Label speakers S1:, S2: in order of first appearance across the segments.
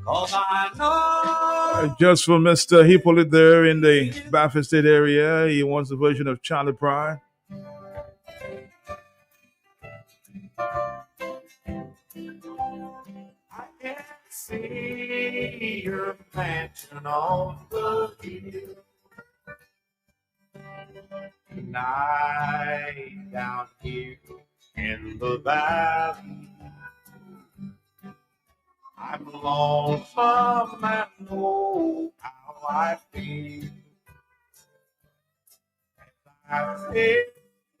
S1: 'Cause I know.
S2: Just for Mr. Hippolyte there in the Baffin State area, he wants a version of Charlie Pride.
S1: I can see your mansion on the hill. Tonight down here in the valley, I'm lonesome and know how I feel. I sit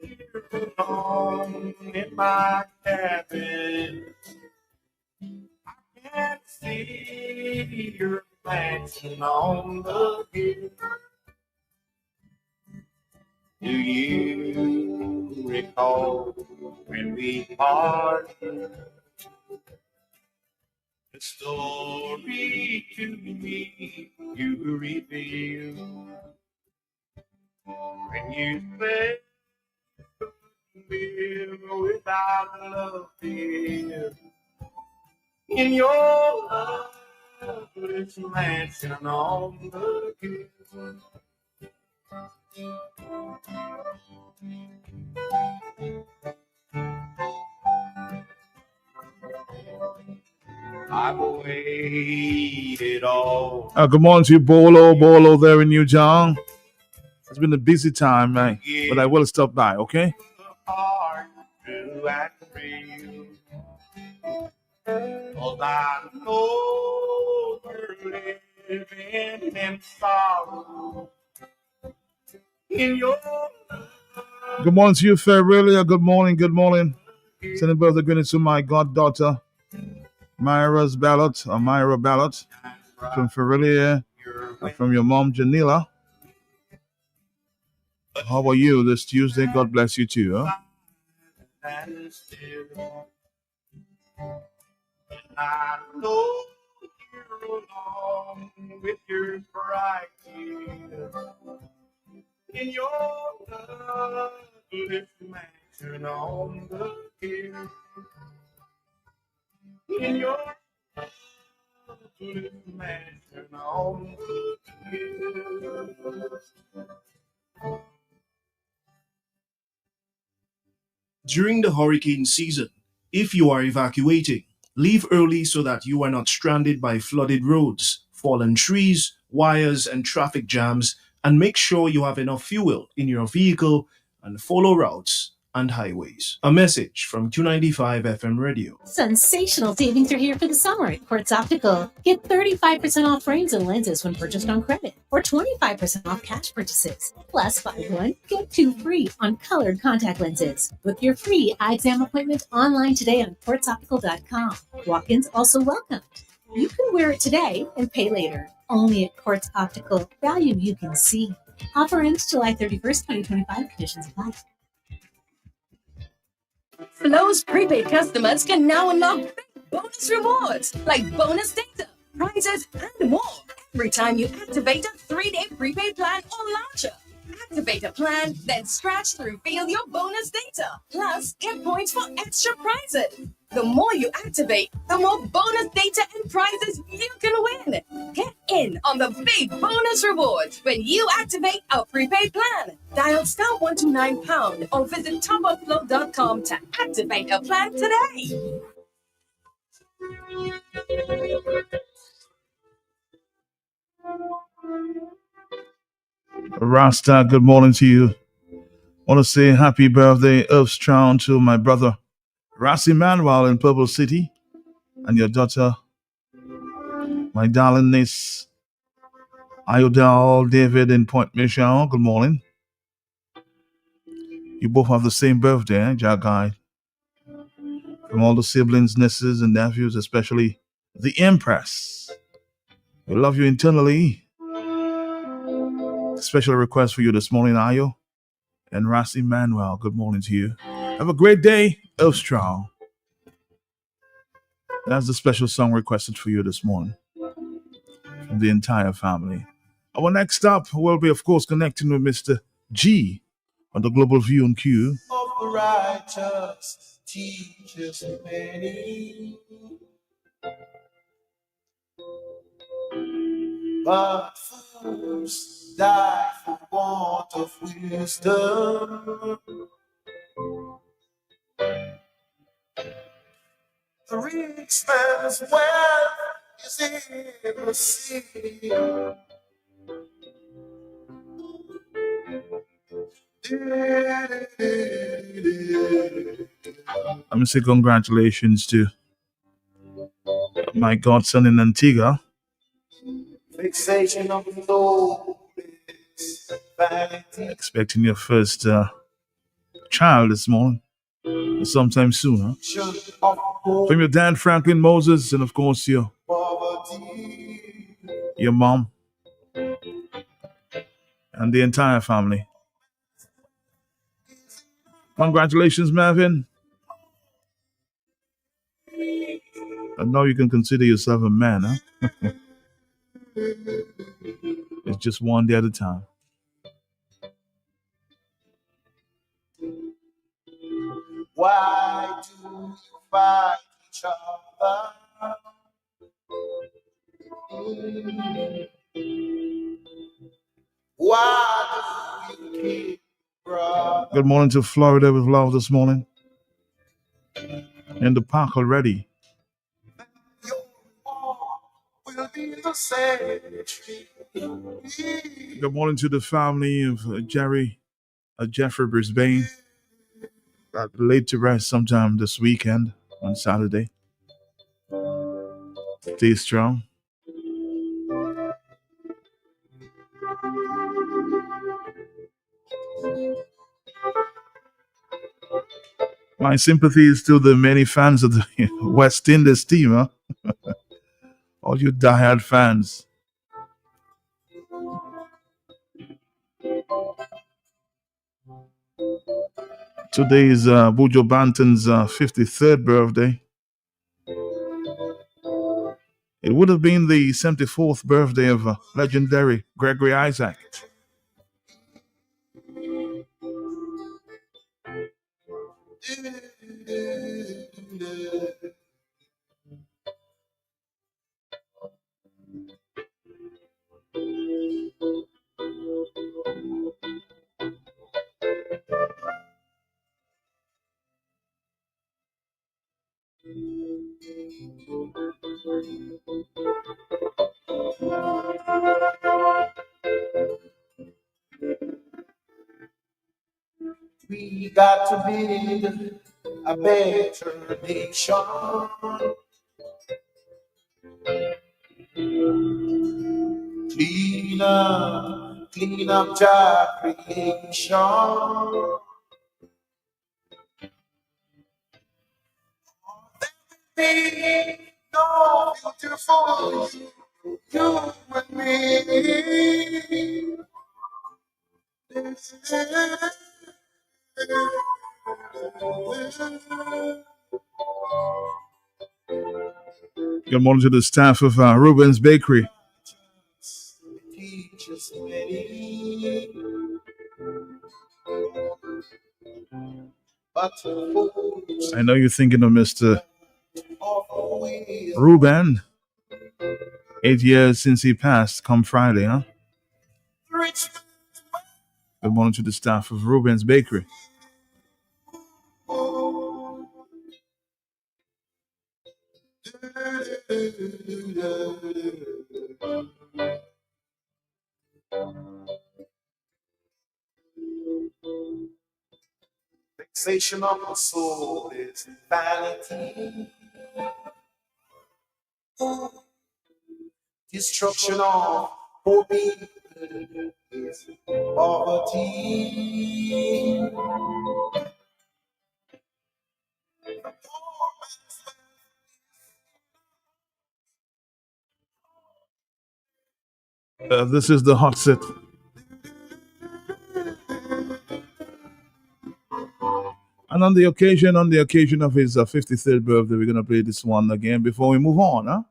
S1: here alone in my cabin. I can't see your mansion on the hill. Do you recall when we parted? The story to me you revealed when you said live without love, dear. In your loveless mansion on the hill. I've waited all.
S2: Good morning to you, Bolo there in New John. It's been a busy time, man, but I will stop by, okay?
S1: Hard to act real. 'Cause I know you're living in sorrow. In your
S2: Good morning to you, Ferrelia. Good morning. Sending birthday greetings to my goddaughter, Myra Ballot from Ferrelia, and from your mom, Janila. How are you this Tuesday? God bless you too, huh?
S1: I know you're along with your bright tears. In your loveless mansion on the hill. In your loveless mansion on the hill.
S3: During the hurricane season, if you are evacuating, leave early so that you are not stranded by flooded roads, fallen trees, wires, and traffic jams, and make sure you have enough fuel in your vehicle and follow routes and highways. A message from Q95 FM Radio.
S4: Sensational savings are here for the summer at Quartz Optical. Get 35% off frames and lenses when purchased on credit, or 25% off cash purchases. Plus, buy one, get two free on colored contact lenses. Book your free eye exam appointment online today on quartzoptical.com. Walk-ins also welcomed. You can wear it today and pay later. Only at Quartz Optical. Value you can see. Offer ends July 31st, 2025. Conditions apply.
S5: Flow's prepaid customers can now unlock big bonus rewards like bonus data, prizes, and more every time you activate a 3-day prepaid plan or launcher. Activate a plan, then scratch to reveal your bonus data. Plus, get points for extra prizes. The more you activate, the more bonus data and prizes you can win. Get in on the big bonus rewards when you activate a prepaid plan. Dial *129# or visit topupflow.com to activate a plan today.
S2: Rasta, good morning to you. I want to say happy birthday, Earthstrong, to my brother, Rassi Manuel in Purple City, and your daughter, my darling niece, Iodal David in Point Michelle. Good morning. You both have the same birthday, eh, Jagai? From all the siblings, nieces, and nephews, especially the Empress. We love you internally. Special request for you this morning, Ayo and Rassi Manuel. Good morning to you. Have a great day, Earthstrong. That's the special song requested for you this morning from the entire family. Our next stop will be, of course, connecting with Mr. G on the Global View and Q.
S1: Of the righteous teaches many. but fools die for want of wisdom. The rich man's wealth is in the sea.
S2: I'm gonna say congratulations to my godson in Antigua.
S1: Fixation of the soul is vanity.
S2: Expecting your first child this morning, sometime soon, huh? From your dad, Franklin Moses, and of course your mom and the entire family. Congratulations, Marvin. I know you can consider yourself a man, huh? It's just one day at a time.
S1: Why do you fight each other? Why do you keep brother?
S2: Good morning to Florida with love this morning. In the park already.
S1: Your war will be the same.
S2: Good morning to the family of Jeffrey Brisbane. Laid to rest sometime this weekend on Saturday. Stay strong. My sympathy is to the many fans of the West Indies team, huh? All you diehard fans. Today is Bujo Banton's 53rd birthday. It would have been the 74th birthday of legendary Gregory Isaac.
S1: We got to build a better nation. Clean up job creation. Be no beautiful, you and me.
S2: Good morning to the staff of Ruben's Bakery. I know you're thinking of Mr. Ruben. 8 years since he passed, come Friday, huh? Good morning to the staff of Ruben's Bakery.
S1: Fixation of the soul is vanity. Destruction of hope is poverty.
S2: This is the hot set. And on the occasion of his 53rd birthday, we're gonna play this one again before we move on, huh?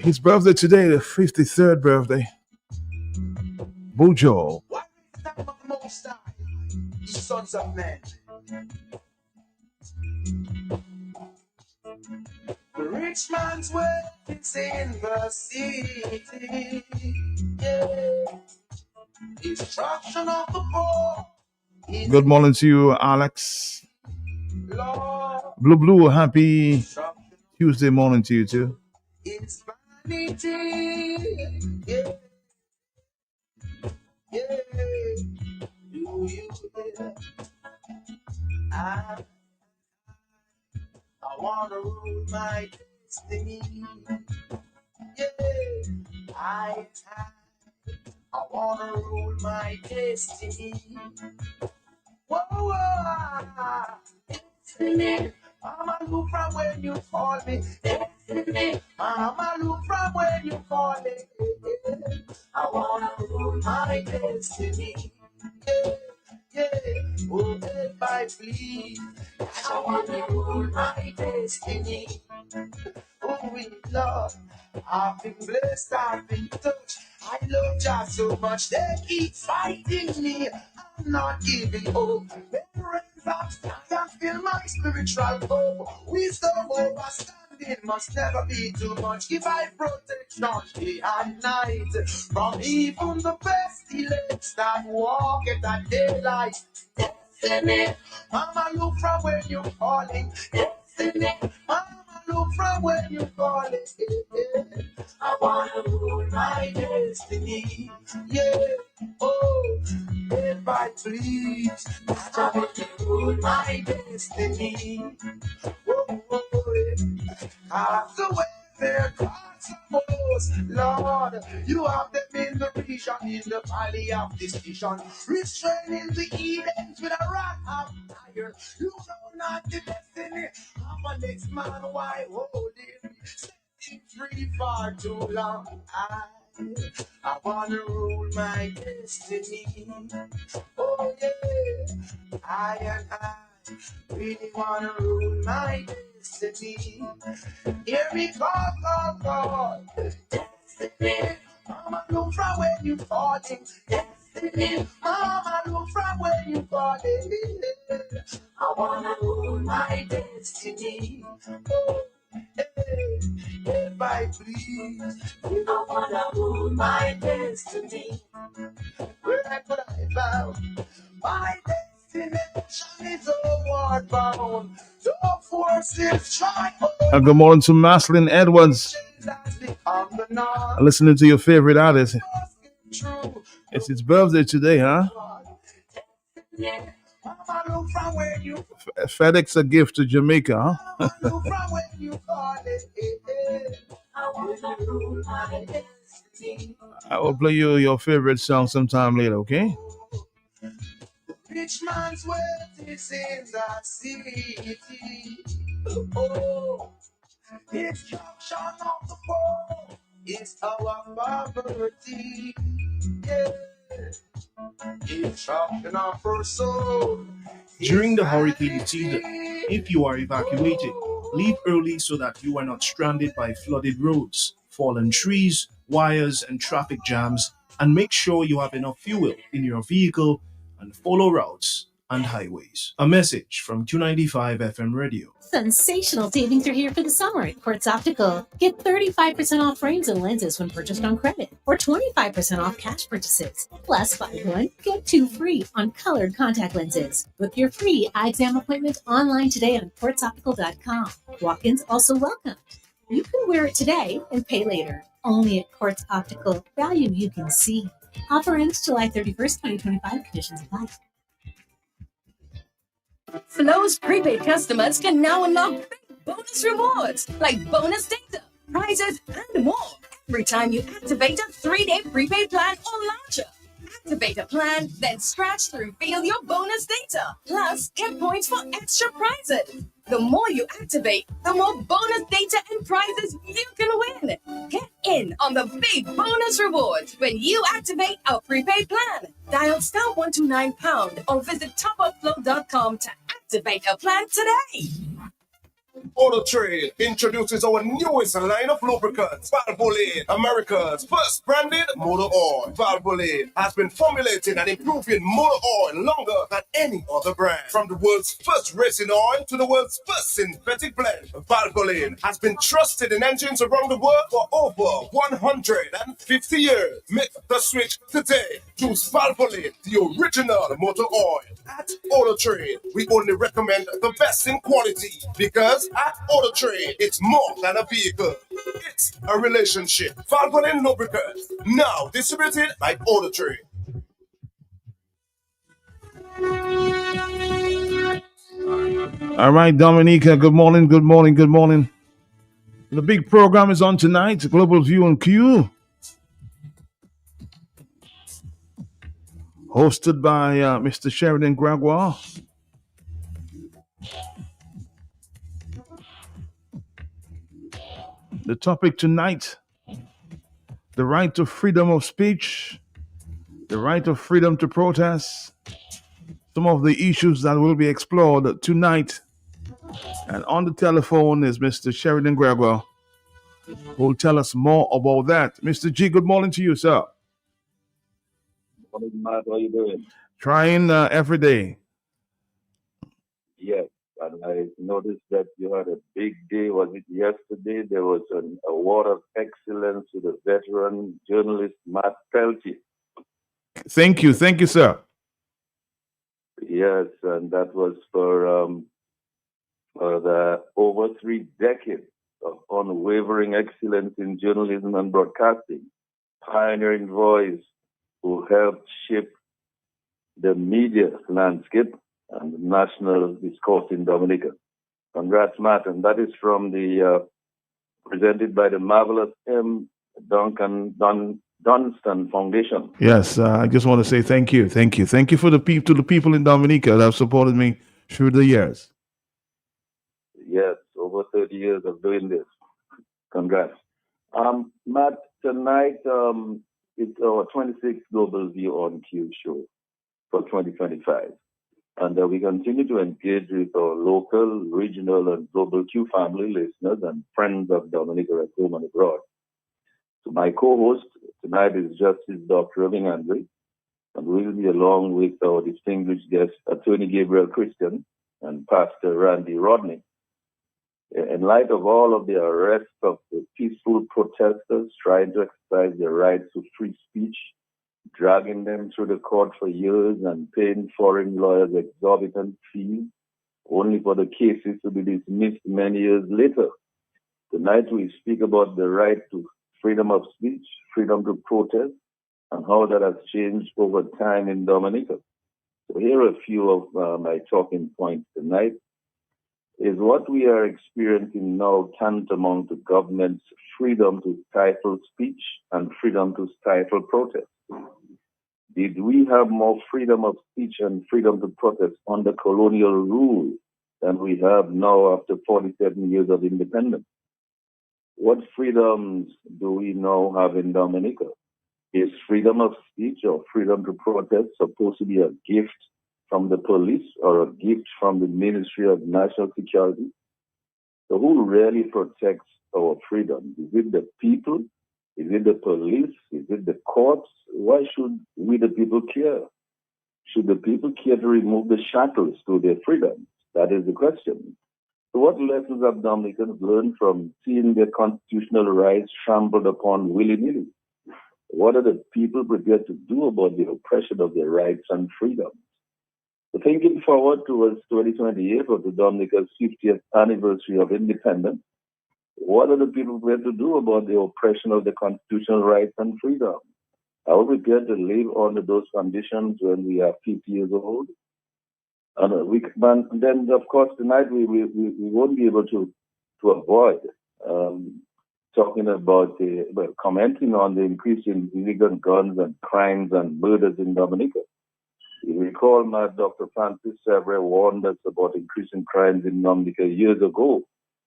S2: His birthday today, the 53rd birthday. Bujo.
S1: Sons of men. The rich Rich man's wealth is in the city. Yeah. Destruction of the poor.
S2: Good morning to you, Alex.
S1: Lord,
S2: Blue, happy Tuesday morning to you too.
S1: it's vanity. Yeah, yeah. Do you hear? I wanna rule my destiny. Yeah, I wanna rule my destiny. Whoa, whoa, destiny. Mama, look from when you call me. Destiny. Mama, look from when you call me. I wanna rule my destiny. Yeah, yeah. Oh, goodbye, please. I wanna rule my destiny. Oh, we love. I've been blessed, I've been touched. I love just so much. They keep fighting me. I'm not giving up. The rains of sky fill my spiritual hope. Wisdom overstanding must never be too much. Give I protection day and night from even the best elect that walk at that daylight. Destiny, Mama, look from where you're calling. Destiny, Mama, look from where you're calling. I wanna rule my destiny. Yeah, oh, if I please, I wanna rule my destiny. Oh, oh, oh, cast away their gods of most. Lord, you have them in the region, in the valley of decision, restraining the heathens with a rod of fire. You know not the destiny of a next man, why holding me, setting free for too long. I wanna rule my destiny. Oh yeah, I really wanna rule my destiny. Here we go. Destiny. Mama, look from when you falling. Destiny. Mama, look from when you falling. I wanna rule my destiny. Oh, hey, if I please, I wanna rule my destiny. Where could I bound? My destination is homeward bound. The forces try.
S2: Good morning to Maslin Edwards. Listening to your favorite artist. It's his birthday today, huh? FedEx a gift to Jamaica, huh? I will play you your favorite song sometime later, okay?
S1: Rich man's wealth is in the city. Oh, destruction of the poor is our poverty. Yeah, destruction of our soul.
S3: During the hurricane season, if you are evacuating, leave early so that you are not stranded by flooded roads, fallen trees, wires, and traffic jams, and make sure you have enough fuel in your vehicle and follow routes and highways. A message from 295 FM Radio.
S4: Sensational savings are here for the summer at Quartz Optical. Get 35% off frames and lenses when purchased on credit, or 25% off cash purchases. Plus, buy one, get two free on colored contact lenses. Book your free eye exam appointment online today on quartzoptical.com. Walk-ins also welcome. You can wear it today and pay later. Only at Quartz Optical. Value you can see. Offer ends July 31st, 2025. Conditions apply.
S5: Flow's prepaid customers can now unlock big bonus rewards like bonus data, prizes, and more every time you activate a 3-day prepaid plan or launcher. Activate a plan, then scratch to reveal your bonus data. Plus, get points for extra prizes. The more you activate, the more bonus data and prizes you can win. Get in on the big bonus rewards when you activate a prepaid plan. Dial *129# or visit topupflow.com to activate a plan today.
S1: Auto Trade introduces our newest line of lubricants, Valvoline, America's first branded motor oil. Valvoline has been formulating and improving motor oil longer than any other brand. From the world's first racing oil to the world's first synthetic blend, Valvoline has been trusted in engines around the world for over 150 years. Make the switch today. Choose Valvoline, the original motor oil. At Auto Trade, we only recommend the best in quality because at Auto Trade, it's more than a vehicle. It's a relationship. Valvoline Lubricants, now distributed by Auto Trade.
S2: All right, Dominica, good morning, good morning, good morning. The big program is on tonight, Global View on Q, hosted by Mr. Sheridan Gregoire. The topic tonight, the right to freedom of speech, the right of freedom to protest, some of the issues that will be explored tonight. And on the telephone is Mr. Sheridan Gregoire, who will tell us more about that. Mr. G, good morning to you, sir.
S6: Morning, Matt. How you doing?
S2: Trying every day.
S6: Yes, and I noticed that you had a big day. Was it yesterday? There was an award of excellence to the veteran journalist Matt Peltier.
S2: Thank you, sir.
S6: Yes, and that was for the over 3 decades of unwavering excellence in journalism and broadcasting, pioneering voice who helped shape the media landscape and the national discourse in Dominica. Congrats, Matt. And that is from the presented by the marvelous M. Dunstan Foundation.
S2: Yes, I just want to say thank you for the people in Dominica that have supported me through the years.
S6: Yes, over 30 years of doing this. Congrats. Matt, tonight it's our 26th Global View on Q show for 2025. And we continue to engage with our local, regional, and global Q family listeners and friends of Dominica at home and abroad. So my co-host tonight is Justice Dr. Irving Andre, and we'll be along with our distinguished guest, Attorney Gabriel Christian and Pastor Randy Rodney. In light of all of the arrests of the peaceful protesters trying to exercise their rights to free speech, dragging them through the court for years and paying foreign lawyers exorbitant fees, only for the cases to be dismissed many years later. Tonight we speak about the right to freedom of speech, freedom to protest, and how that has changed over time in Dominica. So here are a few of my talking points tonight. Is what we are experiencing now tantamount to government's freedom to stifle speech and freedom to stifle protest? Did we have more freedom of speech and freedom to protest under colonial rule than we have now after 47 years of independence? What freedoms do we now have in Dominica? Is freedom of speech or freedom to protest supposed to be a gift from the police or a gift from the Ministry of National Security? So who really protects our freedom? Is it the people? Is it the police? Is it the courts? Why should we, the people, care? Should the people care to remove the shackles to their freedom? That is the question. So what lessons have Dominicans learned from seeing their constitutional rights trampled upon willy-nilly? What are the people prepared to do about the oppression of their rights and freedoms? So thinking forward towards 2028 or to Dominica's 50th anniversary of independence, what are the people prepared to do about the oppression of the constitutional rights and freedoms? Are we prepared to live under those conditions when we are 50 years old? And then, of course, tonight we won't be able to avoid talking about commenting on the increase in illegal guns and crimes and murders in Dominica. You recall Dr. Francis Sevre warned us about increasing crimes in Dominica years ago,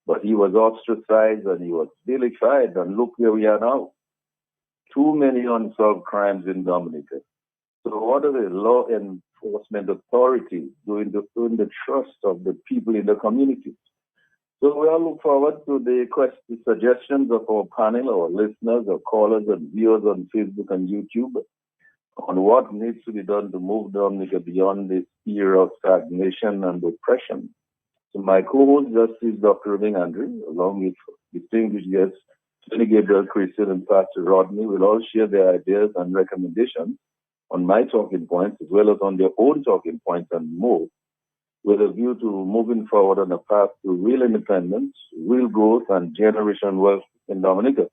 S6: but he was ostracized and he was vilified, and look where we are now. Too many unsolved crimes in Dominica. So what are the law enforcement authorities doing to earn the trust of the people in the community? So we all look forward to the suggestions of our panel, our listeners, our callers and viewers on Facebook and YouTube on what needs to be done to move Dominica beyond this era of stagnation and oppression. So my co-host, Justice Dr. Irving Andrew, along with distinguished guests, Tony Gabriel Christian and Pastor Rodney, will all share their ideas and recommendations on my talking points, as well as on their own talking points and more, with a view to moving forward on a path to real independence, real growth, and generational wealth in Dominica.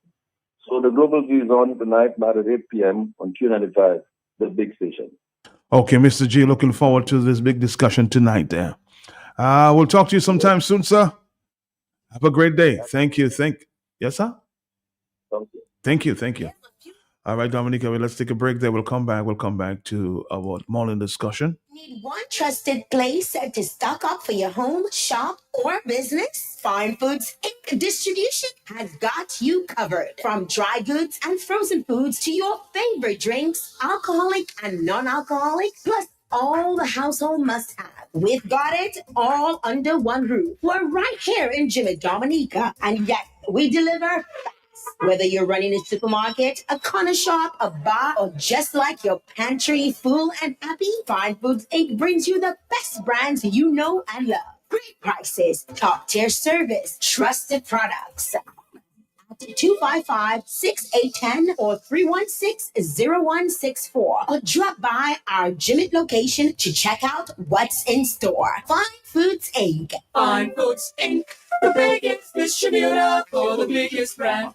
S6: So the Global View is on tonight, at 8 p.m. on Q95, the big station.
S2: Okay, Mr. G, looking forward to this big discussion tonight there. We'll talk to you sometime soon, sir. Have a great day. Thank you. Yes, sir? Thank you. All right, Dominica, let's take a break there. We'll come back to our morning discussion.
S7: Need one trusted place to stock up for your home, shop, or business? Fine Foods Inc. Distribution has got you covered. From dry goods and frozen foods to your favorite drinks, alcoholic and non-alcoholic, plus all the household must-have. We've got it all under one roof. We're right here in Jimmy Dominica, and yet we deliver. Whether you're running a supermarket, a corner shop, a bar, or just like your pantry full and happy, Fine Foods Inc. brings you the best brands you know and love. Great prices, top-tier service, trusted products. 255-6810 or 316-0164, or drop by our Jimmy location to check out what's in store. Fine Foods Inc.
S8: Fine Foods Inc. The biggest distributor for the biggest brand.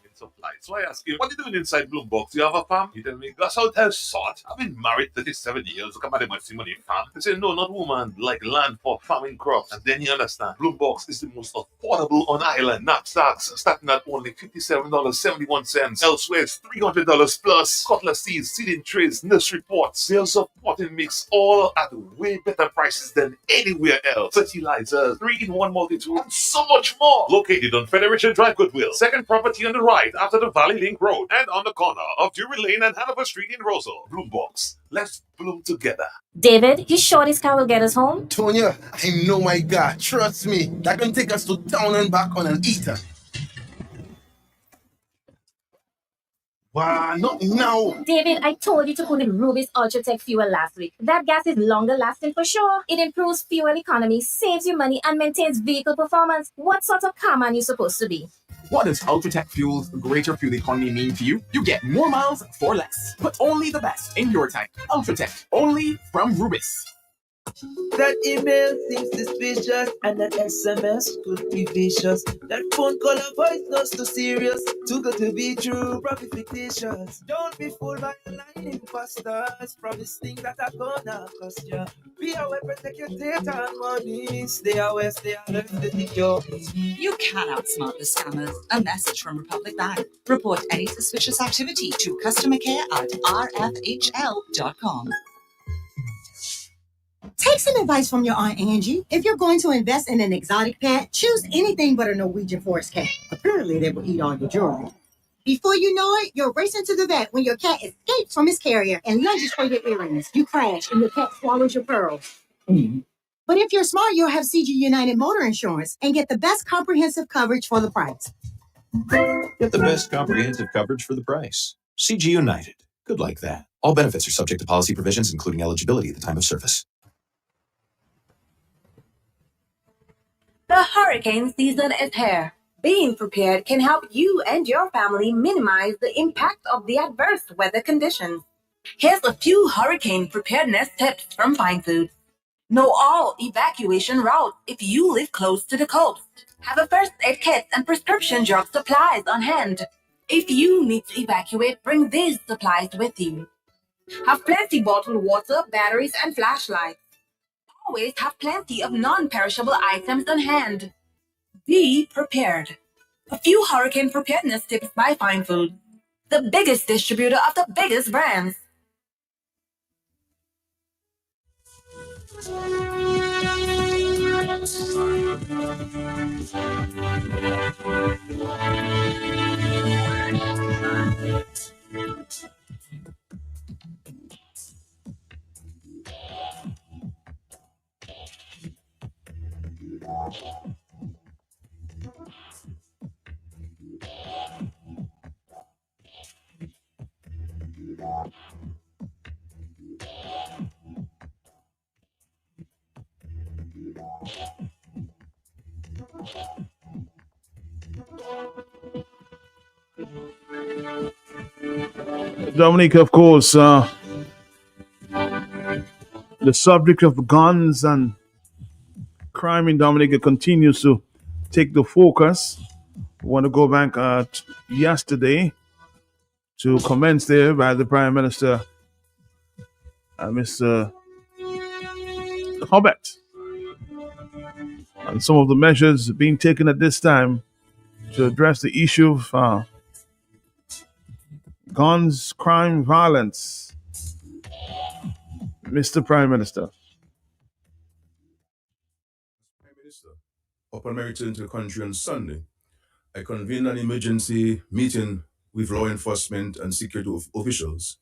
S9: So I ask you, what are you doing inside Bloombox? You have a farm? You tell me, that's how it has sort. I've been married 37 years. Come at my money farm. They say, no, not woman, like land for farming crops. And then you understand, Bloombox is the most affordable on island. Knapsacks starting at only $57.71. Elsewhere, it's $300 plus. Cutlass seeds, seeding trays, nursery pots, sales of potting mix, all at way better prices than anywhere else. Fertilizers, 3-in-1 multi-tool, and so much more. Located on Federation Drive, Goodwill. Second property on the right after the Valley Link Road and on the corner of Drury Lane and Hanover Street in Rosal. Bloombox. Let's bloom together.
S10: David, you sure this car will get us home?
S1: Tonya, I know my God. Trust me. That can take us to town and back on an eater. Wow, not now.
S10: David, I told you to put in Ruby's Ultratech fuel last week. That gas is longer lasting for sure. It improves fuel economy, saves you money, and maintains vehicle performance. What sort of car man you supposed to be?
S11: What does Ultratech Fuel's greater fuel economy mean to you? You get more miles for less, but only the best in your tank. Ultratech, only from Rubis.
S12: That email seems suspicious, and that SMS could be vicious. That phone call or voice note's too serious, too good to be true, probably fictitious. Don't be fooled by online imposters, promise things that are gonna cost you. Be aware, protect your data and money. Stay aware, stay alert, stay secure.
S13: You can outsmart the scammers. A message from Republic Bank. Report any suspicious activity to customer care at rfhl.com.
S14: Take some advice from your Aunt Angie. If you're going to invest in an exotic pet, choose anything but a Norwegian forest cat. Apparently, they will eat all your jewelry. Before you know it, you're racing to the vet when your cat escapes from his carrier and lunges for your earrings. You crash and your cat swallows your pearls. But if you're smart, you'll have CG United Motor Insurance and get the best comprehensive coverage for the price.
S15: Get the best comprehensive coverage for the price. CG United. Good like that. All benefits are subject to policy provisions, including eligibility at the time of service.
S16: The hurricane season is here. Being prepared can help you and your family minimize the impact of the adverse weather conditions. Here's a few hurricane preparedness tips from Fine Foods. Know all evacuation routes if you live close to the coast. Have a first aid kit and prescription drug supplies on hand. If you need to evacuate, bring these supplies with you. Have plenty bottled water, batteries, and flashlights. Always have plenty of non-perishable items on hand. Be prepared. A few hurricane preparedness tips by Fine Food, the biggest distributor of the biggest brands.
S2: Dominica, of course, the subject of guns and crime in Dominica continues to take the focus. I want to go back yesterday to comments there by the Prime Minister, Mr. Hobbit, and some of the measures being taken at this time to address the issue of guns, crime, violence. Mr. Prime Minister.
S17: Prime Minister, upon my return to the country on Sunday, I convened an emergency meeting with law enforcement and security officials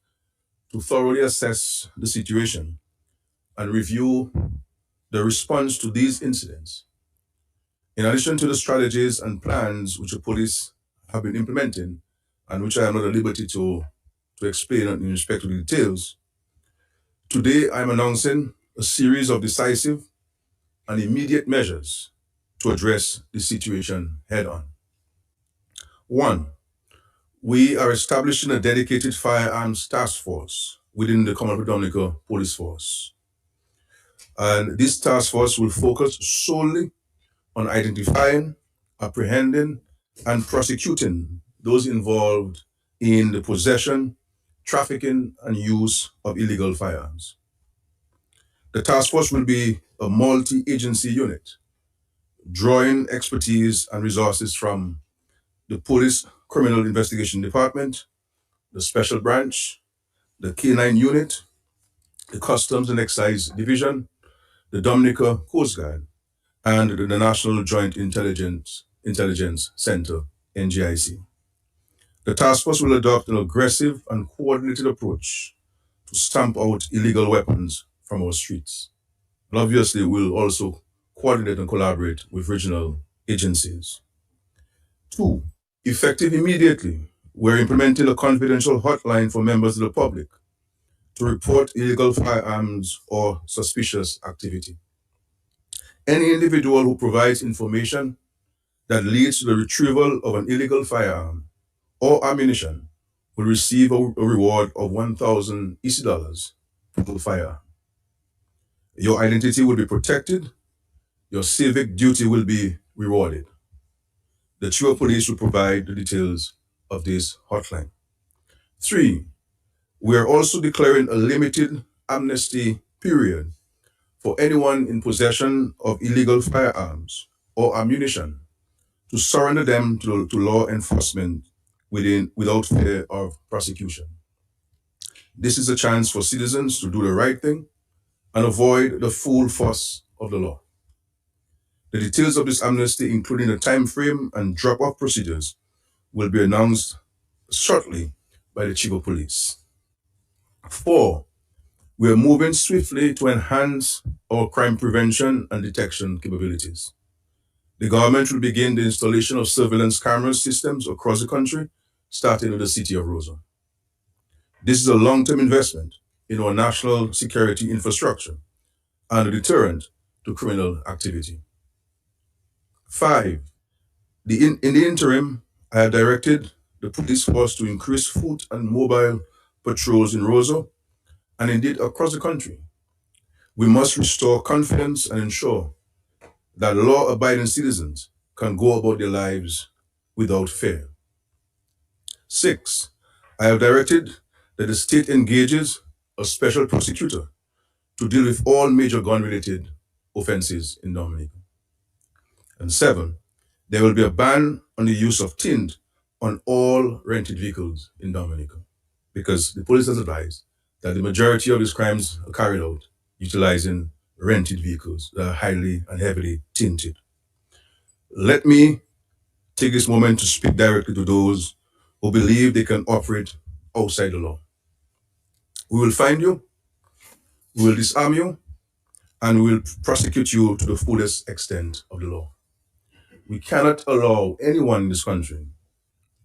S17: to thoroughly assess the situation and review the response to these incidents. In addition to the strategies and plans which the police have been implementing, and which I am not at liberty to explain in respect to the details, today I am announcing a series of decisive and immediate measures to address the situation head on. 1. We are establishing a dedicated firearms task force within the Commonwealth of Dominica Police Force. And this task force will focus solely on identifying, apprehending, and prosecuting those involved in the possession, trafficking, and use of illegal firearms. The task force will be a multi-agency unit, drawing expertise and resources from the Police Criminal Investigation Department, the Special Branch, the K9 Unit, the Customs and Excise Division, the Dominica Coast Guard, and the National Joint Intelligence Center, NJIC. The task force will adopt an aggressive and coordinated approach to stamp out illegal weapons from our streets. And obviously, we'll also coordinate and collaborate with regional agencies. 2, effective immediately, we're implementing a confidential hotline for members of the public to report illegal firearms or suspicious activity. Any individual who provides information that leads to the retrieval of an illegal firearm or ammunition will receive a reward of 1,000 EC dollars per firearm. Your identity will be protected. Your civic duty will be rewarded. The Chief of Police will provide the details of this hotline. 3, we are also declaring a limited amnesty period for anyone in possession of illegal firearms or ammunition to surrender them to law enforcement without fear of prosecution. This is a chance for citizens to do the right thing and avoid the full force of the law. The details of this amnesty, including the time frame and drop-off procedures, will be announced shortly by the Chief of Police. 4, we are moving swiftly to enhance our crime prevention and detection capabilities. The government will begin the installation of surveillance camera systems across the country, starting with the city of Roseau. This is a long-term investment in our national security infrastructure and a deterrent to criminal activity. 5, in the interim, I have directed the police force to increase foot and mobile patrols in Roseau and indeed across the country. We must restore confidence and ensure that law-abiding citizens can go about their lives without fear. 6, I have directed that the state engages a special prosecutor to deal with all major gun-related offenses in Dominica. And 7, there will be a ban on the use of tint on all rented vehicles in Dominica, because the police has advised that the majority of these crimes are carried out utilizing rented vehicles that are highly and heavily tinted. Let me take this moment to speak directly to those who believe they can operate outside the law. We will find you, we will disarm you, and we will prosecute you to the fullest extent of the law. We cannot allow anyone in this country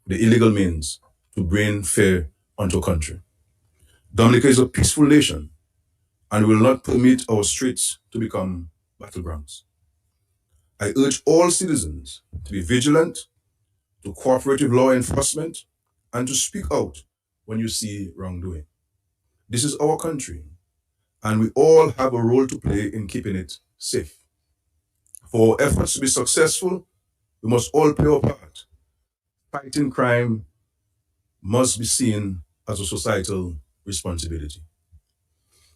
S17: the illegal means to bring fear onto a country. Dominica is a peaceful nation, and will not permit our streets to become battlegrounds. I urge all citizens to be vigilant, to cooperate with law enforcement, and to speak out when you see wrongdoing. This is our country, and we all have a role to play in keeping it safe. For our efforts to be successful, we must all play our part. Fighting crime must be seen as a societal responsibility.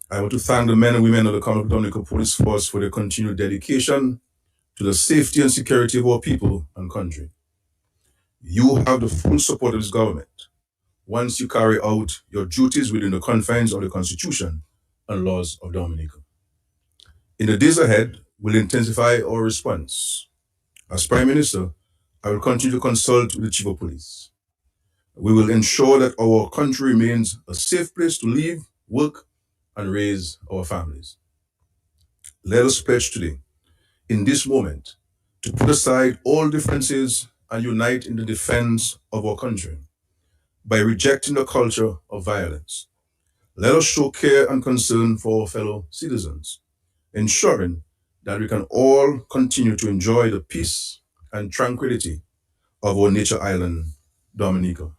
S17: I want to thank the men and women of the Dominica Police Force for their continued dedication to the safety and security of our people and country. You have the full support of this government once you carry out your duties within the confines of the Constitution and laws of Dominica. In the days ahead, we'll intensify our response. As Prime Minister, I will continue to consult with the Chief of Police. We will ensure that our country remains a safe place to live, work, and raise our families. Let us pledge today, in this moment, to put aside all differences and unite in the defense of our country by rejecting the culture of violence. Let us show care and concern for our fellow citizens, ensuring that we can all continue to enjoy the peace and tranquility of our nature island, Dominica.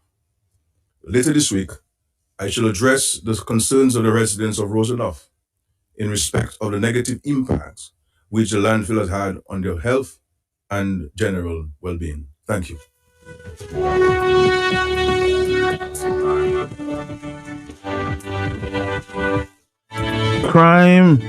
S17: Later this week, I shall address the concerns of the residents of Roseneuf in respect of the negative impacts which the landfill has had on their health and general well-being. Thank you.
S2: Crime.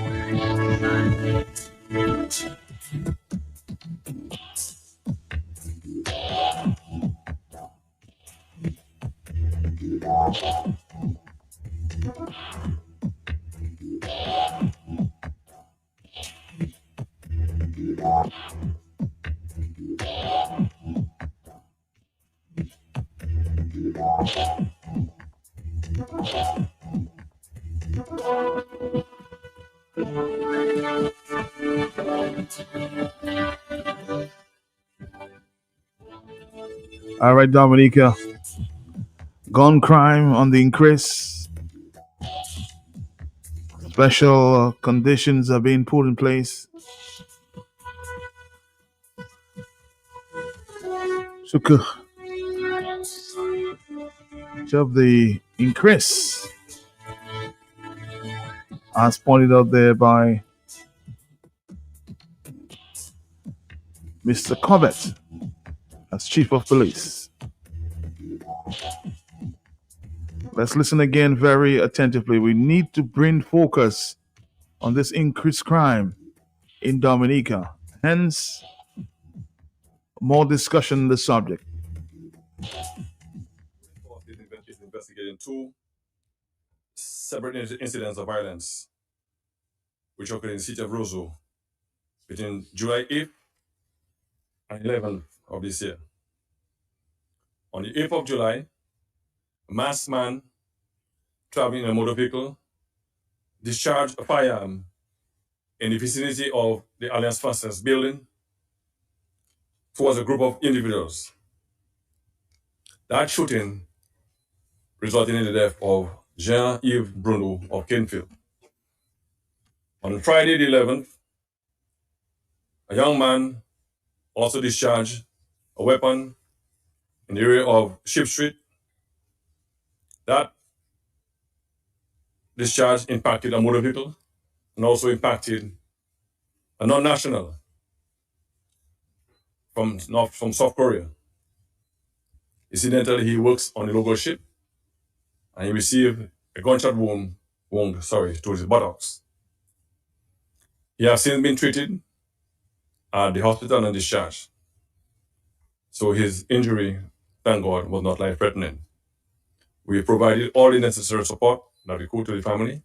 S2: All right, Dominica. Gun crime on the increase. Special conditions are being put in place to of the increase, as pointed out there by Mr. Corbett as Chief of Police. Let's listen again very attentively. We need to bring focus on this increased crime in Dominica. Hence, more discussion on the subject.
S18: Is investigating two separate incidents of violence which occurred in the city of Roseau between July 8th and 11th of this year. On the 8th of July, a masked man traveling in a motor vehicle discharged a firearm in the vicinity of the Alliance Fastness building towards a group of individuals. That shooting resulted in the death of Jean-Yves Bruno of Kenfield. On Friday the 11th, a young man also discharged a weapon in the area of Ship Street. That discharge impacted a motor vehicle and also impacted a non-national from South Korea. Incidentally, he works on a local ship and he received a gunshot wound to his buttocks. He has since been treated at the hospital and discharged. So his injury, thank God, was not life-threatening. We provided all the necessary support that we could to the family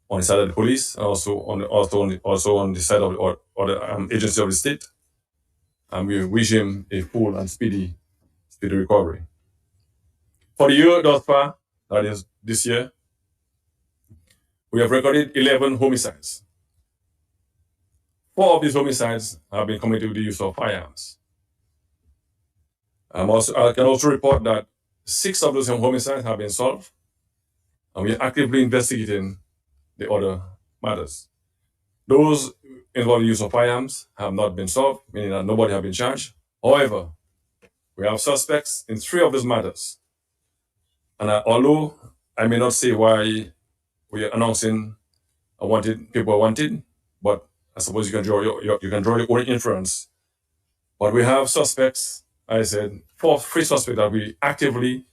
S18: on the side of the police, and also on the side of the other agency of the state. And we wish him a full and speedy recovery. For the year thus far, that is this year, we have recorded 11 homicides. 4 of these homicides have been committed with the use of firearms. I can also report that 6 of those homicides have been solved, and we are actively investigating the other matters. Those involving the use of firearms have not been solved, meaning that nobody has been charged. However, We have suspects in 3 of these matters. And although I may not say why we are announcing people are wanted, but I suppose you can draw your own inference. But we have suspects, I said, 3 suspects that we actively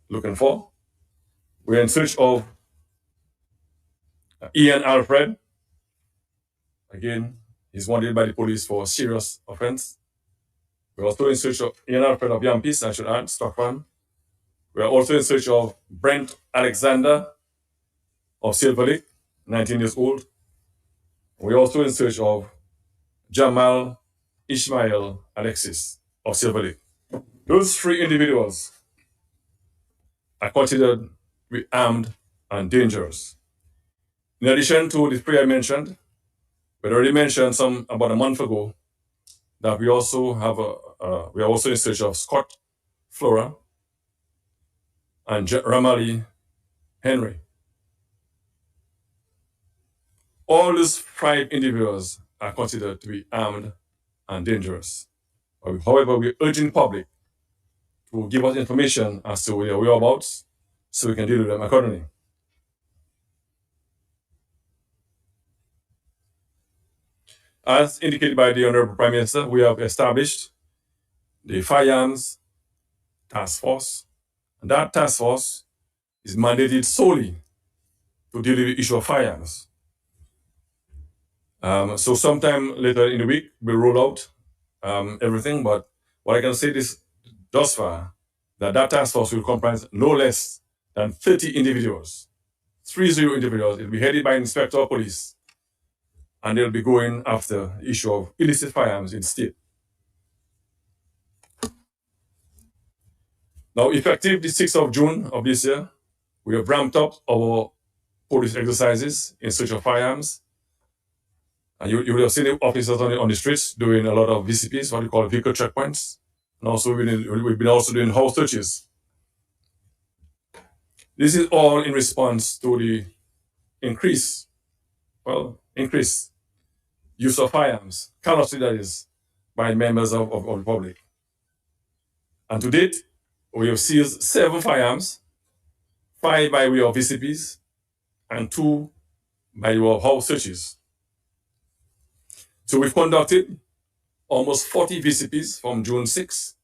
S18: looking for. We're in search of Ian Alfred. Again, he's wanted by the police for serious offense. We're also in search of Ian Alfred of Yampis, I should add, Stockman. We are also in search of Brent Alexander of Silver Lake, 19 years old. We're also in search of Jamal Ishmael Alexis of Silver Lake. Those 3 individuals are considered to be armed and dangerous. In addition to the 3 I mentioned, we already mentioned some about a month ago that we also have we are also in search of Scott Flora and Ramali Henry. All these 5 individuals are considered to be armed and dangerous. However, we're urging the public to give us information as to their whereabouts so we can deal with them accordingly. As indicated by the Honorable Prime Minister, we have established the Firearms Task Force, and that task force is mandated solely to deal with the issue of firearms. So sometime later in the week, we'll roll out everything, but what I can say is thus far, that task force will comprise no less than 30 individuals, 30 individuals. It will be headed by an inspector of police, and they'll be going after the issue of illicit firearms in the state. Now, effective the 6th of June of this year, we have ramped up our police exercises in search of firearms. And you will have seen the officers on the streets doing a lot of VCPs, what we call vehicle checkpoints. And also we've been also doing house searches. This is all in response to the increased use of firearms, carelessly that is, by members of the public. And to date, we have seized 7 firearms, 5 by way of VCPs, and 2 by way of house searches. So we've conducted almost 40 VCPs from June 6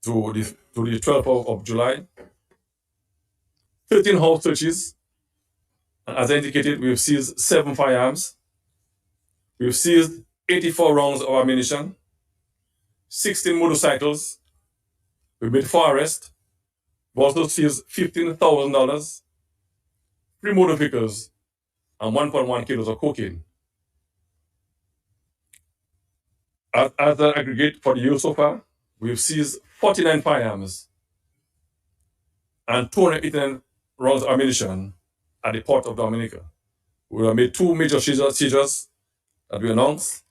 S18: to the 12th of July, 13 house searches, and as I indicated, we've seized 7 firearms. We've seized 84 rounds of ammunition, 16 motorcycles. We've made 4 arrests. We've also seized $15,000, 3 motor vehicles, and 1.1 kilos of cocaine. As an aggregate for the year so far, we've seized 49 firearms and 289 rounds of ammunition at the port of Dominica. We have made 2 major seizures that we announced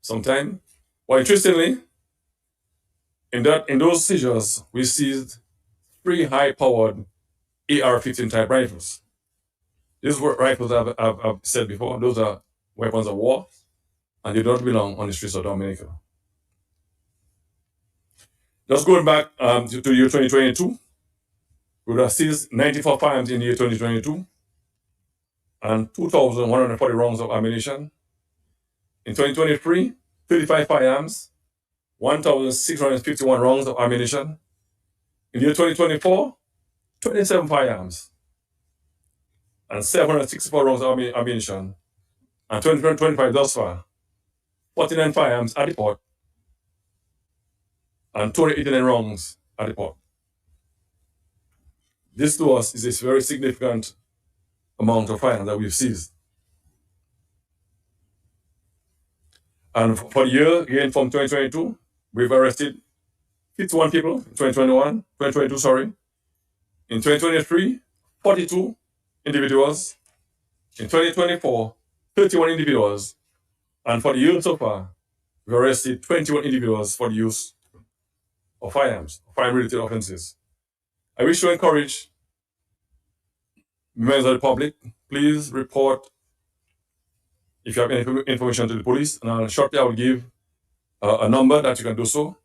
S18: sometime. Well, interestingly, in those seizures, we seized 3 high-powered AR-15 type rifles. These were rifles I've said before. Those are weapons of war, and they don't belong on the streets of Dominica. Just going back to the year 2022, we would have seized 94 firearms in the year 2022 and 2,140 rounds of ammunition. In 2023, 35 firearms, 1,651 rounds of ammunition. In the year 2024, 27 firearms and 764 rounds of ammunition. And 2025 thus far, 49 firearms at the port and 289 rounds at the port. This to us is a very significant amount of firearms that we've seized. And for the year, again from 2022, we've arrested 51 people, 2022, sorry. In 2023, 42 individuals. In 2024, 31 individuals. And for the year so far, we've arrested 21 individuals for the use of firearms, firearm-related offenses. I wish to encourage members of the public, please report if you have any information to the police, and shortly I will give a number that you can do so.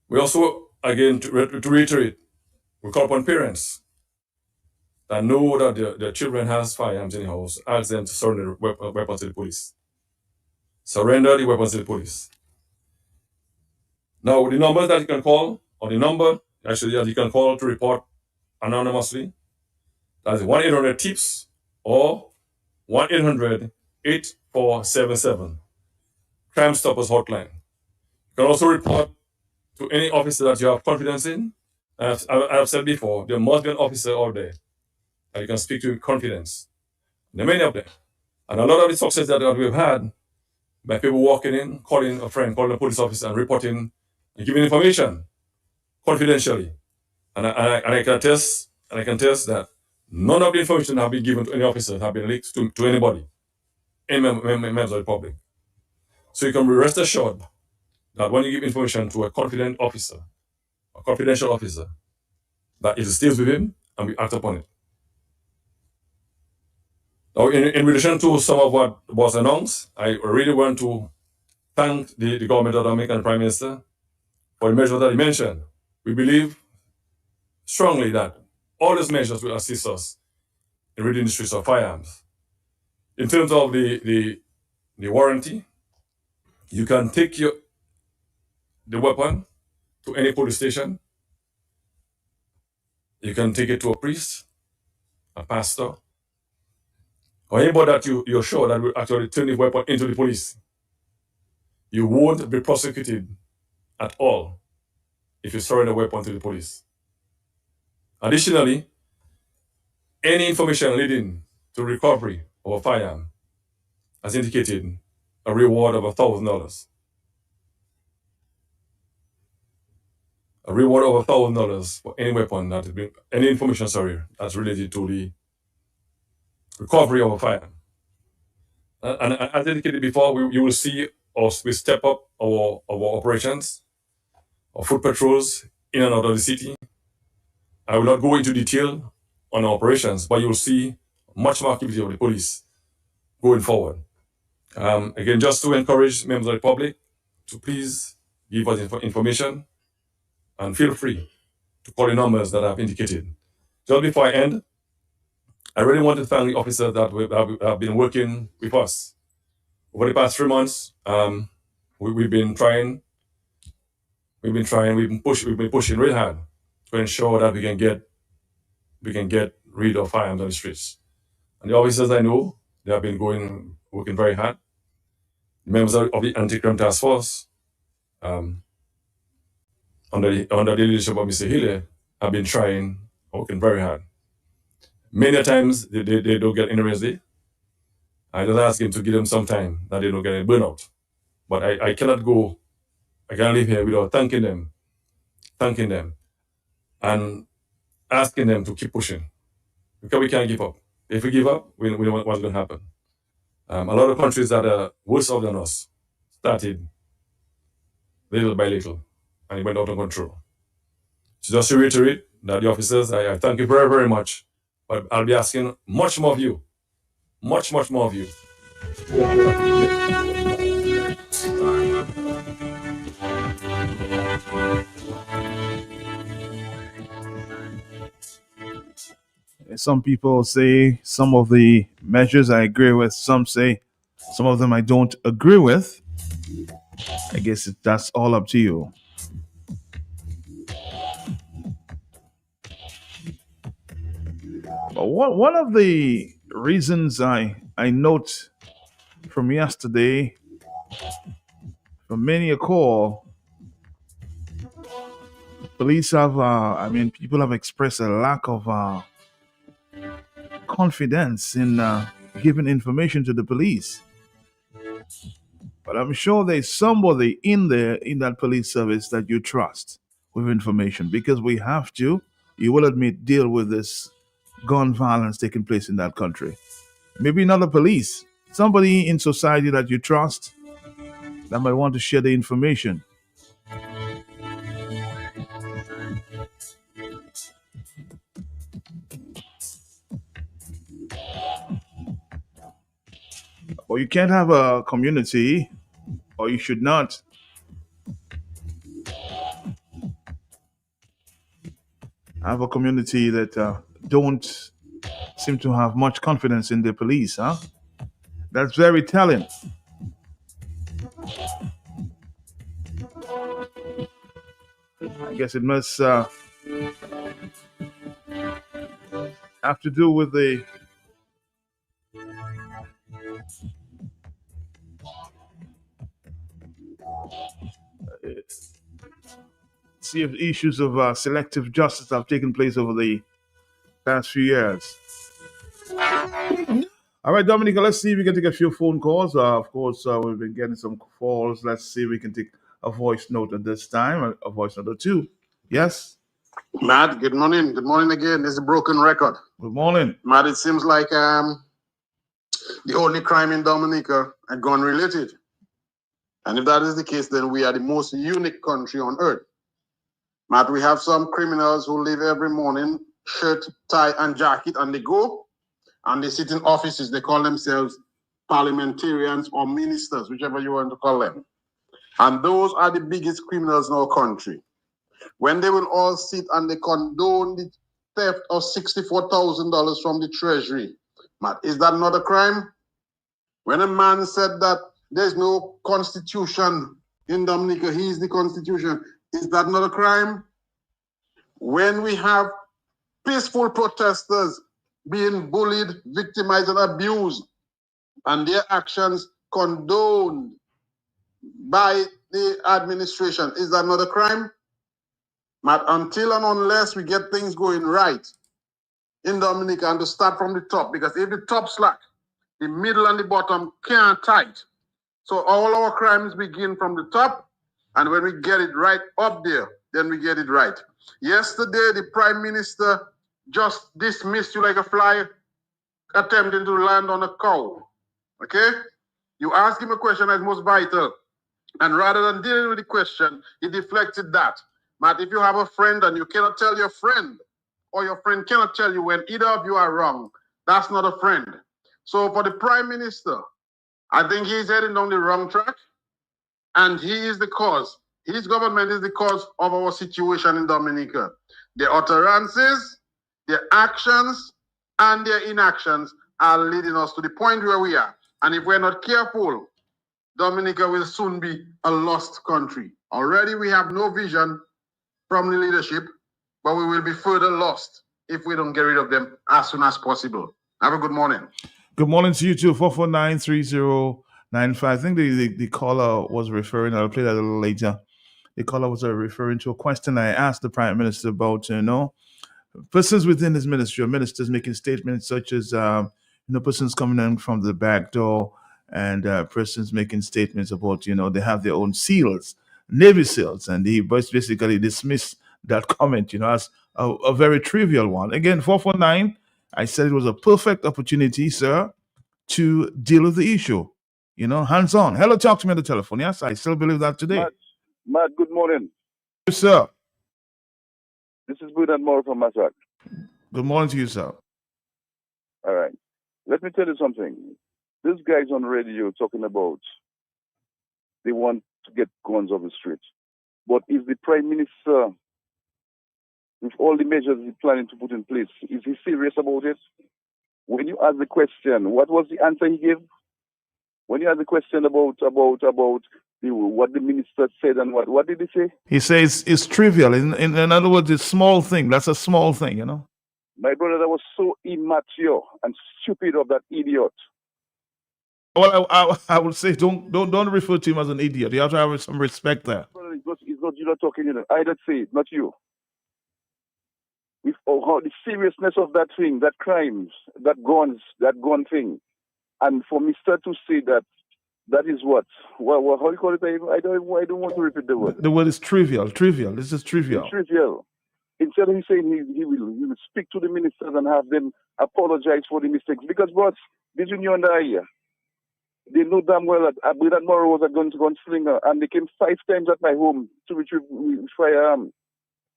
S18: We also, again, to reiterate, we call upon parents that know that their children has firearms in the house, ask them to surrender weapons to the police. Surrender the weapons to the police. Now, the numbers that you can call, or the number actually that you can call to report anonymously, that's 1-800-TIPS or 1-800-8477, Crime Stoppers Hotline. You can also report to any officer that you have confidence in. I've said before, there must be an officer out there that you can speak to in confidence. There are many of them. And a lot of the success that we've had by people walking in, calling a friend, calling a police officer and reporting and giving information confidentially. And I can attest that none of the information that have been given to any officer have been leaked to anybody, any members of the public. So you can be rest assured that when you give information to a confident officer, a confidential officer, that it stays with him and we act upon it. Now, in relation to some of what was announced, I really want to thank the government of Dominica and the Prime Minister for the measures that he mentioned. We believe strongly that all these measures will assist us in ridding the streets of firearms. In terms of the warranty, you can take the weapon to any police station. You can take it to a priest, a pastor, or anybody that you're sure that will actually turn the weapon into the police. You won't be prosecuted at all if you surrender a weapon to the police. Additionally, any information leading to recovery of a firearm, as indicated, a reward of $1,000. A reward of $1,000 for any weapon that has been, any information, that's related to the recovery of a firearm. And as indicated before, you will see us, we step up our operations, our foot patrols in and out of the city. I will not go into detail on our operations, but you will see much more activity of the police going forward. Again, just to encourage members of the public to please give us information and feel free to call the numbers that I've indicated. Just before I end, I really want to thank the officers that have been working with us. Over the past 3 months, we've been pushing really hard to ensure that we can get rid of firearms on the streets. And the officers I know, they have been working very hard. The members of the Anti-Crime Task Force, under the leadership of Mr. Healy, have been working very hard. Many times they don't get any rest. I just ask him to give them some time that they don't get any burnout. But I cannot leave here without thanking them, and asking them to keep pushing. Because we can't give up. If we give up, we know what's going to happen. A lot of countries that are worse off than us started little by little, and it went out of control. So just to reiterate that the officers, I thank you very, very much. But I'll be asking much more of you. Much more of you.
S2: Some people say some of the measures I agree with. Some say some of them I don't agree with. I guess that's all up to you. But one of the reasons I note from yesterday, from many a call, police have, people have expressed a lack of confidence in giving information to the police. But I'm sure there's somebody in there in that police service that you trust with information, because we have to, you will admit, deal with this gun violence taking place in that country. Maybe not the police, somebody in society that you trust that might want to share the information. Or you can't have a community, or you should not I have a community that don't seem to have much confidence in the police, huh? That's very telling. I guess it must have to do with the see if issues of selective justice have taken place over the past few years. All right, Dominica, let's see if we can take a few phone calls. Of course, we've been getting some calls. Let's see if we can take a voice note at this time, a voice note or two. Yes?
S19: Matt, good morning. Good morning again. This is a broken record.
S2: Good morning.
S19: Matt, it seems like the only crime in Dominica are gun related. And if that is the case, then we are the most unique country on earth. Matt, we have some criminals who live every morning, shirt, tie, and jacket, and they go and they sit in offices. They call themselves parliamentarians or ministers, whichever you want to call them. And those are the biggest criminals in our country. When they will all sit and they condone the theft of $64,000 from the treasury. Matt, is that not a crime? When a man said that there's no constitution in Dominica, he is the constitution, is that not a crime? When we have peaceful protesters being bullied, victimized, and abused, and their actions condoned by the administration, is that not a crime? But until and unless we get things going right in Dominica, and to start from the top, because if the top slack, the middle and the bottom can't tight. So all our crimes begin from the top, and when we get it right up there, then we get it right. Yesterday, the Prime Minister just dismissed you like a fly attempting to land on a cow. Okay? You ask him a question that's most vital, and rather than dealing with the question, he deflected that. But if you have a friend and you cannot tell your friend, or your friend cannot tell you when either of you are wrong, that's not a friend. So for the Prime Minister, I think he's heading down the wrong track, and he is the cause. His government is the cause of our situation in Dominica. Their utterances, their actions, and their inactions are leading us to the point where we are. And if we're not careful, Dominica will soon be a lost country. Already we have no vision from the leadership, but we will be further lost if we don't get rid of them as soon as possible. Have a good morning.
S2: Good morning to you too, 449-3095. I think the caller was referring, I'll play that a little later. The caller was referring to a question I asked the Prime Minister about, persons within his ministry or ministers making statements such as, persons coming in from the back door and persons making statements about, they have their own SEALs, Navy SEALs, and he basically dismissed that comment, as a very trivial one. Again, 449, I said it was a perfect opportunity, sir, to deal with the issue, hands on. Hello, talk to me on the telephone. Yes, I still believe that today.
S6: Matt, good morning.
S2: Yes, sir.
S6: This is Bernard Moore from Massac.
S2: Good morning to you, sir.
S6: All right. Let me tell you something. This guy's on radio talking about they want to get guns off the street. But is the Prime Minister, with all the measures he's planning to put in place, is he serious about it? When you ask the question, what was the answer he gave? When you ask the question about what the minister said and what did he say?
S2: He says it's trivial. In other words, it's a small thing. That's a small thing,
S6: My brother, that was so immature and stupid of that idiot.
S2: Well, I would say don't refer to him as an idiot. You have to have some respect there.
S6: Brother, it's not you not talking. I don't say it, not you. With how the seriousness of that thing, that crimes, that gun thing, and for Mister to say that is what? Well, how do you call it? I don't want to repeat the word.
S2: The word is trivial. Trivial. This is trivial.
S6: It's trivial. Instead of saying he will speak to the ministers and have them apologize for the mistakes. Because, boss, between you and I, they know damn well that Bernard Moore was a gunslinger, and they came 5 times at my home to retrieve firearm.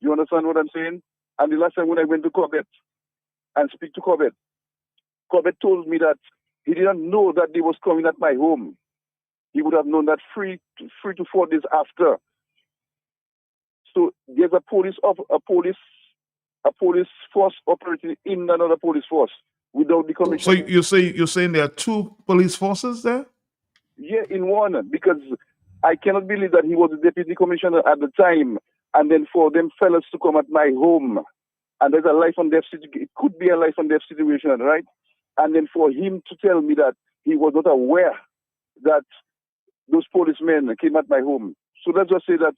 S6: You understand what I'm saying? And the last time when I went to Corbett and speak to Corbett told me that he didn't know that they was coming at my home. He would have known that 3 to 4 days after. So there's a police a police force operating in another police force without the
S2: So
S6: commissioner.
S2: you're saying there are two police forces there?
S6: Yeah, in one, because I cannot believe that he was the deputy commissioner at the time, and then for them fellas to come at my home, and there's a life and death situation. It could be a life and death situation, right? And then for him to tell me that he was not aware that those policemen came at my home. So let's just say that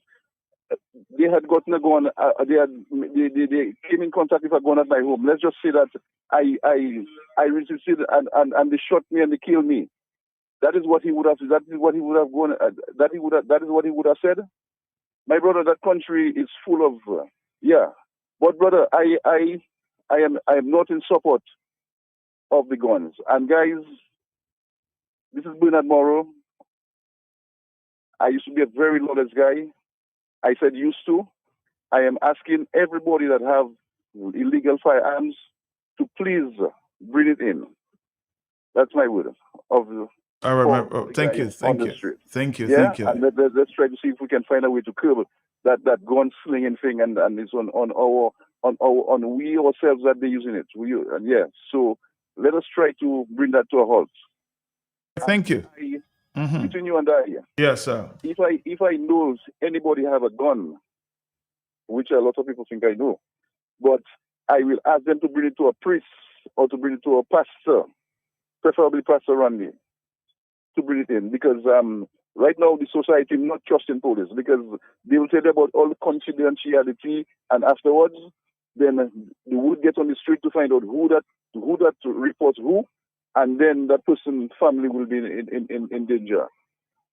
S6: they had gotten a gun. They came in contact with a gun at my home. Let's just say that I resisted and they shot me and they killed me. That is what he would have. That is what he would have gone. That is what he would have said. My brother, that country is full of yeah. But brother, I am not in support of the guns. And guys, this is Bernard Morrow. I used to be a very lawless guy. I said used to. I am asking everybody that have illegal firearms to please bring it in. That's my word of
S2: All right, thank you,
S6: thank you. Yeah,
S2: thank you.
S6: and let's try to see if we can find a way to curb that gun slinging thing, and it's on we ourselves that they're using it. Yeah. So let us try to bring that to a halt.
S2: Thank you.
S6: Between you and I,
S2: Yes, sir.
S6: If I know anybody have a gun, which a lot of people think I know, but I will ask them to bring it to a priest or to bring it to a pastor, preferably Pastor Randy, to bring it in, because right now the society is not trusting police, because they will tell you about all the confidentiality, and afterwards then they would get on the street to find out who that reports who, and then that person's family will be in danger.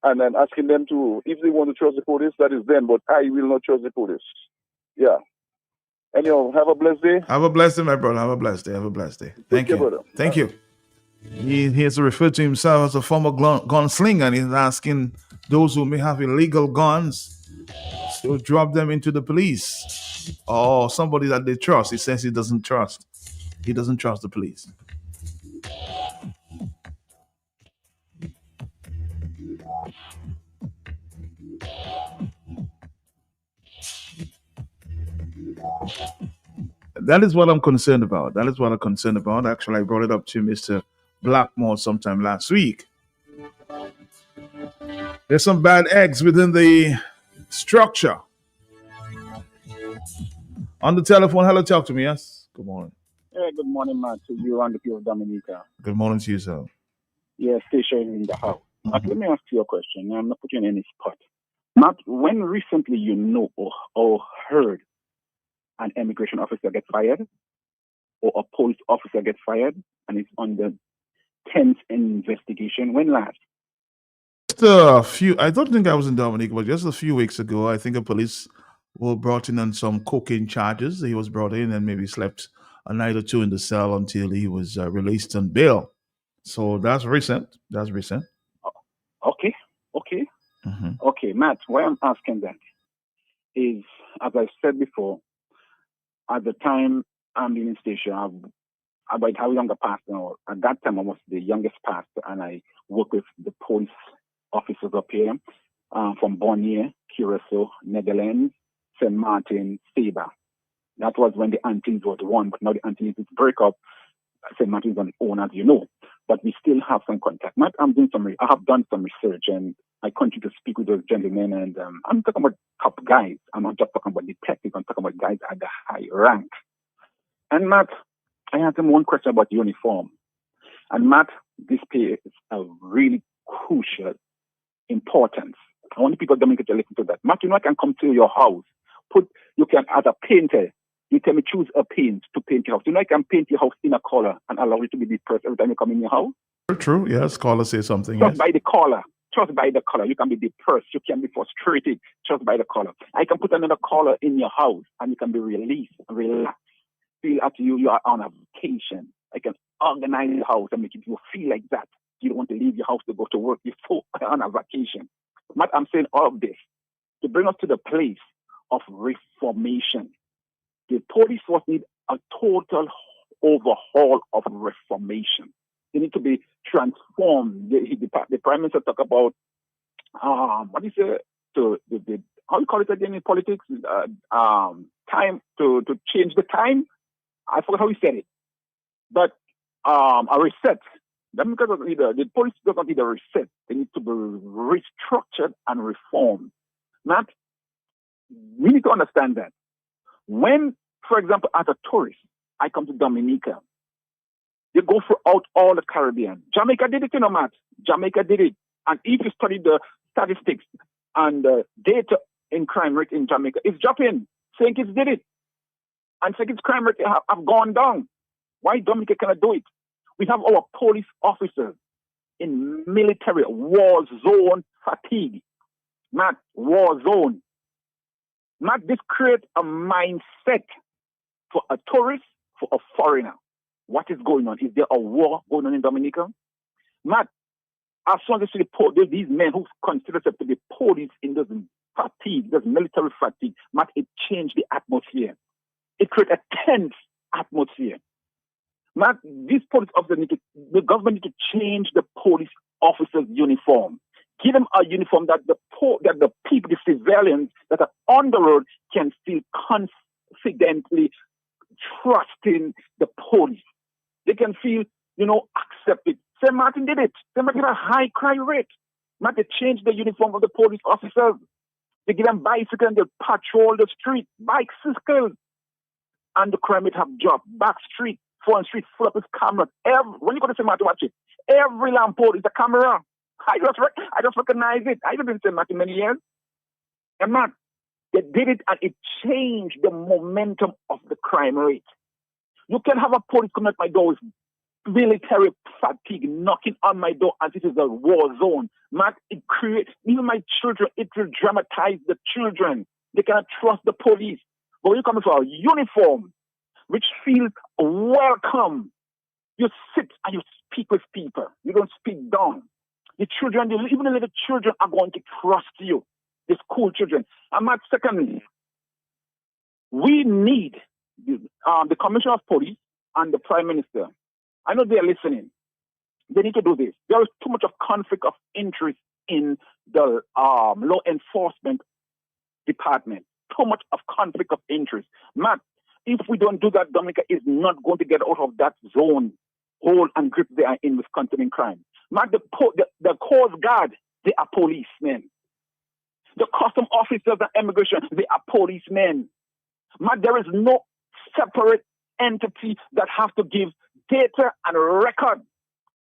S6: And I'm asking them to, if they want to trust the police, that is them, but I will not trust the police. Yeah. Anyhow, have a blessed day.
S2: Have a blessed day, my brother. Have a blessed day. Have a blessed day. Thank you.
S6: Brother.
S2: Thank you. He has referred to himself as a former gunslinger, and he's asking those who may have illegal guns to drop them into the police or somebody that they trust. He says he doesn't trust. He doesn't trust the police. That is what I'm concerned about. Actually, I brought it up to Mr. Blackmore sometime last week. There's some bad eggs within the structure. On the telephone, hello, talk to me, yes? Good morning.
S20: Hey, good morning, Matt, to you and the people of Dominica.
S2: Good morning to you, sir.
S20: Yeah, Station in the house. Matt, let me ask you a question. I'm not putting you in any spot. Matt, when recently you know or heard an immigration officer get fired or a police officer get fired and it's on the 10th investigation, when last?
S2: Just a few, I don't think I was in Dominica, but just a few weeks ago, I think a police were brought in on some cocaine charges. He was brought in and maybe slept a night or two in the cell until he was released on bail. So that's recent.
S20: Okay. Okay, Matt, why I'm asking that is, as I said before, at the time I'm in station, I might have a younger pastor now. At that time, I was the youngest pastor, and I worked with the police officers up here from Bonnier, Curacao, Netherlands, St. Martin, Sabre. That was when the Antilles was one, but now the Antilles is break up. St. Martin is on its own, as you know. But we still have some contact. Matt, I have done some research, and I continue to speak with those gentlemen, and I'm talking about top guys. I'm not just talking about detectives. I'm talking about guys at the high rank. And Matt, I asked him one question about uniform. And Matt, this plays a really crucial importance. I want the people of Dominica to listen to that. Matt, I can come to your house. You can, as a painter, you tell me choose a paint to paint your house. I can paint your house in a color and allow it to be depressed every time you come in your house.
S2: True, yes. Caller say something.
S20: Just by the color. Just by the color. You can be depressed. You can be frustrated just by the color. I can put another color in your house and you can be released, relaxed. Feel as you are on a vacation. I can organize your house and make you feel like that. You don't want to leave your house to go to work. You're so on a vacation. Matt, I'm saying all of this to bring us to the place of reformation. The police force need a total overhaul of reformation. They need to be transformed. The Prime Minister talk about what is it? How you call it again in politics? Time change the time. I forgot how he said it. But a reset. The police does not need a reset. They need to be restructured and reformed. Matt, we need to understand that. When, for example, as a tourist, I come to Dominica, they go throughout all the Caribbean. Jamaica did it, Matt. Jamaica did it. And if you study the statistics and the data in crime rate in Jamaica, it's dropping. St. Kitts did it. And St. Kitts crime rate have gone down. Why Dominica cannot do it? We have our police officers in military war zone fatigue. Matt, war zone. Matt, this creates a mindset for a tourist, for a foreigner. What is going on? Is there a war going on in Dominica? Matt, as soon as you see there's these men who consider themselves to be police in this fatigue, this military fatigue, Matt, it changed the atmosphere. It created a tense atmosphere. Matt, these police officers the government need to change the police officers' uniform. Give them a uniform that the people, the civilians that are on the road can feel confidently trusting the police. They can feel, accepted. St. Martin did it. St. Martin had a high crime rate. Matt, they changed the uniform of the police officers. They give them bicycles and they patrol the street, bicycles. And the crime rate have dropped. Back street, front street, full up with cameras. When you go to St. Martin, watch it. Every lamppost is a camera. I just recognize it. I lived in St. Martin many years. And Matt, they did it and it changed the momentum of the crime rate. You can have a police come at my door with military fatigue knocking on my door as if it's a war zone. Matt, it creates, even my children, it will dramatize the children. They cannot trust the police. But when you come for a uniform, which feels welcome, you sit and you speak with people. You don't speak down. The children, even the little children are going to trust you. The school children. And Matt, secondly, we need the Commissioner of Police and the Prime Minister. I know they are listening. They need to do this. There is too much of conflict of interest in the law enforcement department. Too much of conflict of interest. Matt, if we don't do that, Dominica is not going to get out of that zone, hold and grip they are in with continuing crime. Matt, the Coast Guard, they are policemen. The custom officers and immigration, they are policemen. Matt, there is no separate entity that has to give data and record.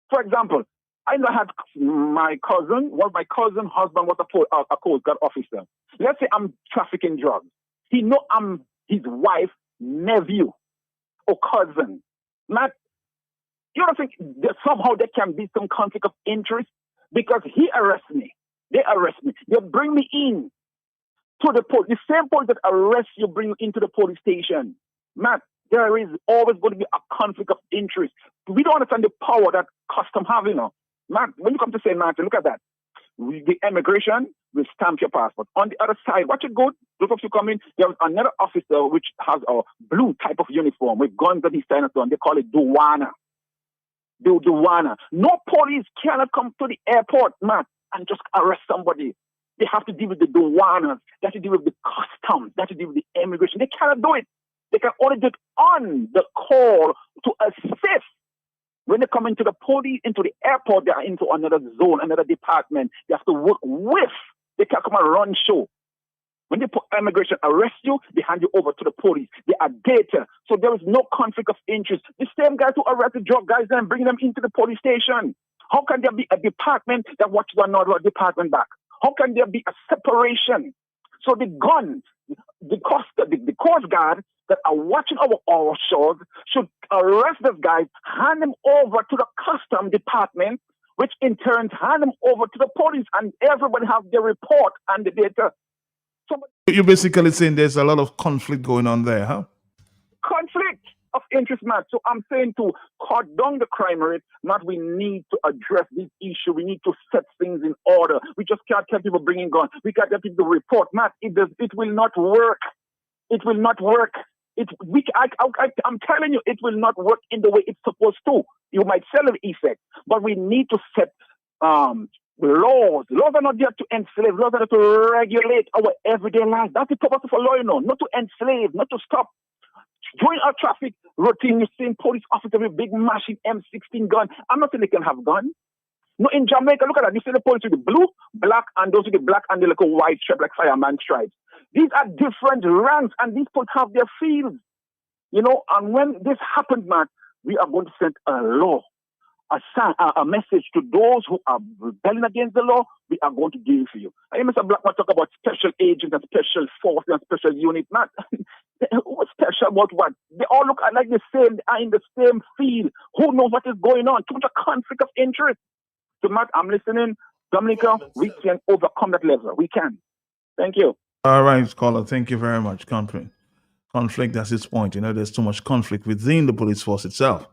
S20: For example, I had my cousin, my cousin's husband was a Coast Guard officer. Let's say I'm trafficking drugs. He know I'm his wife, nephew, or cousin. Matt, you don't think that somehow there can be some conflict of interest? Because he arrests me. They arrest me. They bring me in to the police. The same police that arrest you bring you into the police station. Matt, there is always going to be a conflict of interest. We don't understand the power that custom have, Matt, when you come to St. Martin, look at that. The immigration will stamp your passport. On the other side, watch it go. Those of you come in, there's another officer which has a blue type of uniform with guns that he's standing on. They call it Duwana. Duwana. No police cannot come to the airport, Matt, and just arrest somebody. They have to deal with the Duwanas. They have to deal with the customs. They have to deal with the immigration. They cannot do it. They can only do it on the call to assist. When they come into the police, into the airport, they are into another zone, another department. They have to work with. They can't come and run show. When they put immigration arrest you, they hand you over to the police. They are data. So there is no conflict of interest. The same guys who arrest the drug guys and bring them into the police station. How can there be a department that watches another department back? How can there be a separation? So the guns, the Coast Guard that are watching our shores should arrest those guys, hand them over to the custom department, which in turn hand them over to the police, and everybody has their report and the data.
S2: You're basically saying there's a lot of conflict going on there, huh?
S20: Conflict of interest, Matt. So I'm saying to cut down the crime rate, Matt, we need to address this issue. We need to set things in order. We just can't tell people bringing guns. We can't tell people to report. Matt, it will not work. It will not work. I'm telling you, it will not work in the way it's supposed to. You might sell an effect, but we need to set laws. Laws are not there to enslave. Laws are there to regulate our everyday life. That's the purpose of a law, not to enslave, not to stop. During our traffic routine, you're seeing police officers with big machine M16 gun. I'm not saying they can have guns. No, in Jamaica, look at that. You see the police with the blue, black, and those with the black and the little white stripe, like fireman stripes. These are different ranks, and these police have their fields. And when this happens, man, we are going to send a law, a message to those who are rebelling against the law. We are going to deal for you. I hear Mr. Blackman talk about special agents and special forces and special units. Man, what's special about what? They all look like the same, they are in the same field. Who knows what is going on? Too much conflict of interest. So, Matt, I'm listening. Dominica, we can overcome that level. We can. Thank you.
S2: All right, caller. Thank you very much. Conflict, that's his point. There's too much conflict within the police force itself.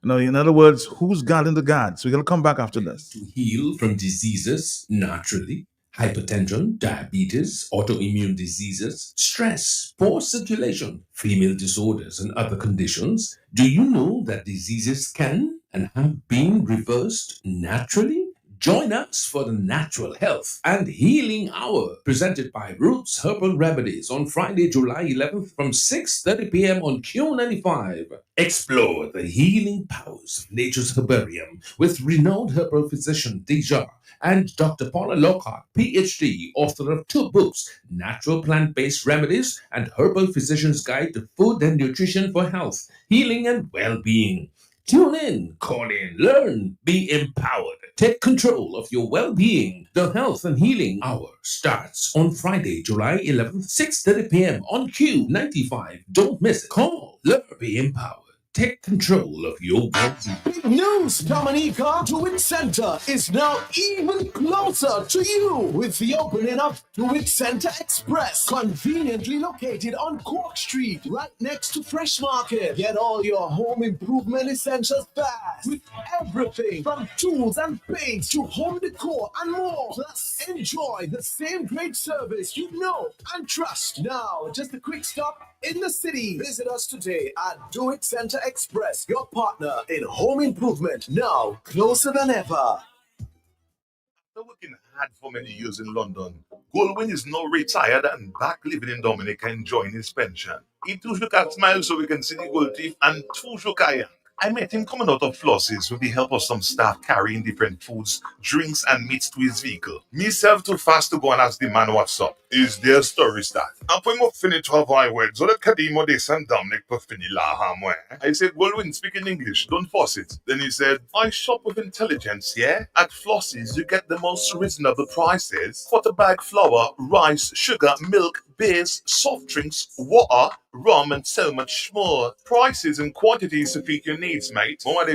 S2: In other words, who's guarding the guards? We're going to come back after this.
S21: Heal from diseases naturally. Hypertension, diabetes, autoimmune diseases, stress, poor circulation, female disorders, and other conditions. Do you know that diseases can and have been reversed naturally? Join us for the Natural Health and Healing Hour, presented by Roots Herbal Remedies on Friday, July 11th from 6:30 p.m. on Q95. Explore the healing powers of nature's herbarium with renowned herbal physician Deja and Dr. Paula Lockhart, PhD, author of 2 books, Natural Plant-Based Remedies and Herbal Physician's Guide to Food and Nutrition for Health, Healing and Well-Being. Tune in, call in, learn, be empowered. Take control of your well-being. The Health and Healing Hour starts on Friday, July 11th, 6:30 p.m. on Q95. Don't miss it. Call, learn, be empowered. Take control of your well-being.
S22: Big news, Dominica! Do It Center is now even closer to you with the opening of Do It Center Express, conveniently located on Cork Street, right next to Fresh Market. Get all your home improvement essentials fast with everything from tools and paints to home decor and more. Plus, enjoy the same great service you know and trust. Now, just a quick stop in the city. Visit us today at Do It Center Express, your partner in home improvement, now closer than ever.
S9: After working hard for many years in London, Goldwyn is now retired and back living in Dominica enjoying his pension. He too shook a smile so we can see the gold teeth and too shook a yank. I met him coming out of Floss's with the help of some staff carrying different foods, drinks, and meats to his vehicle. Myself too fast to go and ask the man what's up. Is their story start? And when we finish to have our words, so the Kadimo de San Dominic per fini la hamwe. I said, Goldwyn, speak in English, don't force it. Then he said, I shop with intelligence, yeah? At Floss's, you get the most reasonable prices. Quarter bag flour, rice, sugar, milk, beers, soft drinks, water, rum, and so much more. Prices and quantities to fit your needs, mate. Because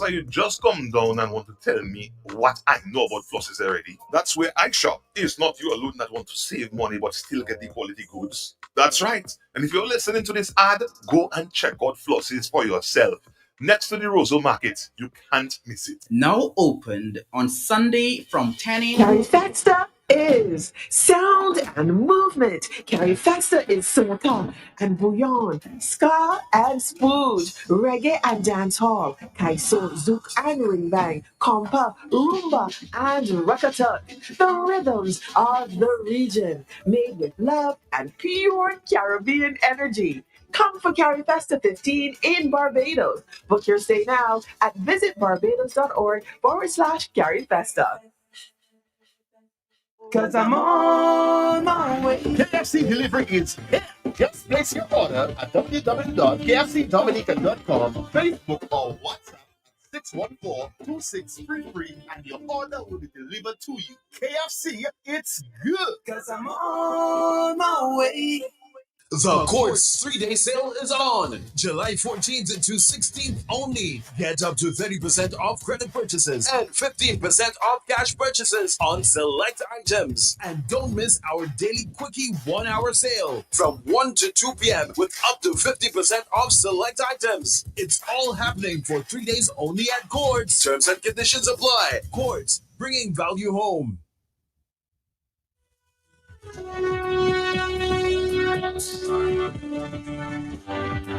S9: you just come down and want to tell me what I know about Floss's already. That's where I shop. It's not you alone that want to save money but still get the quality goods. That's right. And if you're listening to this ad, go and check out Floss's for yourself. Next to the Roseau Market, you can't miss it.
S23: Now opened on Sunday from 10 a.m.
S24: Carrie Festa is sound and movement. Carrie Festa is soca and bouillon, ska and spooge, reggae and dancehall, kaiso, zouk and ring bang, compa, rumba and rakatuk. The rhythms of the region, made with love and pure Caribbean energy. Come for Carrie Festa 15 in Barbados. Book your stay now at visitbarbados.org/Carrie Festa. Cause I'm on my way.
S1: KFC delivery is here. Just place your order at www.kfcdominica.com, Facebook or WhatsApp at 614-2633 and your order will be delivered to you. KFC, it's good.
S24: Cause I'm on my way.
S25: The Quartz 3-day sale is on July 14th to 16th only. Get up to 30% off credit purchases and 15% off cash purchases on select items. And don't miss our daily quickie 1-hour sale from 1 to 2 p.m. with up to 50% off select items. It's all happening for 3 days only at Quartz. Terms and conditions apply. Quartz, bringing value home.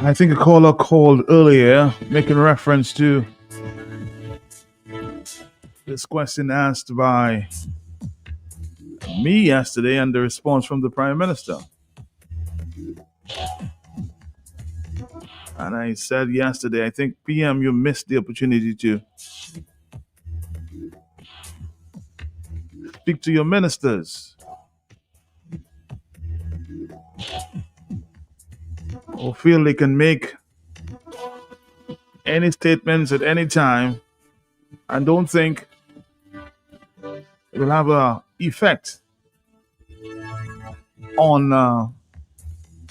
S2: I think a caller called earlier making reference to This question asked by me yesterday and the response from the Prime Minister. And I said yesterday, I think, PM, you missed the opportunity to speak to your ministers who feel they can make any statements at any time and don't think it will have an effect on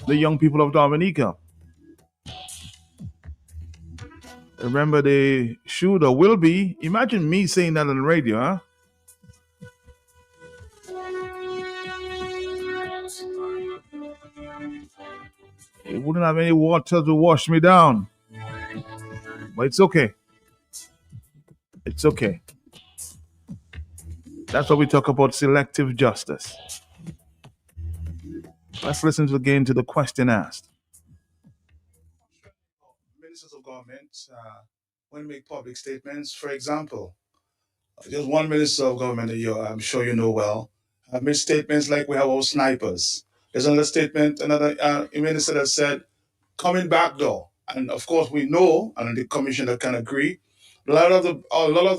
S2: the young people of Dominica. Remember, they should or will be. Imagine me saying that on the radio, huh? It wouldn't have any water to wash me down. But it's okay. It's okay. That's what we talk about, selective justice. Let's listen again to the question asked.
S17: Ministers of government, when they make public statements, for example, just one minister of government that I'm sure you know well, made statements like we have all snipers. There's another statement, another minister that said, coming back door. And of course, we know, and the commissioner can agree, a lot of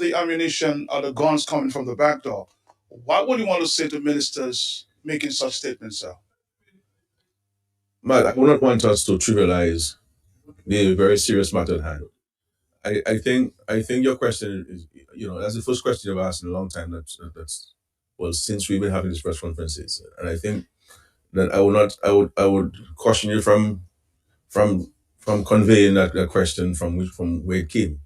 S17: the ammunition or the guns coming from the back door. What would you want to say to ministers making such statements, sir?
S3: Matt, I would not want us to trivialize the very serious matter at hand. I think your question is, that's the first question you've asked in a long time. That's well, since we've been having these press conferences, and I think that I would caution you from conveying that question from where it came.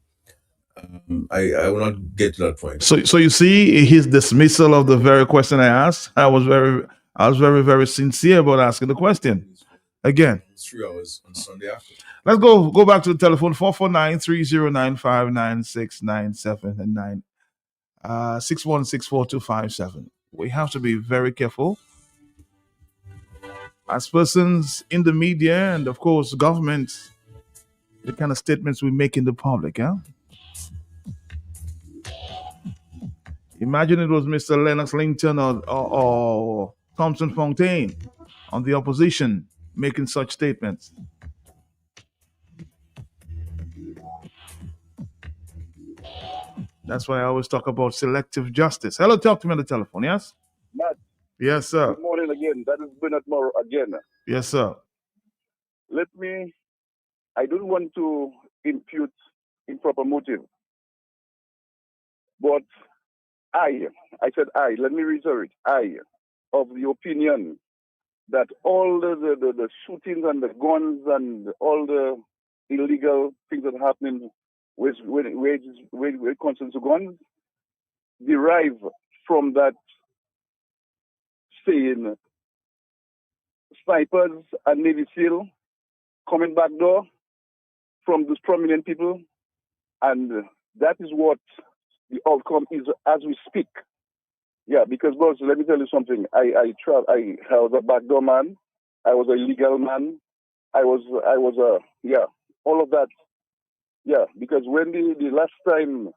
S3: I will not get to that point.
S2: So you see his dismissal of the very question I asked. I was very, very sincere about asking the question. Again.
S3: 3 hours on Sunday after.
S2: Let's go back to the telephone, 449-3095-9697 and 6164257. We have to be very careful as persons in the media and of course government, the kind of statements we make in the public, huh? Imagine it was Mr. Lennox Linton or Thompson Fontaine on the opposition making such statements. That's why I always talk about selective justice. Hello, talk to me on the telephone, yes?
S4: Matt.
S2: Yes, sir.
S4: Good morning again. That is Bernard Morrow again.
S2: Yes, sir.
S4: I don't want to impute improper motive, but let me reiterate, of the opinion that all the shootings and the guns and all the illegal things that are happening when it concerns guns derive from that saying snipers and Navy SEAL coming back door from those prominent people, and that is what the outcome is as we speak. Yeah, because boss, let me tell you something. I was a backdoor man. I was a legal man. I was all of that. Yeah, because when the last time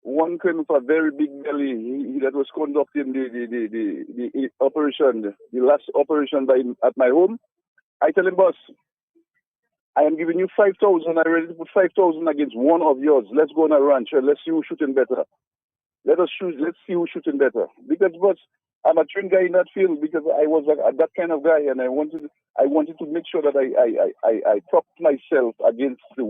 S4: one came with a very big belly that was conducting the operation, the last operation at my home, I tell him, boss, I am giving you 5,000. I'm ready to put 5,000 against one of yours. Let's go on a ranch and let's see who's shooting better. Let's see who's shooting better. Because, boss, I'm a trained guy in that field because I was that kind of guy, and I wanted to make sure that I propped myself against the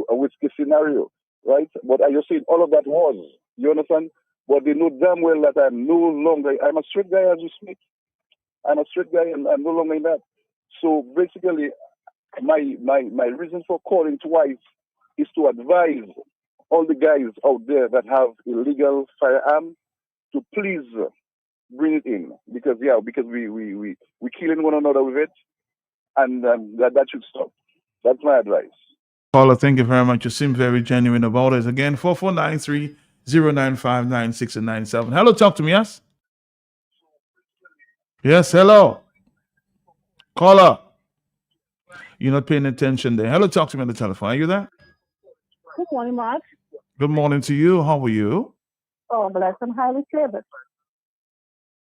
S4: risky scenario, right? But I just saying all of that was, you understand? But they know damn well that I'm no longer. I'm a straight guy as you speak. I'm a straight guy, and I'm no longer in that. So basically, my reason for calling twice is to advise all the guys out there that have illegal firearm to please bring it in, because we killing one another with it, and that should stop. That's my advice.
S2: Paula, thank you very much. You seem very genuine about it. Again, 449-3095-9697. Hello, talk to me, yes? Yes, hello. Caller. You're not paying attention there. Hello, talk to me on the telephone. Are you there?
S5: Good morning, Mark.
S2: Good morning to you. How are you?
S5: Oh, bless and highly favored.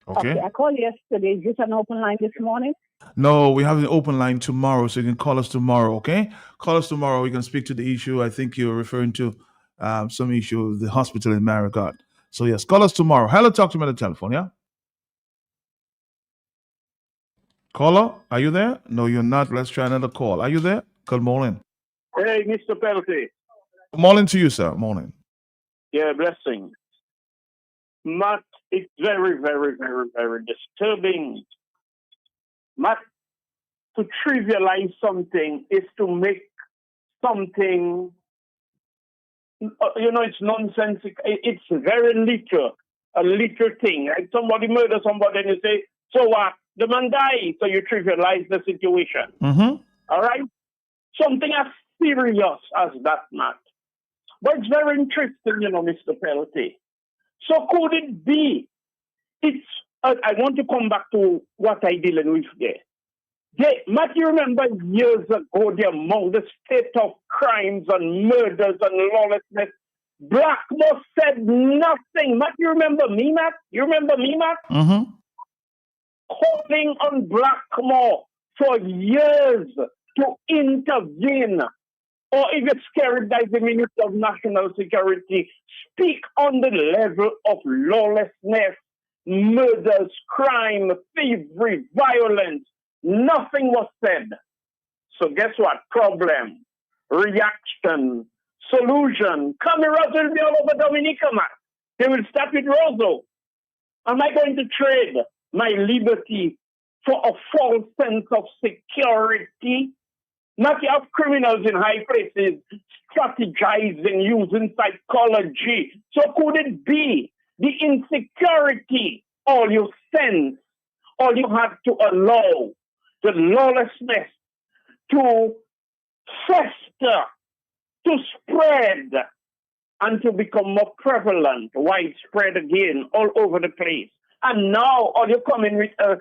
S2: Okay.
S5: I called yesterday. Is this an open line this morning?
S2: No, we have an open line tomorrow, so you can call us tomorrow, okay? Call us tomorrow. We can speak to the issue. I think you're referring to some issue of the hospital in Marigot. So, yes, call us tomorrow. Hello, talk to me on the telephone, yeah? Caller, are you there? No, you're not. Let's try another call. Are you there? Good morning.
S7: Hey, Mr. Pelty.
S2: Good morning to you, sir. Morning.
S7: Yeah, blessing. Matt, it's very, very, very, very disturbing. Matt, to trivialize something is to make something, it's nonsensical. It's very little, a little thing. Like somebody murder somebody and you say, so what? The man died, so you trivialize the situation.
S2: Mm-hmm.
S7: All right? Something as serious as that, Matt. But it's very interesting, Mr. Pelty. So could it be? I want to come back to what I dealing with there. Matt, you remember years ago, the among the state of crimes and murders and lawlessness, Blackmore said nothing. Matt, you remember me, Matt?
S2: Mm-hmm.
S7: Calling on Blackmore for years to intervene. Or if you're scared by the Minister of National Security, speak on the level of lawlessness, murders, crime, thievery, violence. Nothing was said. So guess what? Problem, reaction, solution. Cameras will be all over Dominica, man. They will start with Rosso. Am I going to trade my liberty for a false sense of security? Not you have criminals in high places strategizing, using psychology. So could it be the insecurity all you sense, all you have to allow the lawlessness to fester, to spread, and to become more prevalent, widespread again, all over the place? And now all you come in with a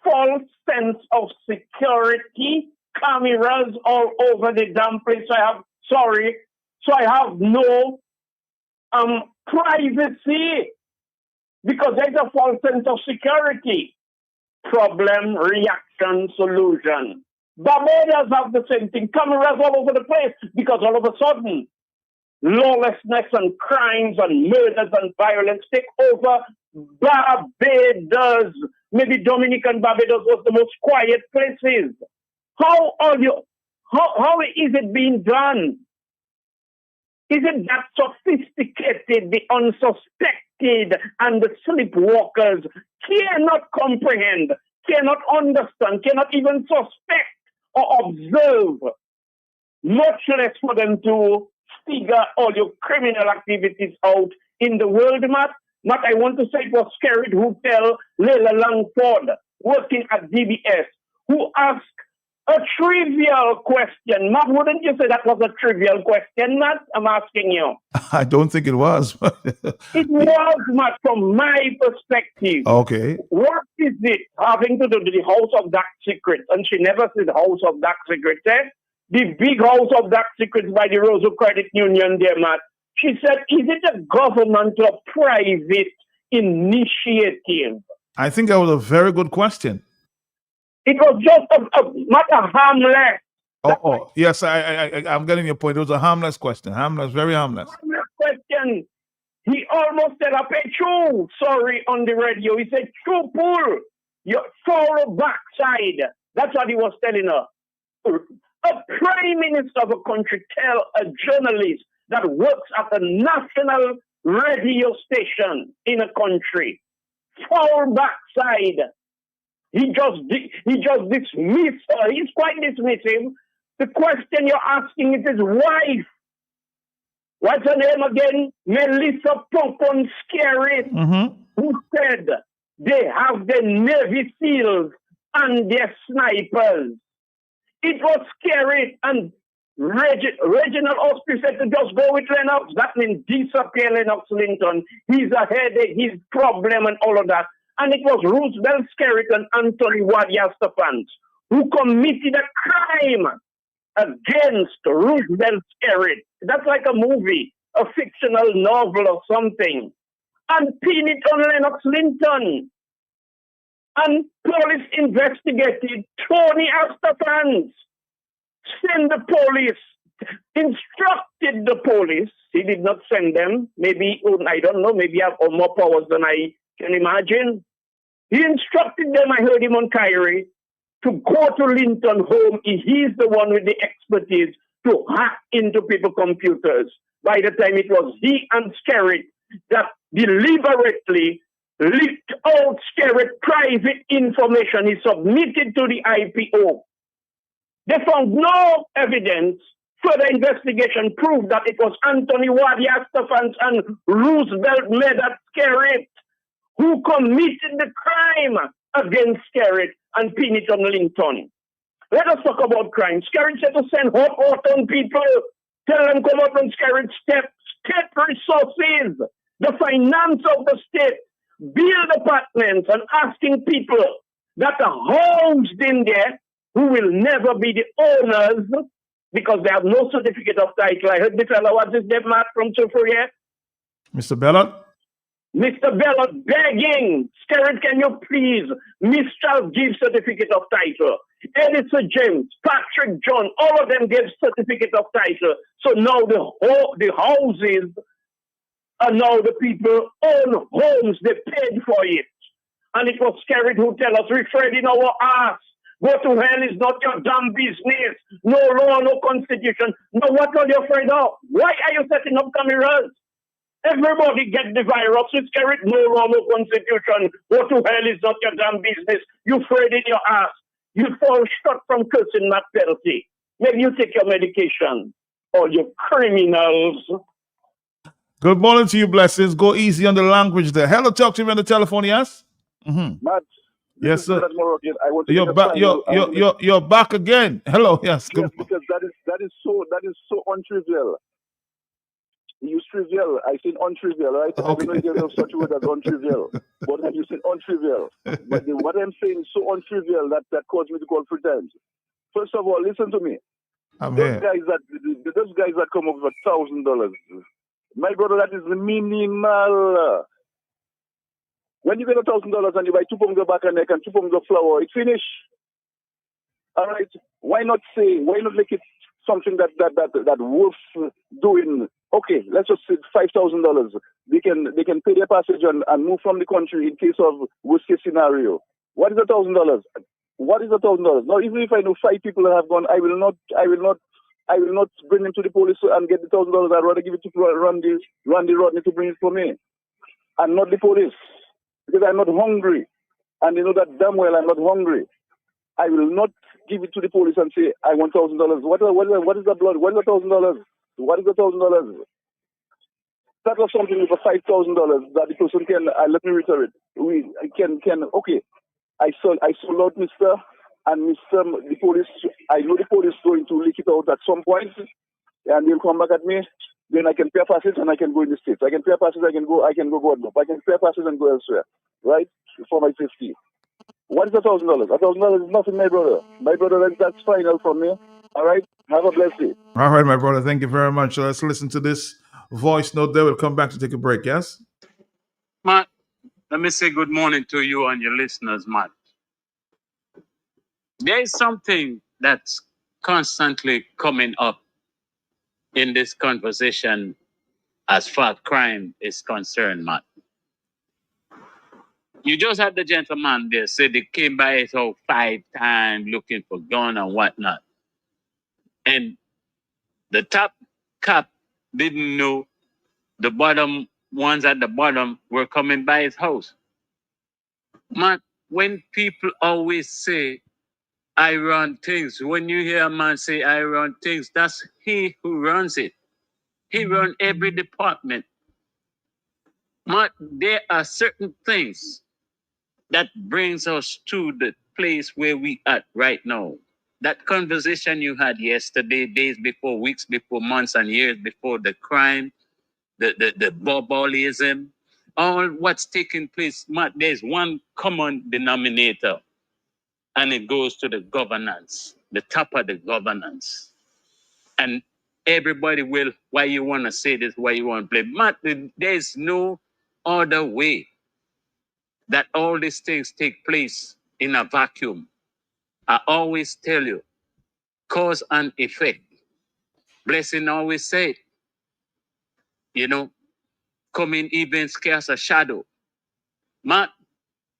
S7: false sense of security, cameras all over the damn place. So I have no privacy because there's a false sense of security. Problem, reaction, solution. Barbados have the same thing. Cameras all over the place because all of a sudden lawlessness and crimes and murders and violence take over Barbados. Maybe Dominica and Barbados was the most quiet places. How is it being done? Is it that sophisticated, the unsuspected, and the sleepwalkers cannot comprehend, cannot understand, cannot even suspect or observe, much less for them to figure all your criminal activities out in the world, Matt? Matt, I want to say it was Skerrit who tell Leila Langford, working at DBS, who asked a trivial question. Matt, wouldn't you say that was a trivial question, Matt? I'm asking you.
S2: I don't think it was.
S7: It was, Matt, from my perspective.
S2: Okay.
S7: What is it having to do with the House of Dark Secrets? And she never said House of Dark Secrets, eh? The big House of Dark Secrets by the Roseau Credit Union there, Matt. She said, is it a government or private initiative?
S2: I think that was a very good question.
S7: It was just not a harmless.
S2: Oh, yes, I'm getting your point. It was a harmless question. Harmless, very harmless.
S7: Harmless question. He almost said, I pay true, sorry, on the radio. He said, true pull, your foul backside. That's what he was telling her. A prime minister of a country tell a journalist that works at a national radio station in a country, foul backside. He just dismissed her. He's quite dismissive. The question you're asking is his wife. What's her name again? Melissa Pompon Skerrit, who said they have the Navy SEALs and their snipers. It was Skerrit and Reginald Osprey said to just go with Lennox. That means disappear Lennox Linton. He's a headache, he's problem and all of that. And it was Roosevelt Skerrit and Anthony Wadia-Stephens who committed a crime against Roosevelt Skerrit. That's like a movie, a fictional novel or something. and pin it on Lennox Linton. And police investigated Tony Astafans. Send the police, instructed the police. He did not send them. Maybe, I don't know, maybe I have more powers than I can imagine. He instructed them, I heard him on Kyrie, to go to Linton home. He's the one with the expertise to hack into people's computers. By the time it was he and Skerritt that deliberately leaked out Skerritt private information he submitted to the IPO. They found no evidence. Further investigation proved that it was Anthony Wadi Astafans and Roosevelt Medat Skerritt who committed the crime against Skerritt and pin it on Linton. Let us talk about crime. Skerritt said to send hope out on people. Tell them come up on Skerritt's state resources, the finance of the state, build apartments and asking people that are housed in there who will never be the owners because they have no certificate of title. I heard the fellow, what's his name, Mark from Soforia?
S2: Mr. Bellot?
S7: Mr. Bellot begging, Skerritt, can you please, Mr. give certificate of title. Edison James, Patrick John, all of them gave certificate of title. So now the houses are now the people own homes, they paid for it. And it was Skerritt who tell us, we afraid in our ass. Go to hell is not your damn business. No law, no constitution. No, what are you afraid of? Why are you setting up cameras? Everybody get the virus. It's Skerritt, no law, no constitution. Go to hell is not your damn business. You afraid in your ass. You fall short from cursing that penalty. Maybe you take your medication. Or you criminals.
S2: Good morning to you, blessings. Go easy on the language there. Hello, talk to me on the telephone, yes? Mm-hmm.
S4: Matt,
S2: yes, sir.
S4: I want to
S2: you're back again. Hello, yes.
S4: Yes, because that is so untrivial. You use trivial. I said untrivial, right? Okay. I don't know if there's such a word as untrivial, but you said untrivial. But what I'm saying is so untrivial that caused me to call 3 times. First of all, listen to me. Those guys that come up with $1,000, my brother, that is minimal. When you get $1,000 and you buy 2 pounds of back and neck and 2 pounds of flour, it's finished. All right. Why not make it something that worth doing? Okay, let's just say $5,000. They can pay their passage and move from the country in case of worst case scenario. What is $1,000? What is $1,000? Now, even if I know 5 people that have gone, I will not bring them to the police and get the $1,000. I'd rather give it to Randy Rodney to bring it for me, and not the police, because I'm not hungry, and they know that damn well I'm not hungry. I will not give it to the police and say I want $1,000. What is the blood? What is $1,000? What is $1,000? That was something with $5,000 that the person can. Let me reiterate. We can. Okay, I sold out Mr. and Mr. The police. I know the police going to leak it out at some point, and they'll come back at me. Then I can pay a passage and I can go in the States. I can pay a passage. I can go Guadeloupe. I can pay a passage and go elsewhere. Right for my safety. What is $1,000? $1,000 is nothing, my brother. My brother, that's final from me. All right? Have a blessed day.
S2: All right, my brother. Thank you very much. Let's listen to this voice note there. We'll come back to take a break, yes?
S8: Matt, let me say good morning to you and your listeners, Matt. There is something that's constantly coming up in this conversation as far as crime is concerned, Matt. You just had the gentleman there say they came by his house 5 times looking for gun and whatnot. And the top cop didn't know the bottom ones at the bottom were coming by his house. Man, when people always say, I run things, when you hear a man say, I run things, that's he who runs it. He runs every department. Man, there are certain things that brings us to the place where we at right now. That conversation you had yesterday, days before, weeks before, months and years before, the crime, the barbarism, all what's taking place, Matt, there's one common denominator, and it goes to the governance, the top of the governance. And everybody will, why you want to say this, why you want to play. Matt, there's no other way that all these things take place in a vacuum. I always tell you, cause and effect. Blessing always said, coming events cast a shadow. Matt,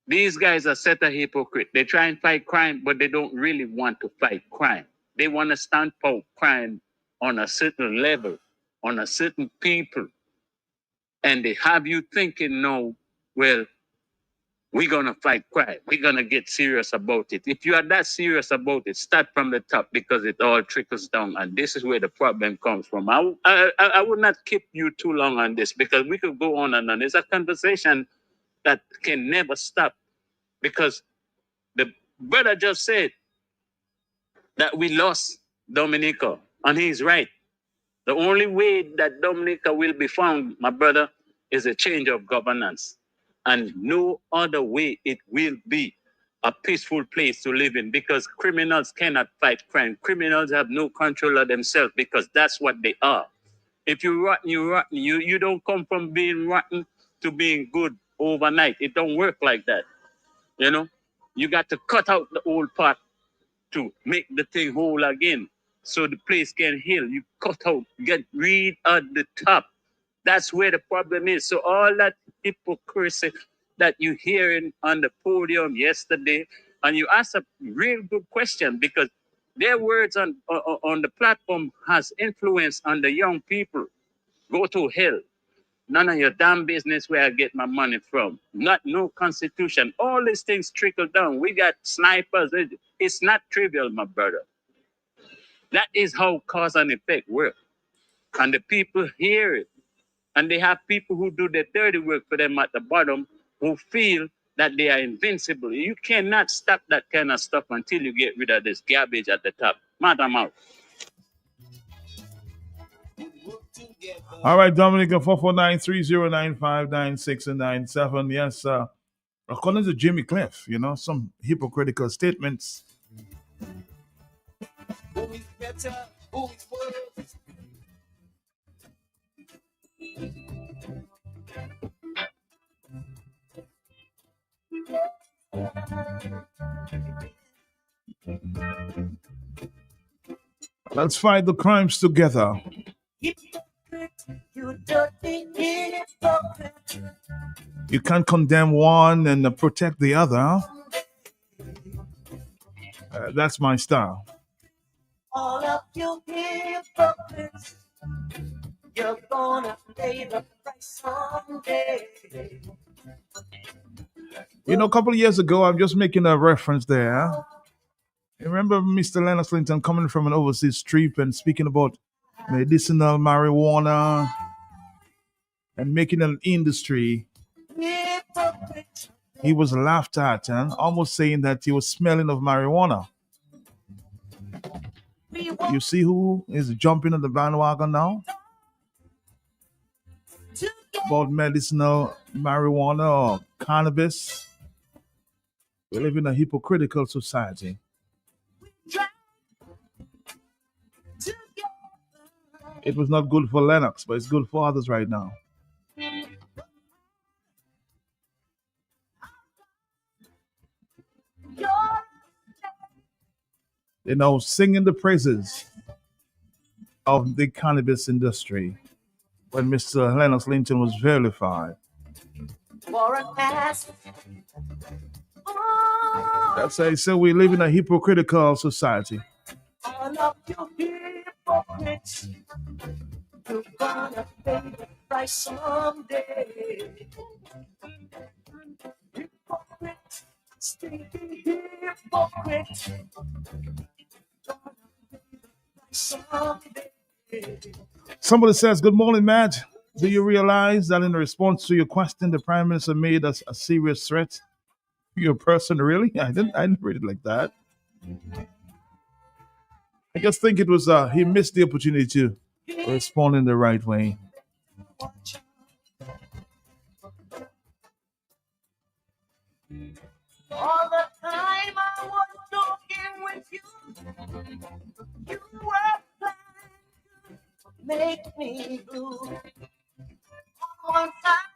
S8: these guys are set a hypocrite. They try and fight crime, but they don't really want to fight crime. They want to stand for crime on a certain level, on a certain people. And they have you thinking, no, well, we're going to fight crime. We're going to get serious about it. If you are that serious about it, start from the top because it all trickles down. And this is where the problem comes from. I would not keep you too long on this because we could go on and on. It's a conversation that can never stop because the brother just said that we lost Dominica, and he's right. The only way that Dominica will be found, my brother, is a change of governance. And no other way it will be a peaceful place to live in because criminals cannot fight crime. Criminals have no control of themselves because that's what they are. If you're rotten, you're rotten. You don't come from being rotten to being good overnight. It don't work like that. You got to cut out the old part to make the thing whole again so the place can heal. You cut out, get rid of the top. That's where the problem is. So all that hypocrisy that you hearing on the podium yesterday, and you asked a real good question because their words on the platform has influence on the young people. Go to hell. None of your damn business where I get my money from. No constitution. All these things trickle down. We got snipers. It's not trivial, my brother. That is how cause and effect work. And the people hear it. And they have people who do the dirty work for them at the bottom who feel that they are invincible. You cannot stop that kind of stuff until you get rid of this garbage at the top. Madam out.
S2: All right, Dominica, 449-3095-96 and 97. Yes, according to Jimmy Cliff, some hypocritical statements.
S1: Who is better? Who is worse?
S2: Let's fight the crimes together.
S1: You dirty hypocrite.
S2: You can't condemn one and protect the other. That's my style.
S1: All of you hypocrites, you're gonna pay the price someday.
S2: A couple of years ago, I'm just making a reference there. You remember Mr. Lennox Linton coming from an overseas trip and speaking about medicinal marijuana and making an industry. He was laughed at and almost saying that he was smelling of marijuana. You see who is jumping on the bandwagon now? About medicinal marijuana or cannabis. We live in a hypocritical society. It was not good for Lennox, but it's good for others right now. Singing the praises of the cannabis industry when Mr. Lennox Linton was vilified. That's how I say we live in a hypocritical society.
S1: All of you hypocrites, you're gonna pay the price someday. Hypocrite, stinking hypocrite.
S2: Somebody says, good morning, Matt. Do you realize that in response to your question, the Prime Minister made us a serious threat? Your person, really? I didn't read it like that. I just think it was he missed the opportunity to respond in the right way.
S1: All the time I was talking with you, you were planning to make me blue. On one side,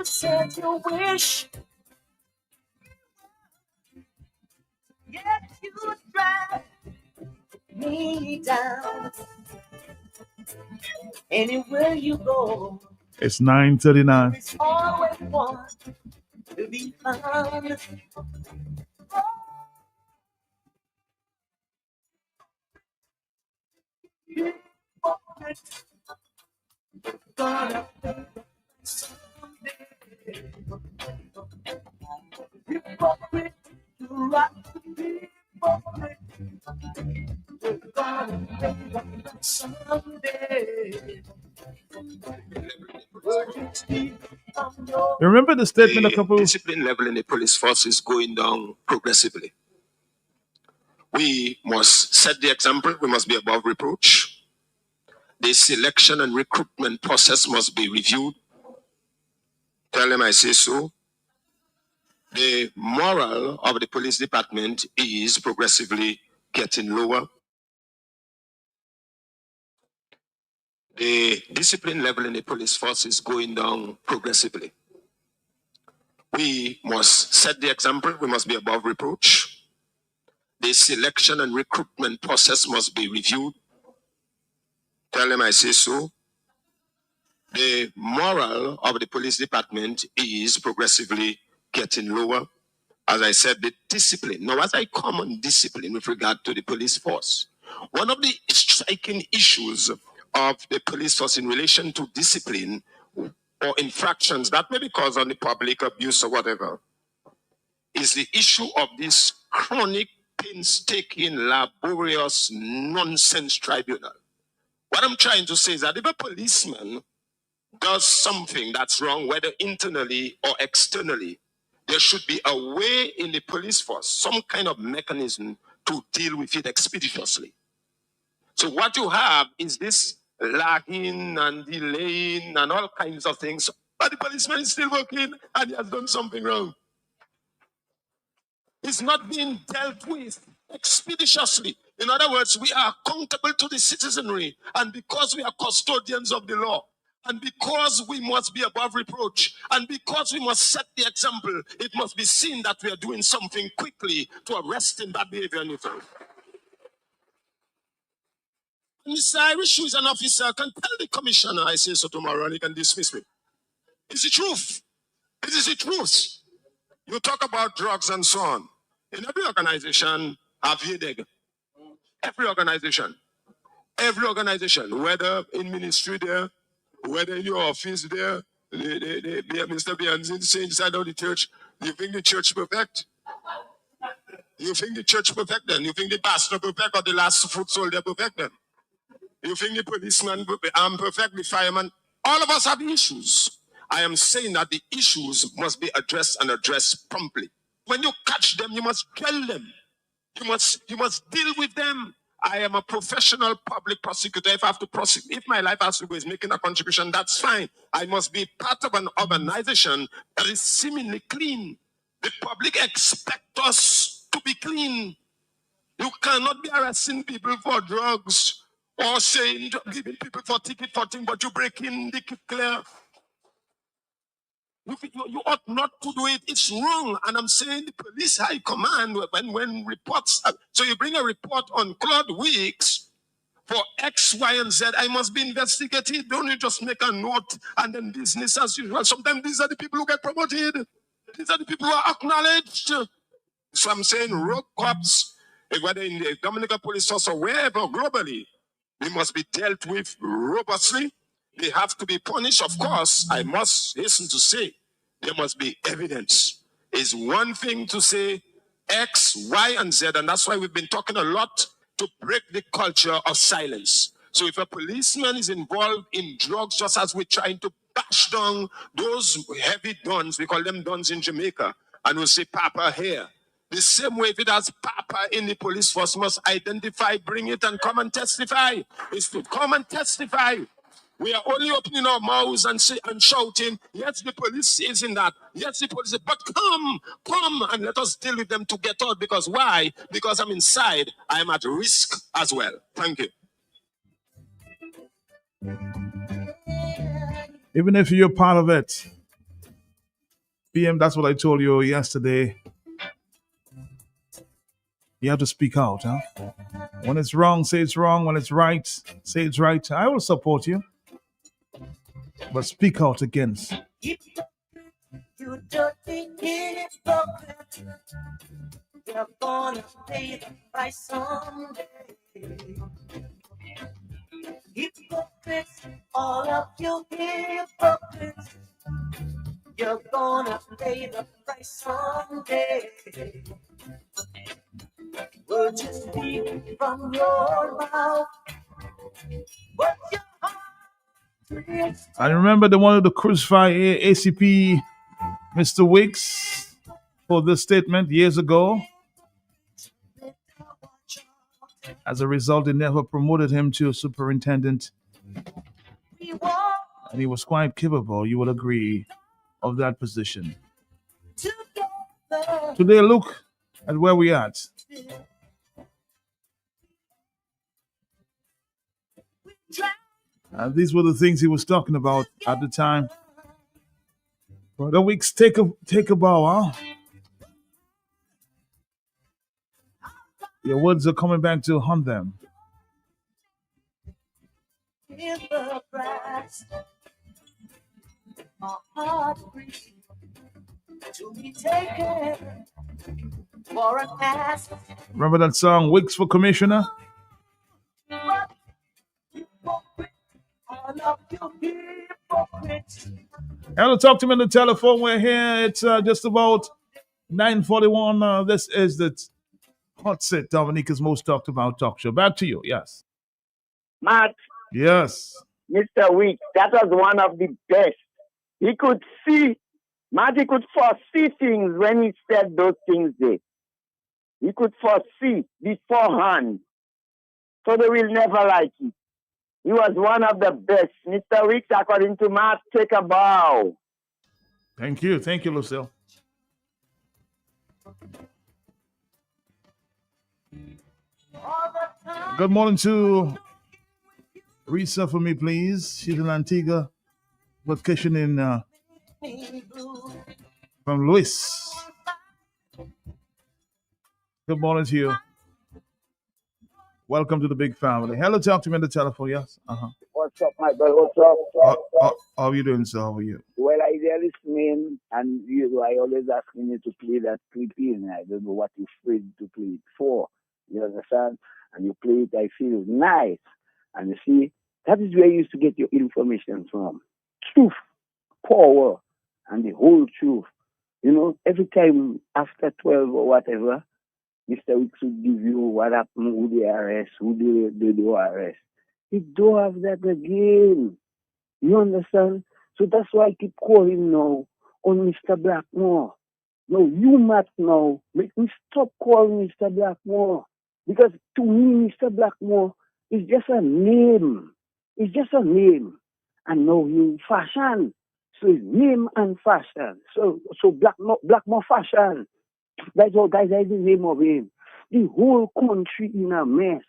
S1: you said you wish. Yet you drag me down. Anywhere you go,
S2: It's 9:39.
S1: there's always one to be found. Gonna someday. Hypocrite, you like to be hypocrite. Gonna someday.
S2: You remember the statement a couple?
S10: Discipline level in the police force is going down progressively. We must set the example. We must be above reproach. The selection and recruitment process must be reviewed. Tell them I say so. The moral of the police department is progressively getting lower. The discipline level in the police force is going down progressively. We must set the example. We must be above reproach. The selection and recruitment process must be reviewed. Tell them I say so. The moral of the police department is progressively getting lower. As I said, the discipline. Now, as I come on discipline with regard to the police force, one of the striking issues of the police force in relation to discipline or infractions that may be caused on the public, abuse or whatever, is the issue of this chronic, painstaking, laborious, nonsense tribunal. What I'm trying to say is that if a policeman does something that's wrong, whether internally or externally, there should be a way in the police force, some kind of mechanism to deal with it expeditiously. So what you have is this lagging and delaying and all kinds of things, but the policeman is still working and he has done something wrong. It's not being dealt with expeditiously. In other words, we are accountable to the citizenry, and because we are custodians of the law, and because we must be above reproach, and because we must set the example, it must be seen that we are doing something quickly to arresting bad behavior and evil. Mr. Irish, who is an officer, can tell the commissioner I say so tomorrow and he can dismiss me. It's the truth. It is the truth. You talk about drugs and so on. In every organization, have VDEG. Every organization, whether in ministry there, whether in your office there, Mr. Bianzin say inside of the church, you think the church perfect? You think the church perfect then? You think the pastor perfect or the last foot soldier perfect then? You think the policeman perfect, the fireman? All of us have issues. I am saying that the issues must be addressed and addressed promptly. When you catch them, you must kill them. You must deal with them. I am a professional public prosecutor. If I have to prosecute, if my life has to go is making a contribution, that's fine. I must be part of an organization that is seemingly clean. The public expect us to be clean. You cannot be arresting people for drugs or saying giving people for ticket for thing, but you break in the clear. You ought not to do it. It's wrong. And I'm saying the police high command, when reports, so you bring a report on Claude Weeks for X, Y, and Z, I must be investigated. Don't you just make a note and then business as usual. Sometimes these are the people who get promoted. These are the people who are acknowledged. So I'm saying rogue cops, whether in the Dominica police force or wherever globally, they must be dealt with robustly. They have to be punished. Of course, I must hasten to say, there must be evidence. It's one thing to say X, Y, and Z, and that's why we've been talking a lot to break the culture of silence. So if a policeman is involved in drugs, just as we're trying to bash down those heavy dons, we call them dons in Jamaica, and we'll say Papa here. The same way if it has Papa in the police force must identify, bring it, and come and testify. It's to come and testify. We are only opening our mouths and shouting, yes, the police is in that. Yes, the police, but come and let us deal with them to get out. Because why? Because I'm inside. I am at risk as well. Thank you.
S2: Even if you're part of it, PM, that's what I told you yesterday. You have to speak out, huh? When it's wrong, say it's wrong. When it's right, say it's right. I will support you. But speak out against.
S1: You dirty hypocrite. You're gonna pay the price someday. Hypocrites, all of you hypocrites. You're gonna pay the price someday. Words just speak from your mouth. But your heart.
S2: I remember they wanted to crucify ACP Mr. Wicks for this statement years ago. As a result, they never promoted him to superintendent. And he was quite capable, you will agree, of that position. Today, look at where we are at. And these were the things he was talking about at the time. Brother Weeks, take a bow, huh? Your words are coming back to haunt them.
S1: In the grass, my heart breathes to be taken for an ass.
S2: Remember that song, Wigs for Commissioner? Hello, talk to me on the telephone. We're here. It's just about 9:41. This is the Hot Set, Dominica's most talked about talk show. Back to you. Yes.
S7: Matt.
S2: Yes.
S7: Mr. Week, that was one of the best. He could see, Matt, he could foresee things when he said those things there. He could foresee beforehand. So they will never like it. He was one of the best. Mr. Weeks, according to Matt, take a bow.
S2: Thank you. Thank you, Lucille. Good morning to Risa for me, please. She's in Antigua, vacationing from Luis. Good morning to you. Welcome to the big family. Hello, talk to me on the telephone, yes?
S11: What's up, my brother? What's up?
S2: How are you doing, sir? How are you?
S11: Well, I there listening, and I always asking you to play that clip in. I don't know what you're afraid to play it for. You understand? And you play it, I feel nice. And you see, that is where you used to get your information from. Truth, power, and the whole truth. You know, every time after 12 or whatever, Mr. Weeks would give you what happened, who they arrest, who they arrest. He don't have that again. You understand? So that's why I keep calling now on Mr. Blackmore. No, you Matt now. Make me stop calling Mr. Blackmore. Because to me, Mr. Blackmore is just a name. It's just a name. And now he's in fashion. So it's name and fashion. So Blackmore fashion. That's all, guys, that's the name of him. The whole country in a mess.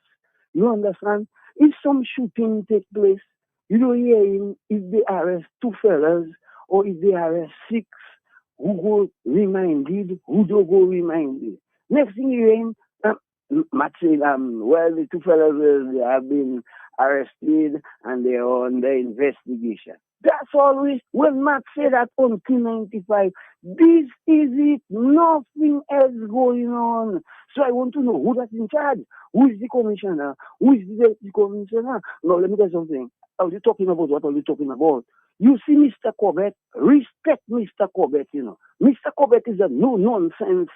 S11: You understand? If some shooting take place, you don't hear him if they arrest 2 fellas or if they arrest 6, who go reminded, who don't go reminded. Next thing you hear him, Matt said, well, the 2 fellas they have been arrested and they are under investigation. That's always when Matt said that on 1995. This is it. Nothing else going on. So I want to know who that's in charge. Who is the commissioner? Who is the commissioner? No, let me tell you something. Are you talking about what are you talking about? You see Mr. Corbett, respect Mr. Corbett, you know. Mr. Corbett is a no-nonsense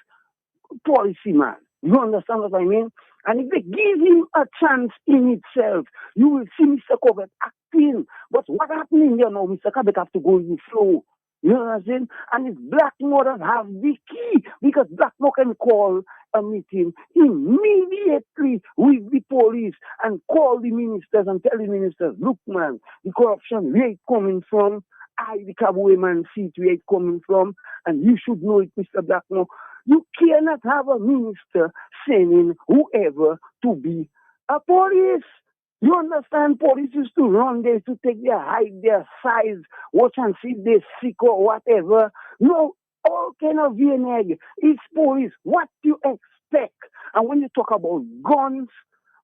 S11: policy man. You understand what I mean? And if they give him a chance in itself, you will see Mr. Corbett acting. But what happening there now, Mr. Corbett have to go in the flow. You know what I'm saying? And it's Blackmore that have the key, because Blackmore can call a meeting immediately with the police and call the ministers and tell the ministers, look man, the corruption, where it coming from? The Kabwe man seat, where it coming from? And you should know it, Mr. Blackmore. You cannot have a minister sending whoever to be a police. You understand? Police used to run there to take their height, their size, watch and see if they're sick or whatever. No, all kind of VNG. It's police. What do you expect? And when you talk about guns,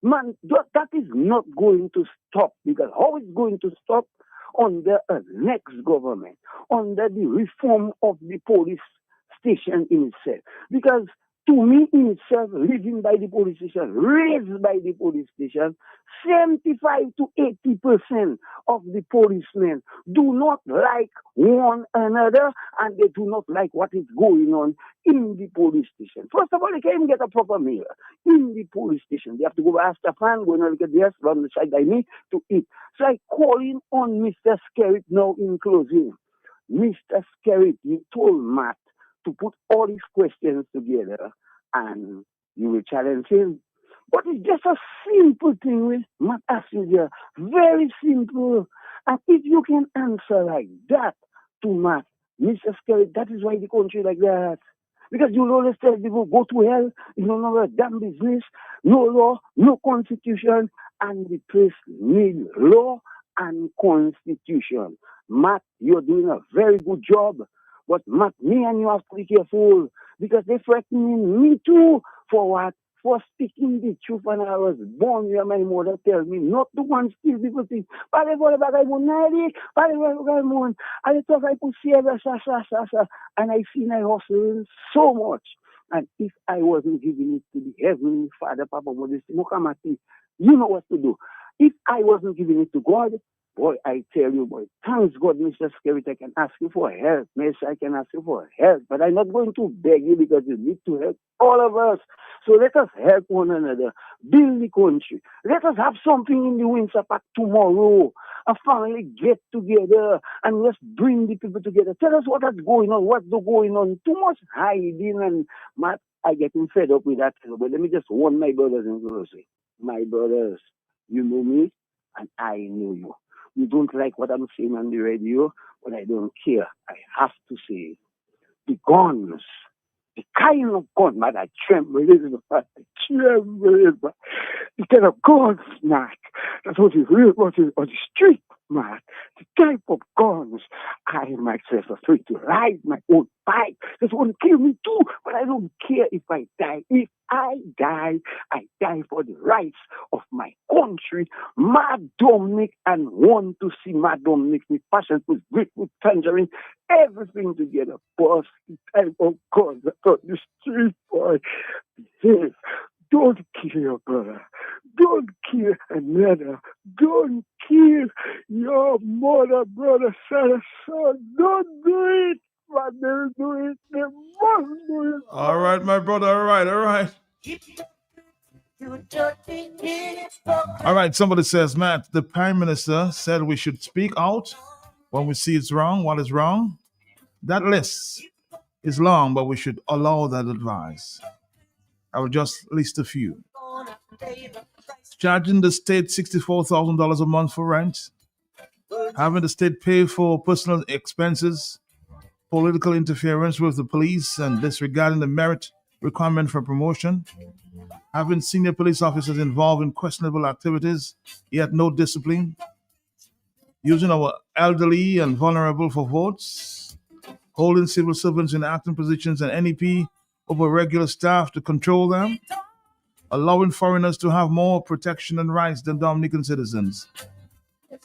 S11: man, that is not going to stop, because how it's going to stop? Under a next government, under the reform of the police station in itself. Because to me in itself, living by the police station, raised by the police station, 75 to 80% of the policemen do not like one another, and they do not like what is going on in the police station. First of all, they can't even get a proper meal in the police station. They have to go ask the fan, go and look at this, run the side by me to eat. So I'm calling on Mr. Skerritt now in closing. Mr. Skerritt, you told Matt to put all his questions together and you will challenge him. But it's just a simple thing with Matt asking here. Very simple. And if you can answer like that to Matt, Mr. Skerritt, that is why the country like that. Because you always tell people, go to hell, you don't know a damn business, no law, no constitution, and the place need law and constitution. Matt, you're doing a very good job, but Matt, me and you have to be careful, because they're threatening me too. For what? For speaking the truth. When I was born, where my mother tells me not to go and steal people things. But I thought I would not, I thought I could see and I see my hustling so much. And if I wasn't giving it to the Heavenly Father, Papa, Mother, you know what to do. If I wasn't giving it to God, boy, I tell you, boy, thanks God, Mr. Skerritt, I can ask you for help. Miss, I can ask you for help. But I'm not going to beg you, because you need to help all of us. So let us help one another, build the country. Let us have something in the Windsor Park tomorrow. A family get together and let's bring the people together. Tell us what's going on, what's going on. Too much hiding, and Matt, I getting fed up with that. But let me just warn my brothers and sisters. My brothers, you know me and I know you. You don't like what I'm saying on the radio, but I don't care. I have to say, the guns, the kind of gun, man, I tremble, I tremble, the kind of guns, man, that's what is real, what is on the street, man, the type of guns. I myself afraid to ride my own bike. This won't kill me too, but I don't care if I die. If I die for the rights of my country. Mad Dominic, and want to see Mad Dominic with passion, with grit, with tangerine, everything together. Boss, the type of guns on the street, boy. Behave. Don't kill your brother. Don't kill another. Don't kill your mother, brother, son. Don't do it. But they'll do it. They must do it.
S2: All right, my brother. All right. All right, somebody says, Matt, the Prime Minister said we should speak out when we see it's wrong, what is wrong. That list is long, but we should allow that advice. I will just list a few. Charging the state $64,000 a month for rent, having the state pay for personal expenses, political interference with the police and disregarding the merit requirement for promotion, having senior police officers involved in questionable activities, yet no discipline, using our elderly and vulnerable for votes, holding civil servants in acting positions and NEP over regular staff to control them, allowing foreigners to have more protection and rights than Dominican citizens,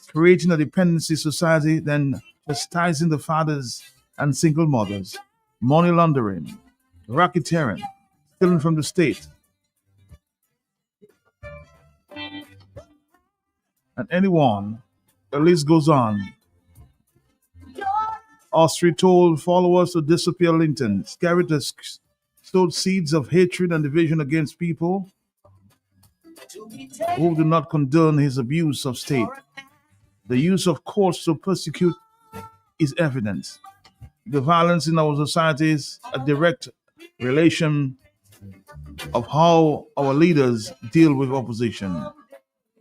S2: creating a dependency society, then chastising the fathers and single mothers, money laundering, racketeering, stealing from the state, and anyone, the list goes on. Austria told followers to disappear Linton. Skerritt has sowed seeds of hatred and division against people who do not condone his abuse of state. The use of courts to persecute is evident. The violence in our society is a direct relation of how our leaders deal with opposition.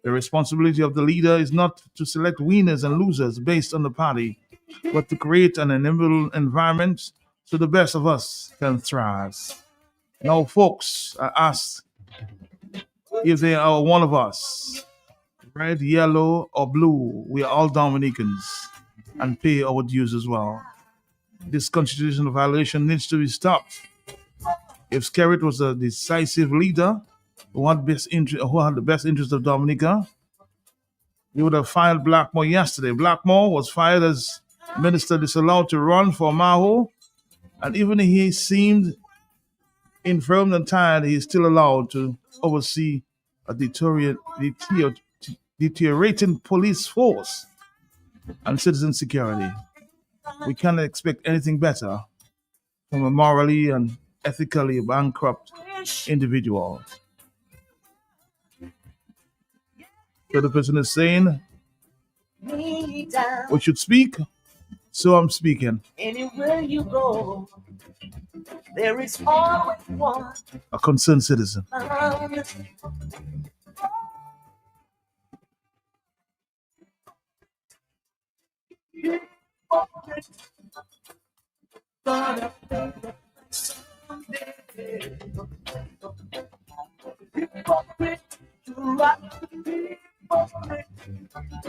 S2: The responsibility of the leader is not to select winners and losers based on the party, but to create an enable environment so the best of us can thrive. Now, folks are asked if they are one of us, red, yellow, or blue. We are all Dominicans and pay our dues as well. This constitutional violation needs to be stopped. If Skerritt was a decisive leader who had the best interest of Dominica, he would have fired Blackmore yesterday. Blackmore was fired as minister disallowed to run for Maho, and even if he seemed infirm and tired, he is still allowed to oversee a deteriorating police force and citizen security. We cannot expect anything better from a morally and ethically bankrupt individual. So the person is saying, we should speak, so I'm speaking.
S1: Anywhere you go, there is always one.
S2: A concerned citizen.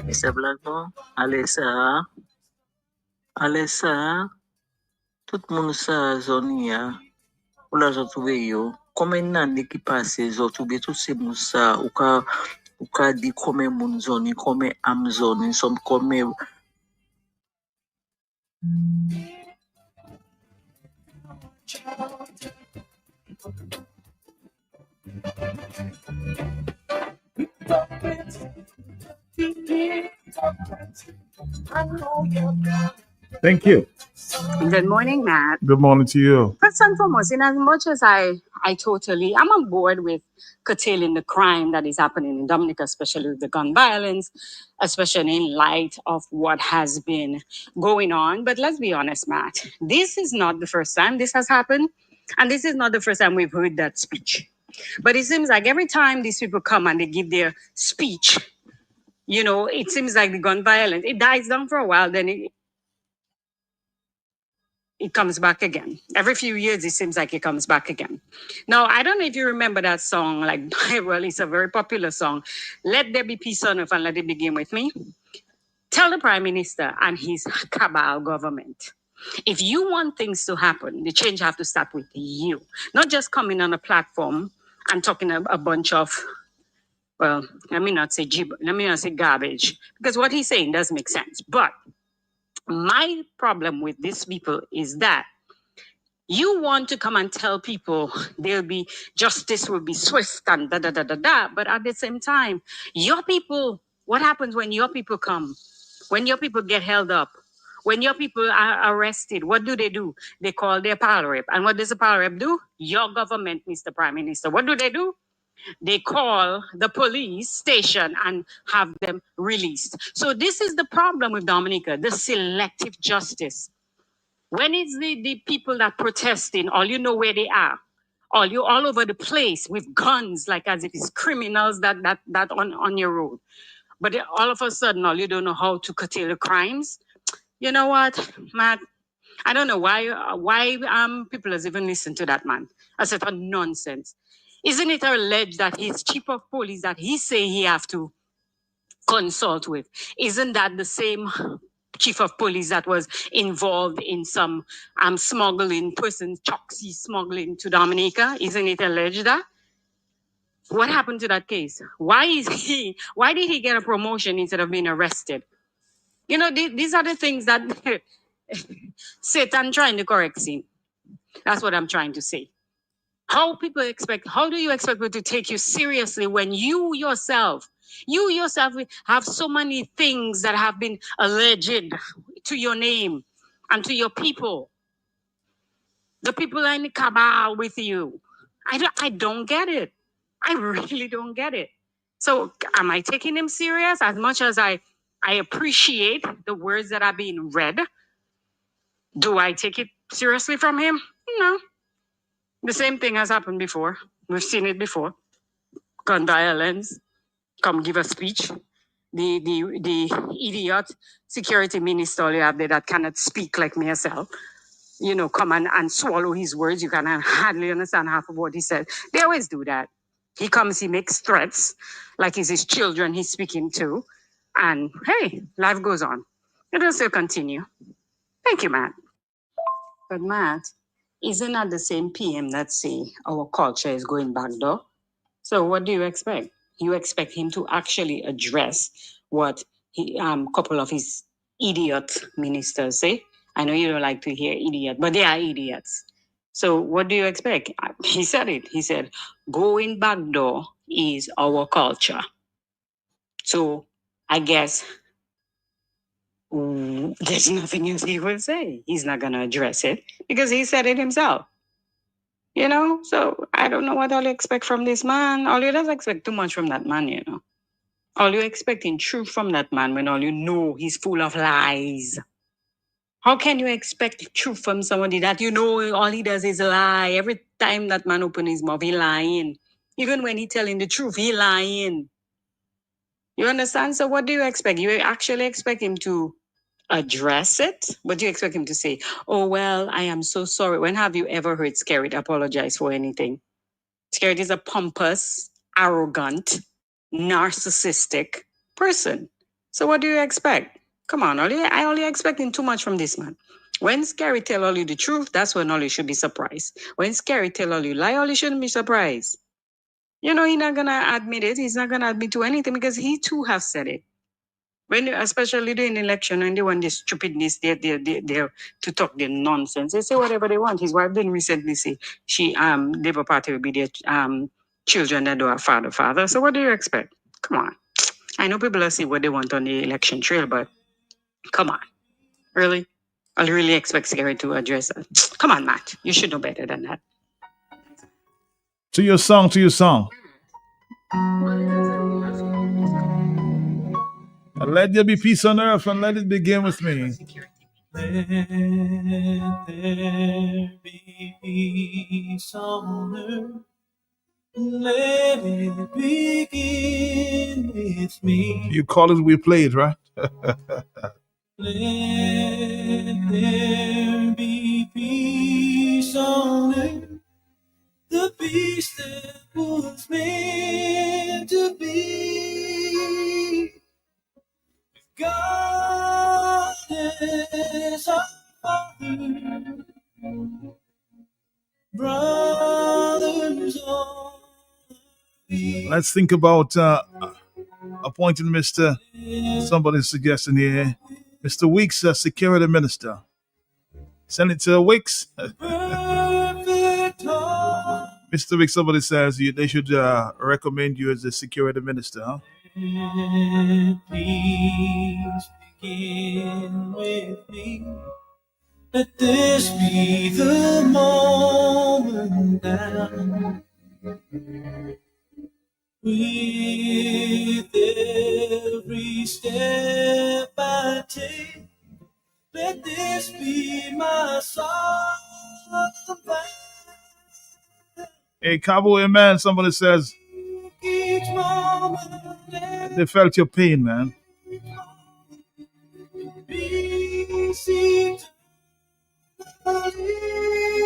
S12: Mr. Blackmore, Alessa, tout moun sa zoni ya, ou la zotoube yo, komen nani ki pase zotoube, tout se moun sa, ou ka di komen moun zoni, komen am zoni, som komen...
S2: Thank you.
S13: Good morning, Matt.
S2: Good morning to you.
S13: First and foremost, in as much as I'm on board with curtailing the crime that is happening in Dominica, especially with the gun violence, especially in light of what has been going on. But let's be honest, Matt, this is not the first time this has happened. And this is not the first time we've heard that speech. But it seems like every time these people come and they give their speech, you know, it seems like the gun violence, it dies down for a while, then it comes back again. Every few years, it seems like it comes back again. Now, I don't know if you remember that song, like, well, it's a very popular song. Let there be peace on earth and let it begin with me. Tell the Prime Minister and his cabal government, if you want things to happen, the change have to start with you. Not just coming on a platform and talking a bunch of, well, let me not say garbage, because what he's saying does make sense. But my problem with these people is that you want to come and tell people justice will be swift and da. But at the same time, your people, what happens when your people come? When your people get held up? When your people are arrested, what do? They call their power rep. And what does the power rep do? Your government, Mr. Prime Minister. What do? They call the police station and have them released. So this is the problem with Dominica, the selective justice. When it's the people that protesting, all you know where they are. All over the place with guns, like as if it's criminals that on your road. But all of a sudden, all you don't know how to curtail the crimes. You know what, Matt? I don't know why people has even listened to that man. I said, nonsense. Isn't it alleged that his chief of police that he say he have to consult with? Isn't that the same chief of police that was involved in some smuggling, Choxy smuggling to Dominica? Isn't it alleged that? What happened to that case? Why did he get a promotion instead of being arrested? You know, these are the things that Satan trying to correct him. That's what I'm trying to say. How do you expect people to take you seriously when you yourself have so many things that have been alleged to your name and to your people? The people are in the cabal with you. I don't get it. I really don't get it. So am I taking him serious? As much as I appreciate the words that are being read, do I take it seriously from him? No. The same thing has happened before. We've seen it before. Gun violence. Come give a speech. The idiot security minister you have there that cannot speak like myself. You know, come and swallow his words. You can hardly understand half of what he said. They always do that. He comes, he makes threats, like it's his children he's speaking to. And hey, life goes on. It will still continue. Thank you, Matt. But Matt, isn't that the same PM that say our culture is going back door? So what do you expect? You expect him to actually address what he couple of his idiot ministers say? I know you don't like to hear idiot, but they are idiots. So what do you expect? He said it. He said, going back door is our culture. So I guess there's nothing else he will say. He's not going to address it because he said it himself. You know, so I don't know what all you expect from this man. All you does expect too much from that man, you know. All you expecting truth from that man when all you know he's full of lies. How can you expect truth from somebody that you know all he does is lie? Every time that man open his mouth, he lying. Even when he telling the truth, he lying. You understand? So what do you expect? You actually expect him to address it, but you expect him to say, oh, well, I am so sorry. When have you ever heard Skerrit apologize for anything? Skerrit is a pompous, arrogant, narcissistic person. So what do you expect? Come on, I only expecting too much from this man. When Skerrit tell all you the truth, that's when all you should be surprised. When Skerrit tell all you lie, all you shouldn't be surprised. You know, he's not gonna admit it. He's not gonna admit to anything because he too has said it. When, especially during the election, when they want this stupidness, they're to talk their nonsense. They say whatever they want. His wife didn't recently say she Labour Party will be their children that do have father. So what do you expect? Come on. I know people are saying what they want on the election trail, but come on. Really? I really expect Scary to address that. Come on, Matt. You should know better than that.
S2: To your song, to your song. And let there be peace on earth and let it begin with me.
S1: Let there be peace on earth. Let it begin with me.
S2: You call it, we played, right?
S1: Let there be peace on earth. The peace that was meant to be. God is our Father, brothers all.
S2: Let's think about appointing Mr. Somebody's suggesting here, Mr. Weeks as security minister. Senator Weeks. Mr. Weeks, somebody says they should recommend you as a security minister, huh?
S1: Please begin with me. Let this be the moment now. With every step I take, let this be my song.
S2: Hey, Cowboy man, somebody says they felt your pain, man.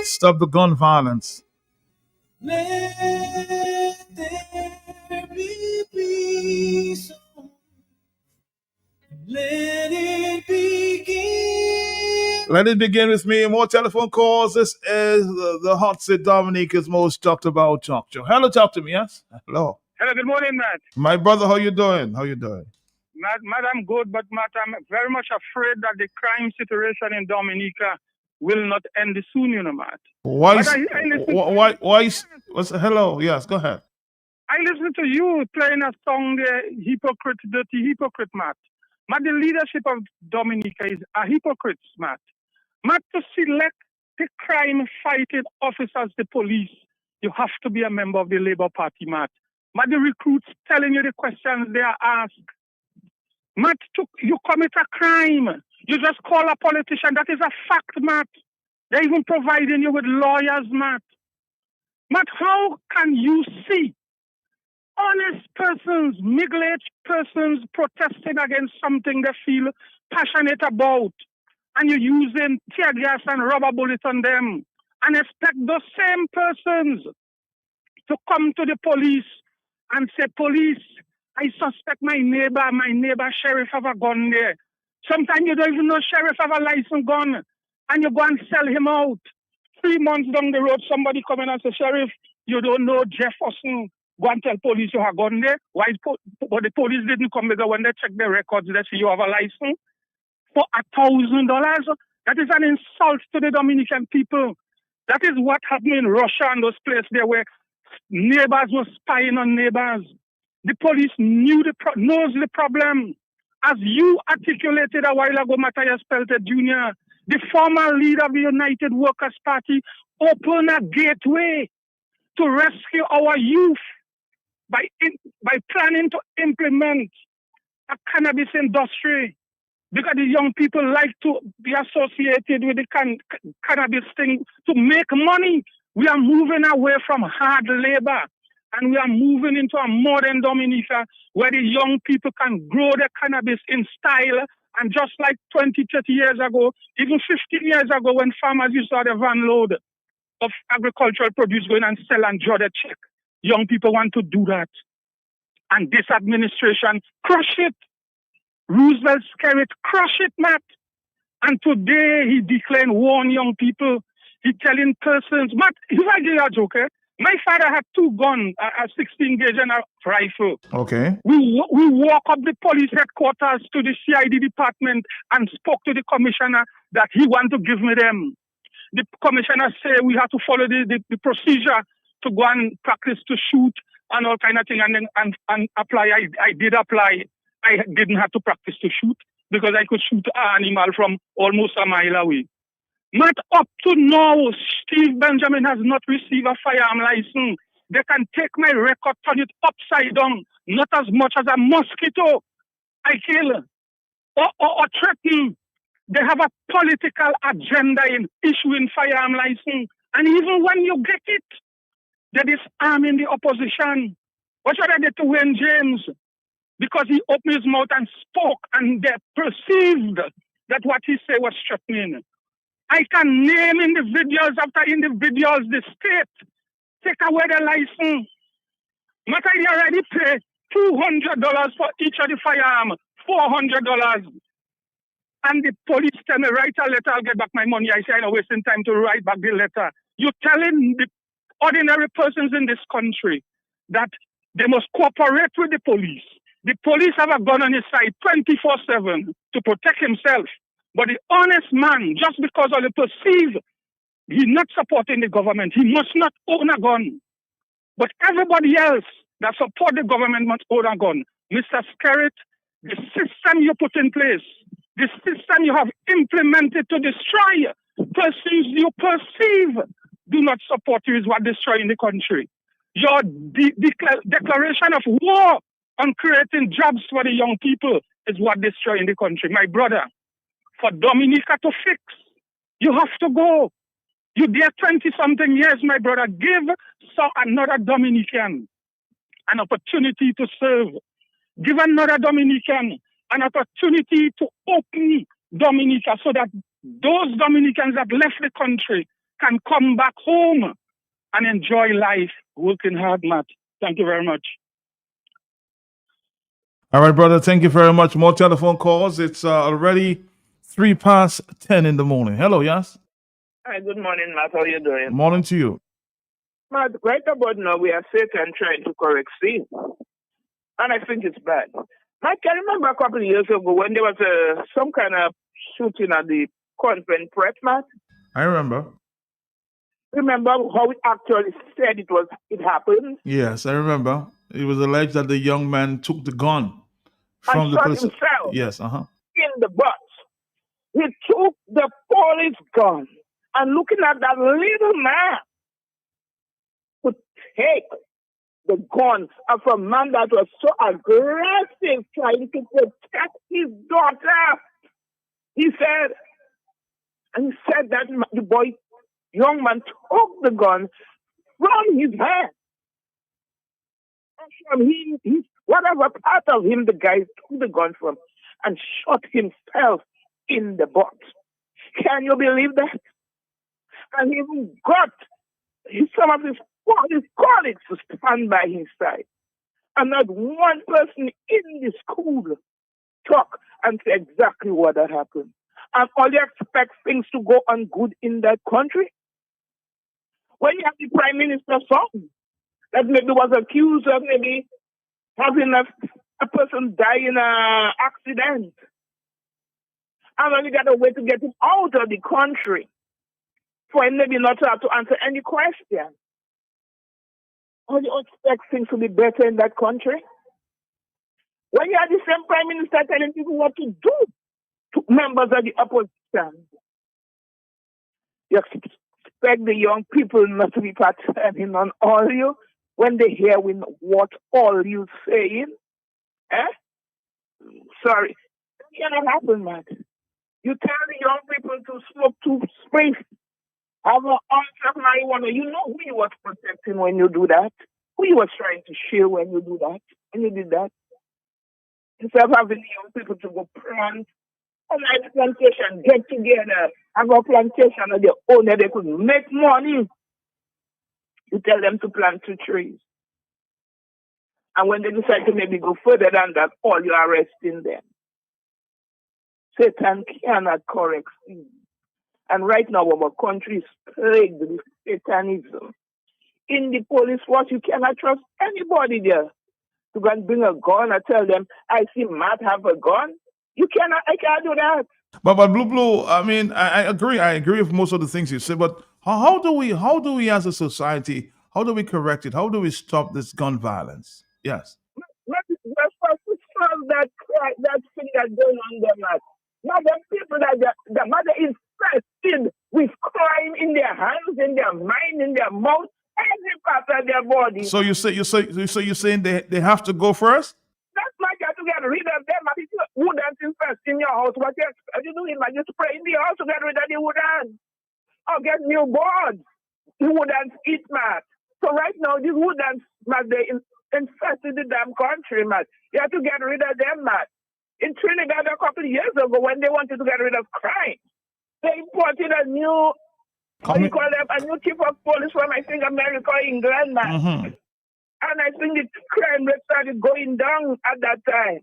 S2: Stop the gun violence.
S1: Let there be peace. Let it begin.
S2: Let it begin with me. More telephone calls. This is the Hot Seat Dominica's most talked about talk show. Hello, talk to me, yes? Hello.
S14: Hello, good morning, Matt.
S2: My brother, how you doing? How you doing?
S14: Matt, I'm good, but Matt, I'm very much afraid that the crime situation in Dominica will not end soon, you know, Matt.
S2: Why?
S14: Why?
S2: Hello, yes, go ahead.
S14: I listen to you playing a song, Hypocrite, Dirty Hypocrite, Matt. Matt, the leadership of Dominica is a hypocrite, Matt. Matt, to select the crime-fighting officers, the police, you have to be a member of the Labour Party, Matt. Matt, the recruits telling you the questions they are asked. Matt, you commit a crime. You just call a politician. That is a fact, Matt. They're even providing you with lawyers, Matt. Matt, how can you see honest persons, middle-aged persons protesting against something they feel passionate about, and you're using tear gas and rubber bullets on them, and expect those same persons to come to the police and say, police, I suspect my neighbor sheriff have a gun there. Sometimes you don't even know sheriff have a licensed gun. and you go and sell him out. 3 months down the road, somebody come in and say, Sheriff, you don't know Jefferson. Go and tell police you have gone there. Why? But the police didn't come because when they check the records, they see you have a license for $1,000. That is an insult to the Dominican people. That is what happened in Russia and those places there where neighbors were spying on neighbors. The police knows the problem. As you articulated a while ago, Matthias Pelter Jr., the former leader of the United Workers' Party opened a gateway to rescue our youth by planning to implement a cannabis industry, because the young people like to be associated with the cannabis thing to make money. We are moving away from hard labor, and we are moving into a modern Dominica where the young people can grow their cannabis in style. And just like 20, 30 years ago, even 15 years ago, when farmers used to have a van load of agricultural produce going and sell and draw the check, young people want to do that. And this administration crush it. Roosevelt Skerritt crush it, Matt. And today he declared war on young people. He telling persons, Matt, if I give you a joke, my father had 2 guns, a 16 gauge and a rifle.
S2: Okay.
S14: We walk up the police headquarters to the CID department and spoke to the commissioner that he want to give me them. The commissioner said we have to follow the procedure to go and practice to shoot and all kind of thing and apply. I did apply. I didn't have to practice to shoot because I could shoot an animal from almost a mile away. Not up to now, Steve Benjamin has not received a firearm license. They can take my record, turn it upside down, not as much as a mosquito I kill or threaten. They have a political agenda in issuing firearm license. And even when you get it, they're disarming the opposition. What should I do to Wayne James? Because he opened his mouth and spoke, and they perceived that what he said was threatening. I can name individuals after individuals, the state, take away the license. Matter they already pay $200 for each of the firearm, $400. And the police tell me, write a letter, I'll get back my money. I say, I'm not wasting time to write back the letter. You're telling the ordinary persons in this country that they must cooperate with the police. The police have a gun on his side 24/7 to protect himself. But the honest man, just because of the perceive he's not supporting the government, he must not own a gun. But everybody else that support the government must own a gun. Mr. Skerritt, the system you put in place, the system you have implemented to destroy persons you perceive do not support you is what destroying the country. Your declaration of war on creating jobs for the young people is what destroying the country. My brother, for Dominica to fix, you have to go. You there 20-something years, my brother. Give another Dominican an opportunity to serve. Give another Dominican an opportunity to open Dominica so that those Dominicans that left the country can come back home and enjoy life working hard, Matt. Thank you very much.
S2: All right, brother. Thank you very much. More telephone calls. It's already 10:03 in the morning. Hello, yes?
S6: Hi, good morning, Matt. How are you doing?
S2: Morning to you.
S6: Matt, right about now, we are Satan trying to correct sin. And I think it's bad. Matt, can you remember a couple of years ago when there was some kind of shooting at the convent prep, Matt?
S2: I remember.
S6: Remember how it actually said it happened?
S2: Yes, I remember. It was alleged that the young man took the gun from
S6: and
S2: the
S6: shot
S2: person.
S6: himself
S2: Yes,
S6: in the butt. He took the police gun and looking at that little man to take the gun of a man that was so aggressive trying to protect his daughter. He said that the young man took the gun from his hand. From him, whatever part of him the guy took the gun from and shot himself in the butt. Can you believe that? And he even got some of his colleagues to stand by his side. And not one person in the school talk and say exactly what had happened. and all you expect things to go on good in that country. When you have the Prime Minister's son that maybe was accused of maybe having a person die in an accident, and then you got a way to get him out of the country for him maybe not to have to answer any question. How do you expect things to be better in that country? When you have the same Prime Minister telling people what to do to members of the opposition, you expect the young people not to be patterning on all you when they hear what all you saying? Sorry. That cannot happen, man. You tell the young people to smoke two sprigs, have an ounce of marijuana. You know who you was protecting when you do that? Who you was trying to shield when you do that? When you did that? Instead of having the young people to go plant a nice plantation, get together, have a plantation of their own that they could make money. You tell them to plant 2 trees. And when they decide to maybe go further than that, all you are arresting them. Satan cannot correct sin. And right now, our country is plagued with Satanism. In the police force, you cannot trust anybody there. To go and bring a gun and tell them, I see Matt have a gun. I can't do that.
S2: But Blue, I mean, I agree. I agree with most of the things you said. But how do we as a society, how do we correct it? How do we stop this gun violence? Yes.
S6: Let's first solve that thing that's going on there, Matt. Now the people that mother infested with crime in their hands, in their mind, in their mouth, every part of their body.
S2: So you're saying they have to go first?
S6: That's my job to get rid of them. If you wouldn't infest in your house, what you doing? Like you spray in the house to get rid of the woodants. Or get new boards. The woodants eat, Matt. So right now, these woodants, Matt, they infested the damn country, Matt. You have to get rid of them, Matt. In Trinidad a couple of years ago, when they wanted to get rid of crime, they imported a new, a new chief of police from, I think, America or England, Matt.
S2: Mm-hmm.
S6: And I think the crime rate started going down at that time.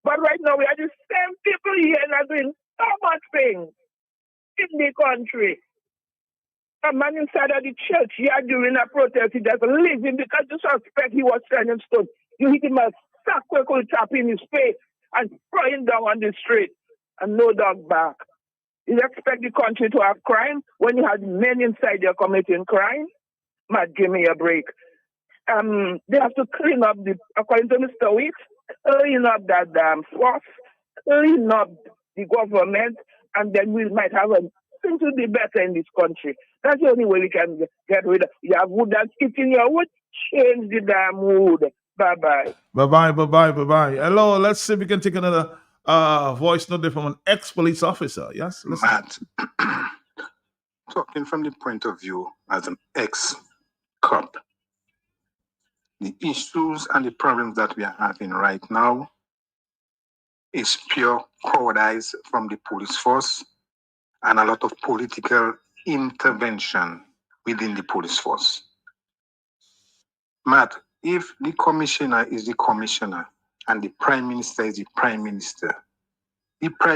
S6: But right now, we are the same people here and are doing so much things in the country. A man inside of the church here during a protest, he just leaving because you suspect he was turning stone. You hit him a sackwickle tap in his face and throw him down on the street and no dog back. You expect the country to have crime when you have men inside there committing crime? Matt, give me a break. They have to clean up according to Mr. Weeks, clean up that damn force, clean up the government, and then we might have things will be better in this country. That's the only way we can get rid of. You have wood that's eating your wood, change the damn wood. Bye-bye.
S2: Bye-bye. Hello, let's see if we can take another voice note from an ex-police officer. Yes? Listen.
S15: Matt, talking from the point of view as an ex-cop, the issues and the problems that we are having right now is pure cowardice from the police force and a lot of political intervention within the police force. Matt, if the commissioner is the commissioner and the prime minister is the prime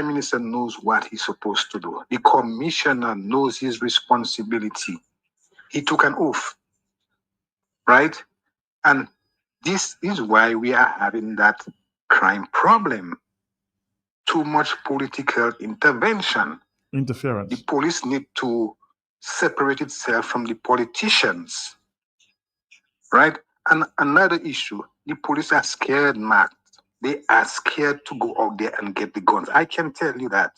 S15: minister knows what he's supposed to do. The commissioner knows his responsibility. He took an oath, right? And this is why we are having that crime problem. Too much political intervention.
S2: Interference.
S15: The police need to separate itself from the politicians, right? And another issue, the police are scared, Matt. They are scared to go out there and get the guns. I can tell you that.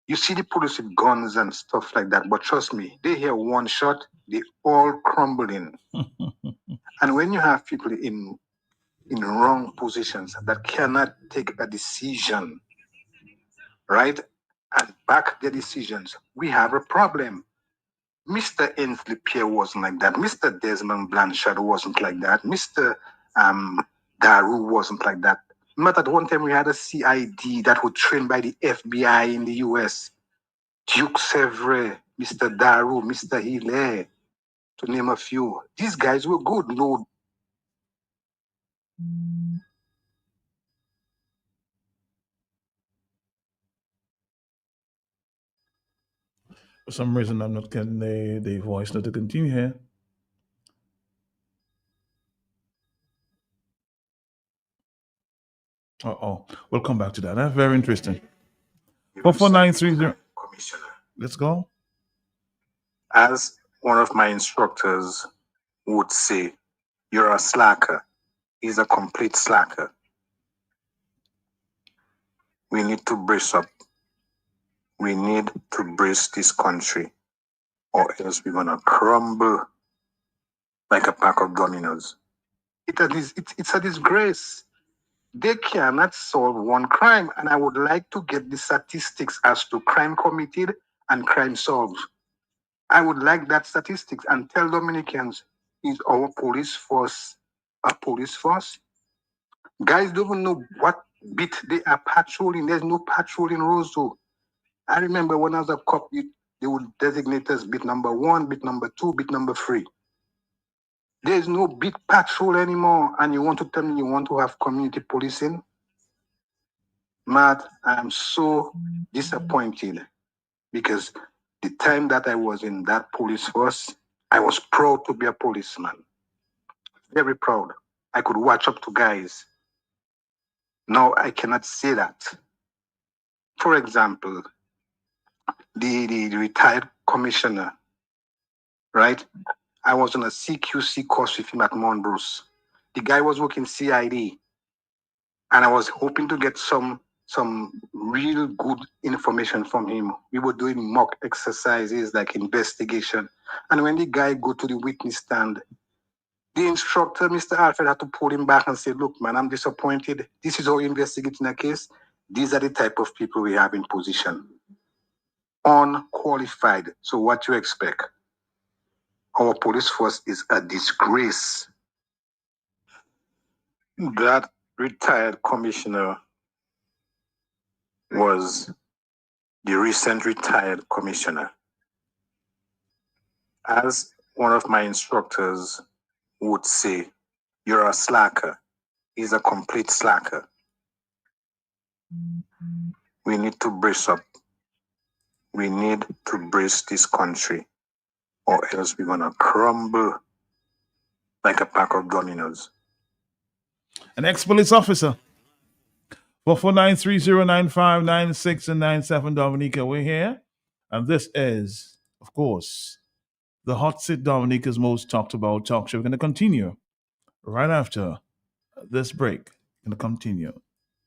S15: You see the police with guns and stuff like that, but trust me, they hear one shot, they all crumbling. And when you have people in wrong positions that cannot take a decision, right, and back their decisions, we have a problem. Mr. Ainsley Pierre wasn't like that. Mr. Desmond Blanchard wasn't like that. Mr. Daru wasn't like that. Remember that one time we had a CID that was trained by the FBI in the US. Duke Sevre, Mr. Daru, Mr. Hilaire, to name a few. These guys were good, Lord.
S2: For some reason, I'm not getting the voice note to continue here. Oh, we'll come back to that. That's very interesting. 44930.
S15: Commissioner.
S2: Let's go.
S15: As one of my instructors would say, you're a slacker. He's a complete slacker. We need to brace up. We need to brace this country, or else we're gonna crumble like a pack of dominoes. It's a disgrace. They cannot solve one crime, and I would like to get the statistics as to crime committed and crime solved. I would like that statistics and tell Dominicans, is our police force a police force? Guys don't even know what bit they are patrolling. There's no patrol in Roseau. I remember when I was a cop, they would designate us bit number 1, bit number 2, bit number 3. There's no bit patrol anymore, and you want to tell me you want to have community policing? Matt, I'm so disappointed because the time that I was in that police force, I was proud to be a policeman. Very proud. I could watch up to guys. Now I cannot say that. For example, the retired commissioner, right? I was on a CQC course with him at Mount Bruce. The guy was working CID, and I was hoping to get some real good information from him. We were doing mock exercises like investigation. And when the guy go to the witness stand, the instructor, Mr. Alfred, had to pull him back and say, look, man, I'm disappointed. This is how you investigate in a case. These are the type of people we have in position. Unqualified. So what you expect? Our police force is a disgrace. That retired commissioner was the recent retired commissioner. As one of my instructors would say, you're a slacker. He's a complete slacker. We need to brace up. We need to brace this country, or else we're gonna crumble like a pack of dominoes.
S2: An ex-police officer. 449309596 and 97 Dominica. We're here. And this is, of course, the Hot Seat Dominica's most talked about talk show. We're going to continue right after this break. We're going to continue.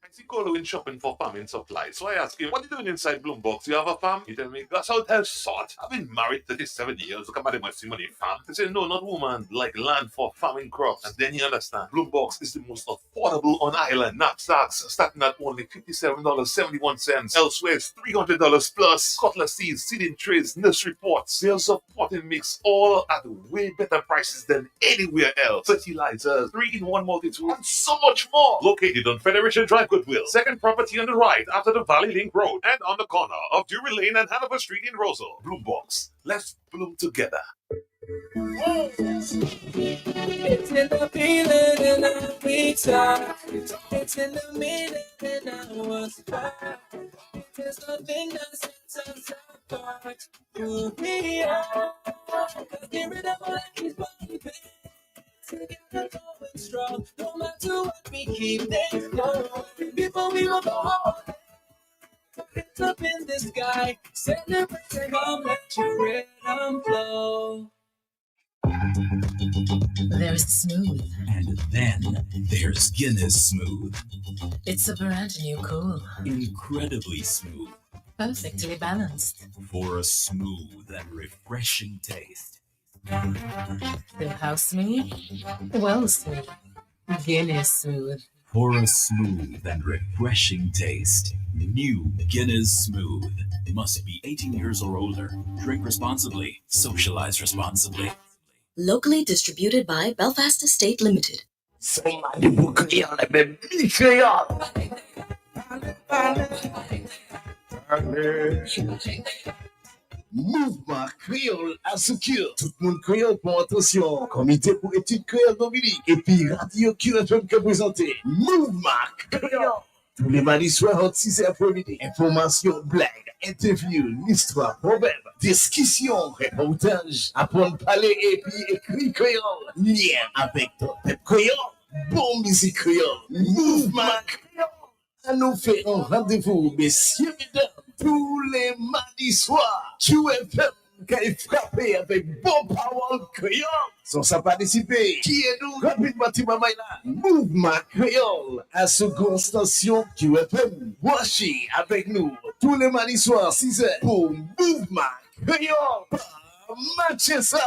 S9: I see Colo in shopping for farming supplies. So I ask him, what are you doing inside Bloombox? You have a farm? He tell me, that's how tell sort. I've been married 37 years. Look at my money farm. He say, no, not woman. Like land for farming crops. And then you understand. Bloombox is the most affordable on island. Knapsacks starting at only $57.71. Elsewhere, it's $300 plus. Cutlass seeds, seeding trays, nursery pots, sales of potting mix, all at way better prices than anywhere else. Fertilizers, 3-in-1 multi-tool, and so much more. Located on Federation Drive, Goodwill. Second property on the right after the Valley Link Road and on the corner of Drury Lane and Hanover Street in Roseau. Bloombox. Let's bloom together.
S16: It's in the feeling and I'm inside. It's in the meaning and I was back. There's nothing that sets us apart. You be out. Cause the rhythm of life is bumping. Together going strong. No matter what we keep things going. Before we will go home. It's up in the sky. Celebrate, come let your rhythm flow.
S18: There's Smooth.
S25: And then there's Guinness Smooth.
S18: It's a brand new cool.
S25: Incredibly smooth.
S18: Perfectly balanced.
S25: For a smooth and refreshing taste.
S18: So how smooth? Well smooth. Guinness Smooth.
S25: For a smooth and refreshing taste. New Guinness Smooth. Must be 18 years or older. Drink responsibly. Socialize responsibly.
S18: Locally distributed by Belfast Estate Limited.
S22: Mouvement créole à Soukir. Tout le monde créole pour attention. Comité pour études créole Dominique. Et puis Radio Culture que présenter. Mouvement créole. Tous les mardis soirs, entre 6h après-midi. Information, blague, interview, l'histoire, problème, discussion, reportage, apprendre à parler et puis écrit créole. Lien avec ton peuple créole. Bon musique créole. Mouvement créole. À nous faire un rendez-vous, messieurs, mesdames, tous les mardis soirs. QFM. Qu'elle frappé avec bon power créole. Sans ça participer, qui est nous rapidement là? Mouvement créole à seconde station QFM. Voici avec nous tous les mardis soirs 6h pour Mouvement créole. Matchez ça.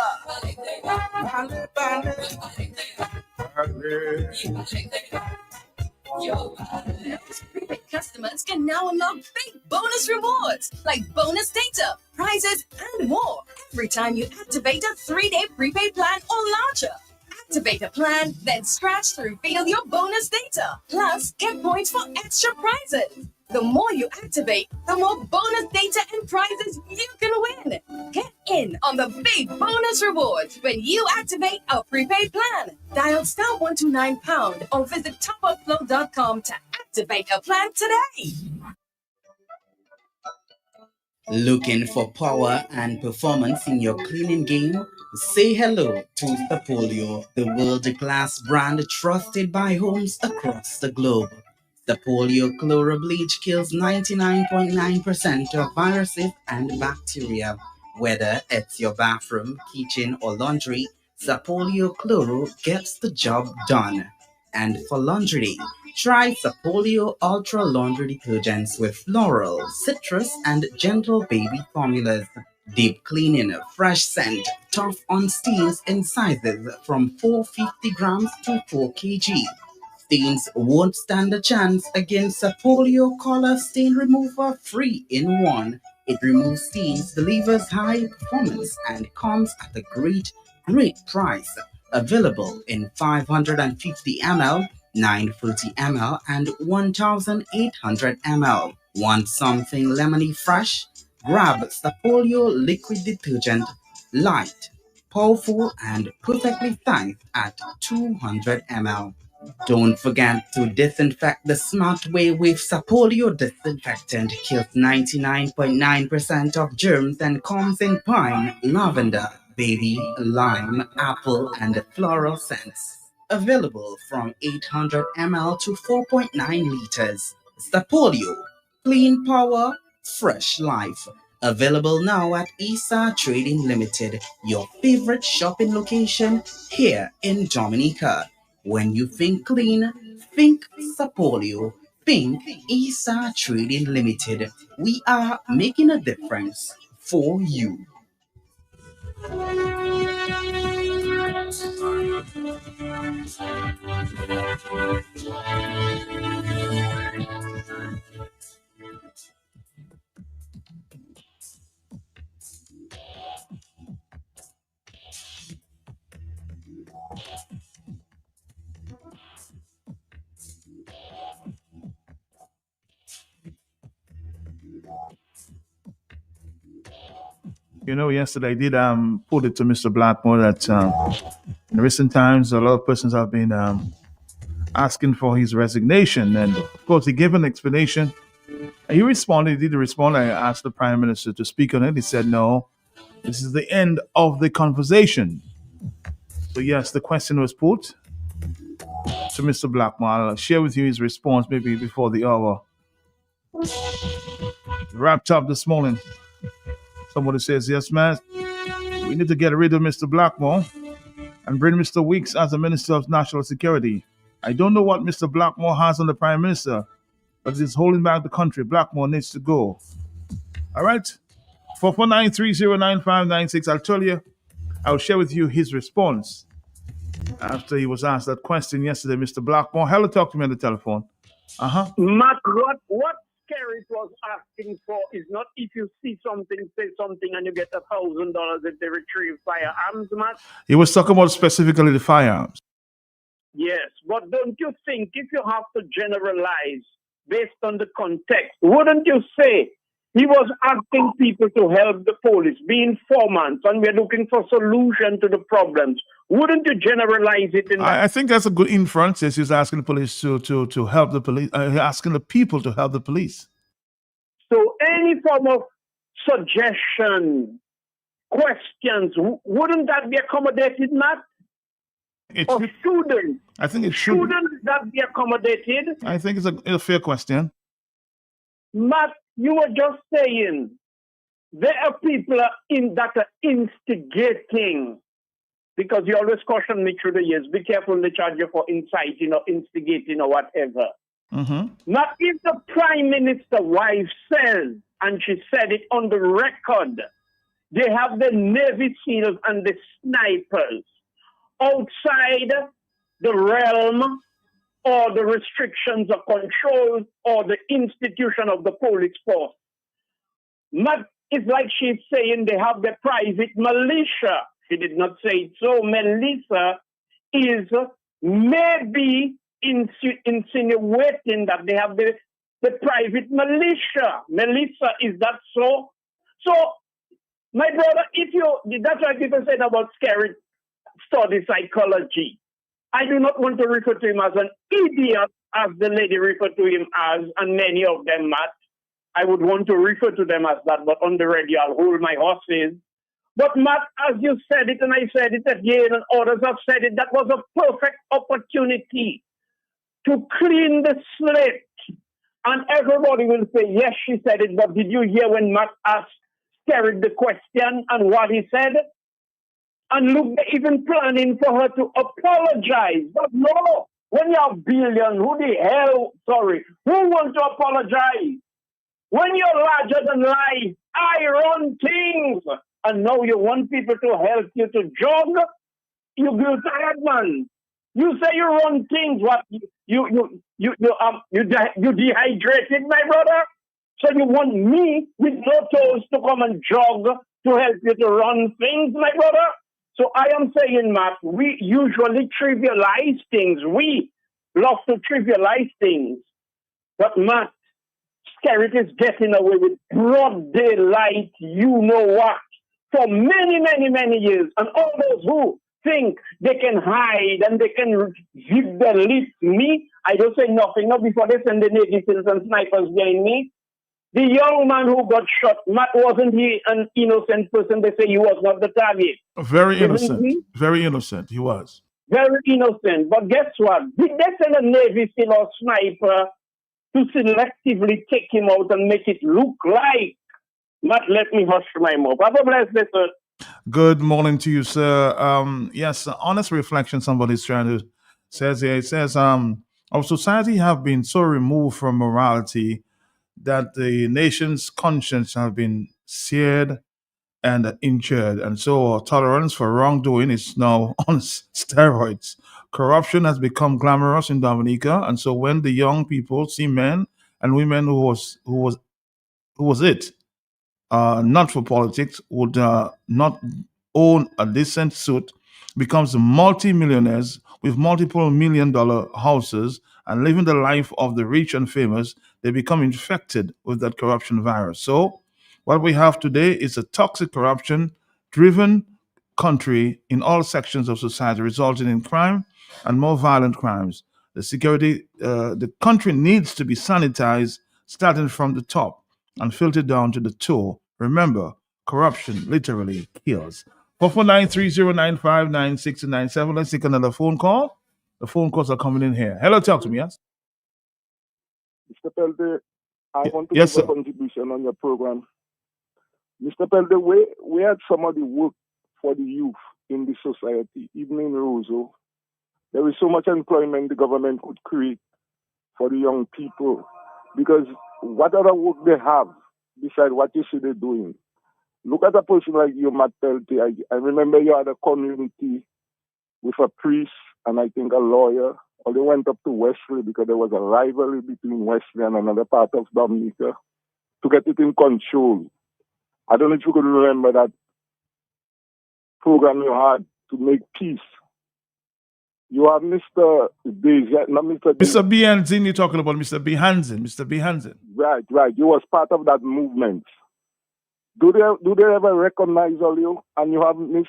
S18: Prepaid customers can now unlock big bonus rewards like bonus data, prizes, and more every time you activate a 3-day prepaid plan or larger. Activate a plan, then scratch to reveal your bonus data. Plus, get points for extra prizes. The more you activate, the more bonus data and prizes you can win. Get in on the big bonus rewards when you activate a prepaid plan. Dial *129# or visit topupflow.com to activate a plan today.
S19: Looking for power and performance in your cleaning game? Say hello to Sapolio, the world-class brand trusted by homes across the globe. Sapolio Chloro Bleach kills 99.9% of viruses and bacteria. Whether it's your bathroom, kitchen, or laundry, Sapolio Chloro gets the job done. And for laundry, try Sapolio Ultra Laundry Detergents with floral, citrus, and gentle baby formulas. Deep cleaning, fresh scent, tough on stains in sizes from 450 grams to 4 kg. Stains won't stand a chance against Sapolio Color Stain Remover 3-in-1. It removes stains, delivers high performance, and comes at a great price. Available in 550 ml, 930 ml, and 1800 ml. Want something lemony fresh? Grab Sapolio liquid detergent, light, powerful, and perfectly sized at 200 ml. Don't forget to disinfect the smart way with Sapolio disinfectant. Kills 99.9% of germs and comes in pine, lavender, baby, lime, apple, and floral scents. Available from 800 ml to 4.9 liters. Sapolio, clean power, fresh life. Available now at Isa Trading Limited, your favorite shopping location here in Dominica. When you think clean, think Sapolio. Think Isa Trading Limited. We are making a difference for you.
S2: You know, yesterday I did put it to Mr. Blackmore that in recent times a lot of persons have been asking for his resignation, and of course he gave an explanation. And he responded. He did respond. I asked the Prime Minister to speak on it. He said, "No, this is the end of the conversation." So yes, the question was put to Mr. Blackmore. I'll share with you his response maybe before the hour wrapped up this morning. Somebody says, "Yes, man, we need to get rid of Mr. Blackmore and bring Mr. Weeks as the Minister of National Security. I don't know what Mr. Blackmore has on the Prime Minister, but it is holding back the country. Blackmore needs to go." All right? 449-309596. I'll tell you, I'll share with you his response after he was asked that question yesterday, Mr. Blackmore. Hello, talk to me on the telephone.
S7: Matt, what Kerry was asking for is not if you see something, say something, and you get $1,000 if they retrieve firearms, Matt.
S2: He was talking about specifically the firearms.
S7: Yes, but don't you think if you have to generalize based on the context, wouldn't you say he was asking people to help the police, be informants, and we're looking for solution to the problems? Wouldn't you generalize it in that?
S2: I think that's a good inference. Yes, he's asking the police to help the police, asking the people to help the police.
S7: So any form of suggestion, questions, wouldn't that be accommodated, Matt? Of students?
S2: I think it should.
S7: Shouldn't that be accommodated?
S2: I think it's a fair question.
S7: Matt, you were just saying there are people that are instigating, because you always caution me through the years, be careful they charge you for inciting or instigating or whatever.
S2: Mm-hmm.
S7: Not if the Prime Minister's wife says, and she said it on the record, they have the Navy SEALs and the snipers outside the realm or the restrictions of control or the institution of the police force. Not, it's like she's saying they have the private militia. She did not say it so. Melissa is maybe insinuating that they have the private militia. Melissa, is that so? So, my brother, that's why people said about scary study psychology. I do not want to refer to him as an idiot, as the lady referred to him as, and many of them, Matt. I would want to refer to them as that, but on the radio, I'll hold my horses. But Matt, as you said it, and I said it again, and others have said it, that was a perfect opportunity to clean the slate. And everybody will say, yes, she said it, but did you hear when Matt asked Skerritt the question and what he said? And look, they're even planning for her to apologize. But no, when you're billion, who wants to apologize? When you're larger than life, I run things. And now you want people to help you to jog? You get tired, man. You say you run things. What you dehydrated, my brother? So you want me with no toes to come and jog to help you to run things, my brother? So I am saying, Matt, we usually trivialize things. We love to trivialize things. But Matt, Skerritt is getting away with broad daylight, you know what, for many, many, many years. And all those who think they can hide and they can zip their lips, me, I don't say nothing, not before they send the Navy SEALs and snipers behind me. The young man who got shot, Matt, wasn't he an innocent person? They say he was not the target.
S2: Very innocent. Very innocent, he was.
S7: Very innocent. But guess what? Did they send a Navy SEAL or sniper to selectively take him out and make it look like? Matt, let me hush my mouth. Have a blessed day, sir.
S2: Good morning to you, sir. Yes, honest reflection, somebody's trying to says here. It says, our society have been so removed from morality that the nation's conscience have been seared and injured, and so our tolerance for wrongdoing is now on steroids. Corruption has become glamorous in Dominica, and so when the young people see men and women who was it, not for politics, would not own a decent suit, becomes multi-millionaires with multiple $1 million houses and living the life of the rich and famous, they become infected with that corruption virus. So what we have today is a toxic corruption-driven country in all sections of society, resulting in crime and more violent crimes. The country needs to be sanitized, starting from the top and filtered down to the toe. Remember, corruption literally kills. 449-3095-9697. Let's take another phone call. The phone calls are coming in here. Hello, talk to me, yes?
S17: Mr. Pelde, I want to
S2: Yes,
S17: give a
S2: sir.
S17: contribution on your program. Mr. Pelde, we had somebody work for the youth in the society, even in Roseau. There is so much employment the government could create for the young people, because what other work they have besides what you see they're doing? Look at a person like you, Matt Pelty. I remember you had a community with a priest and I think a lawyer. Or they went up to Wesley because there was a rivalry between Wesley and another part of Dominica to get it in control. I don't know if you could remember that program you had to make peace. You have Mr. Deja, not Mr.
S2: Mr. B. Hansen, you're talking about Mr. B. Hansen. Mr. B. Hansen.
S17: Right. You was part of that movement. Do they ever recognize all you? And you have Miss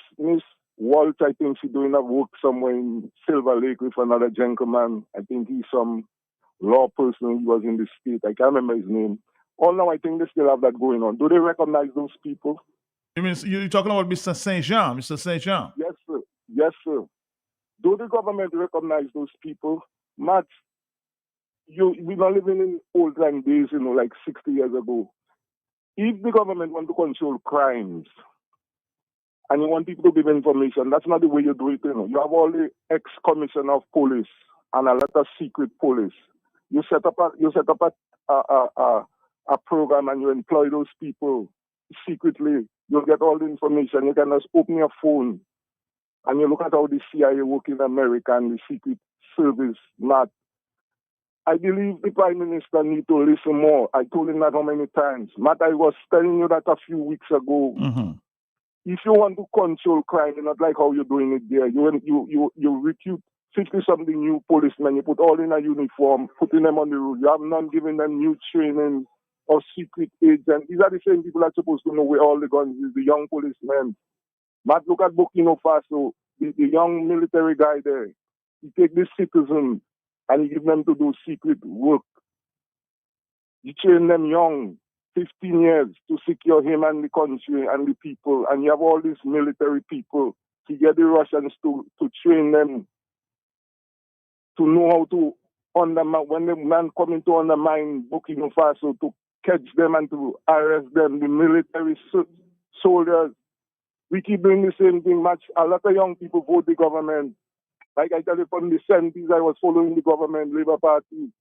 S17: Walt, I think she's doing a work somewhere in Silver Lake with another gentleman. I think he's some law person. He was in the state. I can't remember his name. All now, I think they still have that going on. Do they recognize those people?
S2: You mean you're talking about Mr. Saint Jean? Mr. Saint Jean?
S17: Yes, sir. Yes, sir. Do the government recognize those people? Matt, we're not living in old time days, like 60 years ago. If the government want to control crimes and you want people to give information, that's not the way you do it. You have all the ex-commissioner of police and a lot of secret police. You set up a program and you employ those people secretly. You'll get all the information. You can just open your phone and you look at how the CIA work in America and the Secret Service. Not. I believe the Prime Minister need to listen more. I told him that how many times. Matt, I was telling you that a few weeks ago.
S2: Mm-hmm.
S17: If you want to control crime, you're not like how you're doing it there. You recruit 50-something new policemen. You put all in a uniform, putting them on the road. You have none giving them new training or secret agents. These are the same people that are supposed to know where all the guns is, the young policemen. Matt, look at Burkina Faso, the young military guy there. He take the citizens and he give them to do secret work. You train them young, 15 years, to secure him and the country and the people. And you have all these military people to get the Russians to train them to know how to undermine, when the man coming to undermine Burkina Faso, to catch them and to arrest them, the military soldiers. We keep doing the same thing. Much. A lot of young people vote the government. Like I tell you, from the 70s, I was following the government, Labour Party.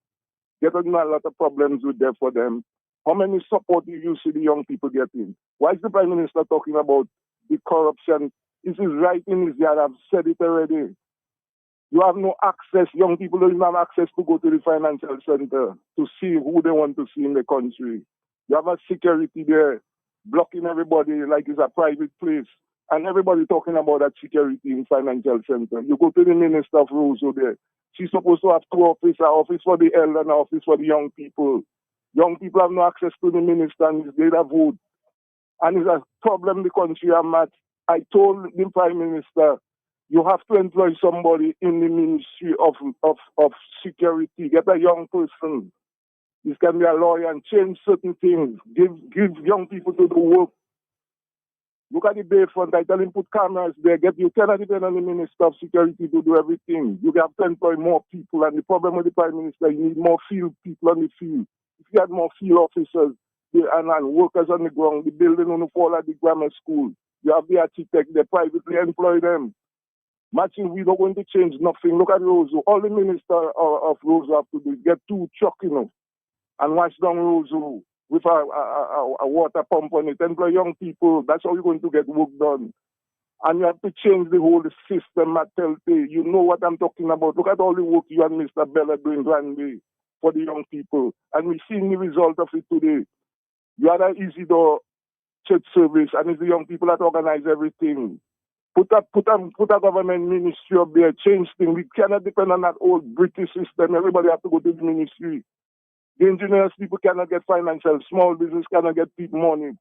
S17: Getting a lot of problems with them for them. How many support do you see the young people getting? Why is the Prime Minister talking about the corruption? This is right in his yard. I've said it already. You have no access. Young people don't even have access to go to the financial center to see who they want to see in the country. You have a security there blocking everybody like it's a private place. And everybody talking about that security in financial center. You go to the Minister of Rules there. She's supposed to have two offices, an office for the elder and an office for the young people. Young people have no access to the minister and they don't vote. And it's a problem the country I'm at. I told the Prime Minister, you have to employ somebody in the Ministry of Security. Get a young person. This can be a lawyer and change certain things. Give young people to do work. Look at the Bayfront. I tell him put cameras there. You cannot depend on the Minister of Security to do everything. You have to employ more people. And the problem with the Prime Minister, you need more field people on the field. If you had more field officers and workers on the ground, the building on the fall at the grammar school, you have the architect, they privately employ them. Matching, we don't want to change nothing. Look at Roseau. All the Minister of Roseau have to do is get two trucks, and wash down Roseau with a water pump on it. Employ young people. That's how you're going to get work done. And you have to change the whole system at Telte. You know what I'm talking about. Look at all the work you and Mr. Bella doing Granby for the young people. And we've seen the result of it today. You had an Isidore church service, and it's the young people that organize everything. Put a government ministry up there, change things. We cannot depend on that old British system. Everybody have to go to the ministry. The engineers, people cannot get financial. Small business cannot get people money.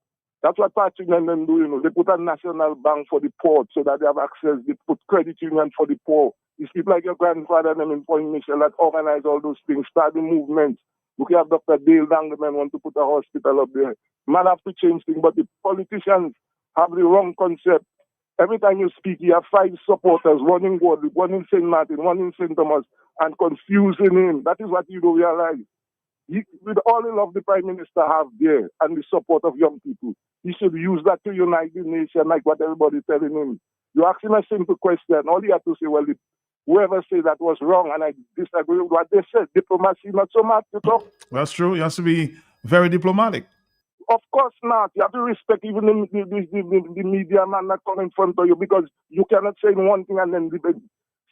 S17: That's what Patrick and them do, They put a national bank for the poor so that they have access. They put credit union for the poor. It's people like your grandfather and them in Point Michel that organize all those things, start the movement. We have Dr. Dale Dangerman want to put a hospital up there. Man have to change things, but the politicians have the wrong concept. Every time you speak, you have 5 supporters, one in Guadeloupe, one in St. Martin, one in St. Thomas, and confusing him. That is what you don't realize. With all the love the Prime Minister have there and the support of young people, he should use that to unite the nation like what everybody's telling him. You ask him a simple question, all he had to say, well, whoever said that was wrong, and I disagree with what they said. Diplomacy, not so much to talk.
S2: That's true. You have to be very diplomatic.
S17: Of course not. You have to respect even the media man that come in front of you, because you cannot say one thing and then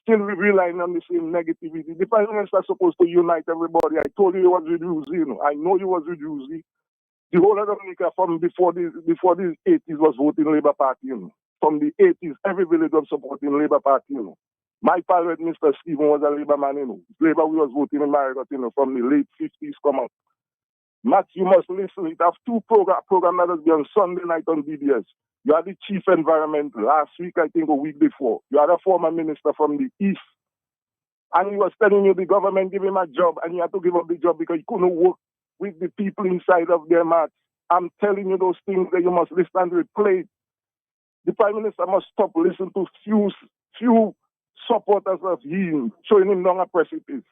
S17: still relying on the same negativity. The Prime Minister is supposed to unite everybody. I told you he was with Uzi. I know he was with Uzi. The whole of Dominica from before the 80s was voting Labour Party. From the 80s, every village was supporting Labour Party. My parent, Mr. Stephen, was a Labour man. Labour, we was voting in Marigot, from the late 50s come up. Matt, you must listen. It have 2 programs that will be on Sunday night on BBS. You had the chief environment last week, I think, a week before. You had a former minister from the East. And he was telling you the government gave him a job and he had to give up the job because he couldn't work with the people inside of their mats. I'm telling you those things that you must listen to replay. The Prime Minister must stop listening to few supporters of him, showing him down a precipice.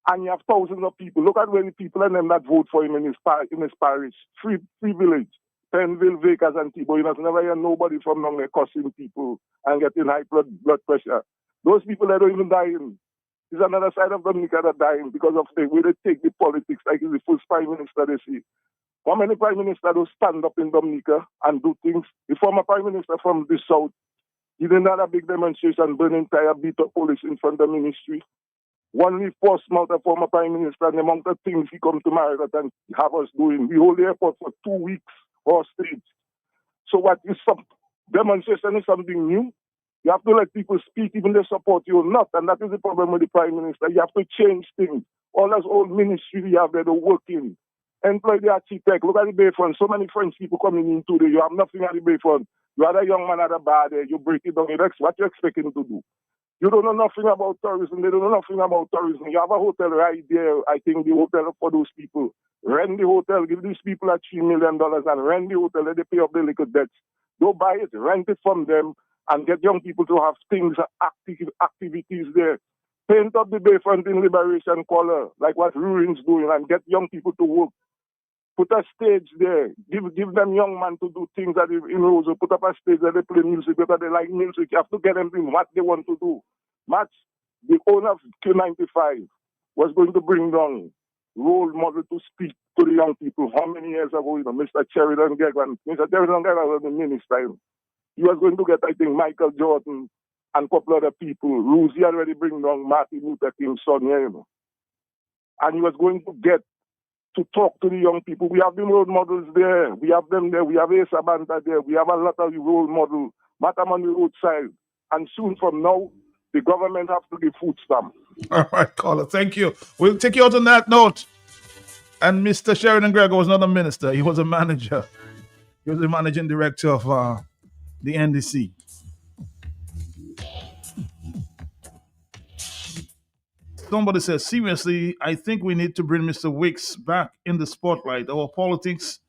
S17: And you have thousands of people. Look at where the people and them that vote for him in his parish. Free village. Penville, Vegas, and Tibo. You must never hear nobody from down there cussing people and getting high blood pressure. Those people that don't even dying. There's another side of Dominica that dying because of the way they take the politics, like it's the first Prime Minister they see. How many Prime Ministers do stand up in Dominica and do things? The former Prime Minister from the South, he didn't have a big demonstration, burning tire, beat up police in front of the ministry. One leave post mouth a former Prime Minister and the amount of things he come to Margaret and have us doing. We hold the airport for 2 weeks hostage. So what is some demonstration is something new? You have to let people speak even if they support you or not. And that is the problem with the Prime Minister. You have to change things. All those old ministry we have there, they're working. Employ the architect. Look at the Bayfront. So many French people coming in today. You have nothing at the Bayfront. You had a young man at the bar there. You break it down. What you expect him to do? You don't know nothing about tourism. They don't know nothing about tourism. You have a hotel right there. I think the hotel for those people. Rent the hotel. Give these people $3 million and rent the hotel. Let them pay off the little debts. Don't buy it. Rent it from them and get young people to have things, activities there. Paint up the Bayfront in liberation color, like what Ruin's doing, and get young people to work. Put a stage there. Give them young men to do things that in Rosa. Put up a stage that they play music because they like music. You have to get them doing what they want to do. Match, the owner of Q95 was going to bring down role model to speak to the young people. How many years ago, Mr. Sheridan Gegwan? Mr. Sheridan Gegwan was the minister. He was going to get, I think, Michael Jordan and a couple other people. Rosie already bring down Martin Luther King's son here, And he was going to get to talk to the young people. We have the role models there. We have them there. We have Asa Banta there. We have a lot of role models. Matam on the roadside. And soon from now, the government has to give food stamp.
S2: All right, caller. Thank you. We'll take you out on that note. And Mr. Sheridan Gregor was not a minister. He was a manager. He was the managing director of the NDC. Somebody says, seriously, I think we need to bring Mr. Wicks back in the spotlight. Our politics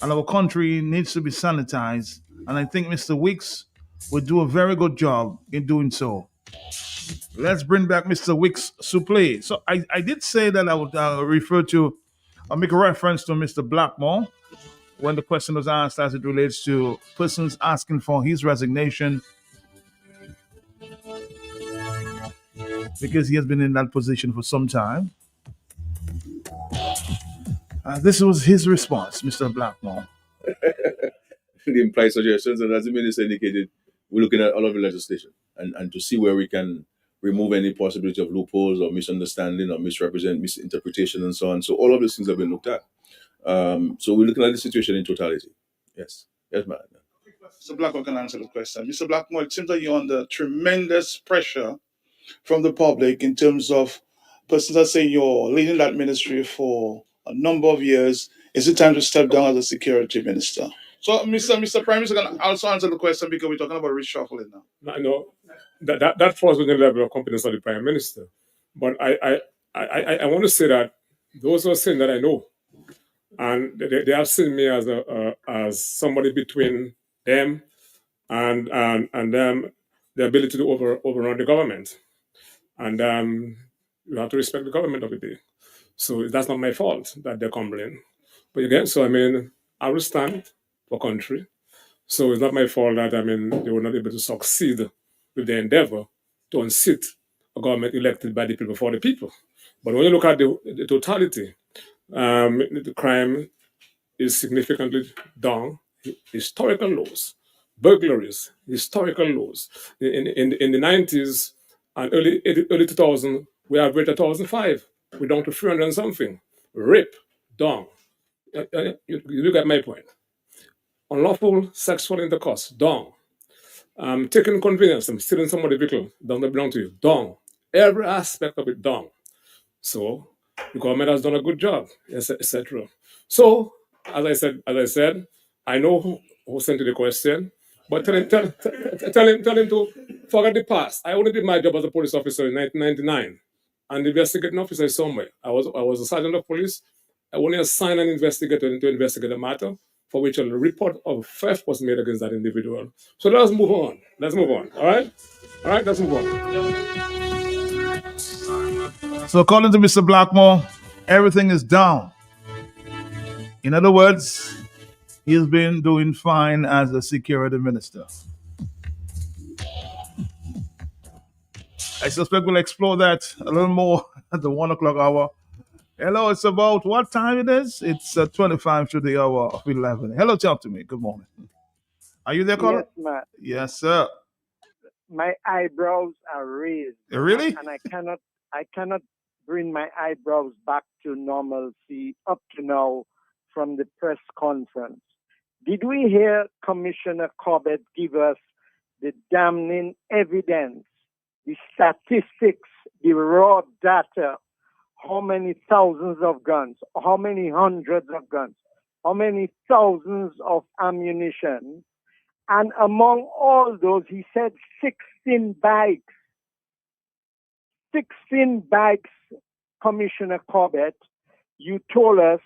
S2: and our country needs to be sanitized. And I think Mr. Wicks would do a very good job in doing so. Let's bring back Mr. Wicks to play. So I did say that I would refer to, make a reference to Mr. Blackmore when the question was asked as it relates to persons asking for his resignation because he has been in that position for some time. This was his response, Mr. Blackmore.
S3: The implied suggestions, and as the minister indicated, we're looking at all of the legislation and to see where we can remove any possibility of loopholes or misunderstanding or misinterpretation and so on. So all of these things have been looked at. So we're looking at the situation in totality. Yes. Yes, ma'am.
S2: Mr. Blackmore can answer the question. Mr. Blackmore, it seems that you're under tremendous pressure from the public in terms of persons that say you're leading that ministry for a number of years. Is it time to step down as a security minister? So, Mr. Prime Minister can also answer the question because we're talking about reshuffling now.
S20: No, that falls within the level of competence of the Prime Minister. But I want to say that those who are saying that I know, and they have seen me as somebody between them and them, the ability to overrun the government. And you have to respect the government of the day. So that's not my fault that they're complaining. But again, so I will stand for country. So it's not my fault that they were not able to succeed with their endeavor to unseat a government elected by the people for the people. But when you look at the totality, the crime is significantly down. Historical lows, burglaries, historical lows. In the 90s and early 2000, we averaged 1,005. We're down to 300 and something. Rape, down. You look at my point. Unlawful sexual intercourse, down. Taking convenience, stealing somebody's vehicle, doesn't belong to you, down. Every aspect of it, down. So the government has done a good job, etc. So, as I said, I know who sent you the question. But tell him to forget the past. I only did my job as a police officer in 1999, and the investigating officer is somewhere. I was a sergeant of police. I only assigned an investigator to investigate a matter for which a report of theft was made against that individual. So let's move on. Let's move on. All right. All right. Let's move on.
S2: So according to Mr. Blackmore, everything is down. In other words, he's been doing fine as a security minister. I suspect we'll explore that a little more at the 1 o'clock hour. Hello, it's about what time it is? It's 25 to the hour of 11. Hello, talk to me. Good morning. Are you there, caller?
S4: Yes, Matt.
S2: Yes, sir.
S4: My eyebrows are raised.
S2: Really?
S4: And I cannot bring my eyebrows back to normalcy up to now from the press conference. Did we hear Commissioner Corbett give us the damning evidence, the statistics, the raw data, how many thousands of guns, how many hundreds of guns, how many thousands of ammunition? And among all those, he said 16 bikes. 16 bikes, Commissioner Corbett, you told us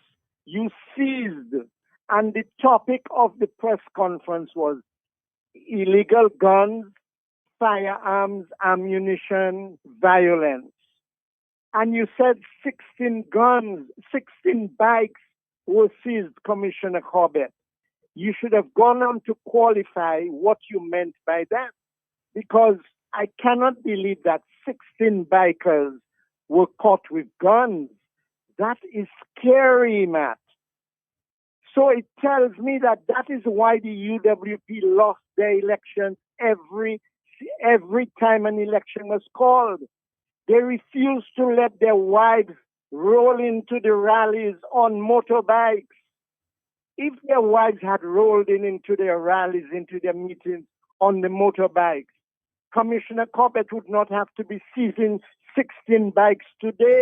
S4: you seized. And the topic of the press conference was illegal guns, firearms, ammunition, violence. And you said 16 guns, 16 bikes were seized, Commissioner Corbett. You should have gone on to qualify what you meant by that. Because I cannot believe that 16 bikers were caught with guns. That is scary, Matt. So it tells me that is why the UWP lost their elections every time an election was called. They refused to let their wives roll into the rallies on motorbikes. If their wives had rolled into their rallies, into their meetings on the motorbikes, Commissioner Corbett would not have to be seizing 16 bikes today.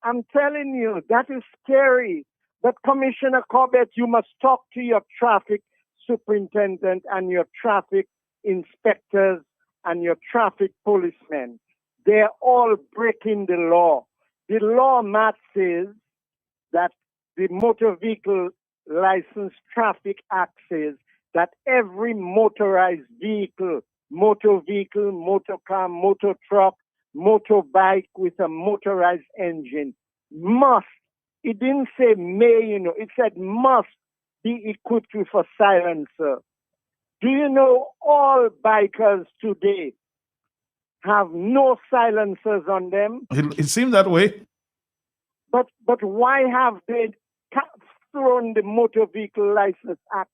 S4: I'm telling you, that is scary. But Commissioner Corbett, you must talk to your traffic superintendent and your traffic inspectors and your traffic policemen. They're all breaking the law. The law, Matt, says that the Motor Vehicle License Traffic Act says that every motorized vehicle, motor vehicle, motor car, motor truck, motorbike with a motorized engine must, it didn't say may, it said must be equipped with a silencer. Do you know all bikers today have no silencers on them?
S2: It seemed that way.
S4: But why have they thrown the Motor Vehicle License Act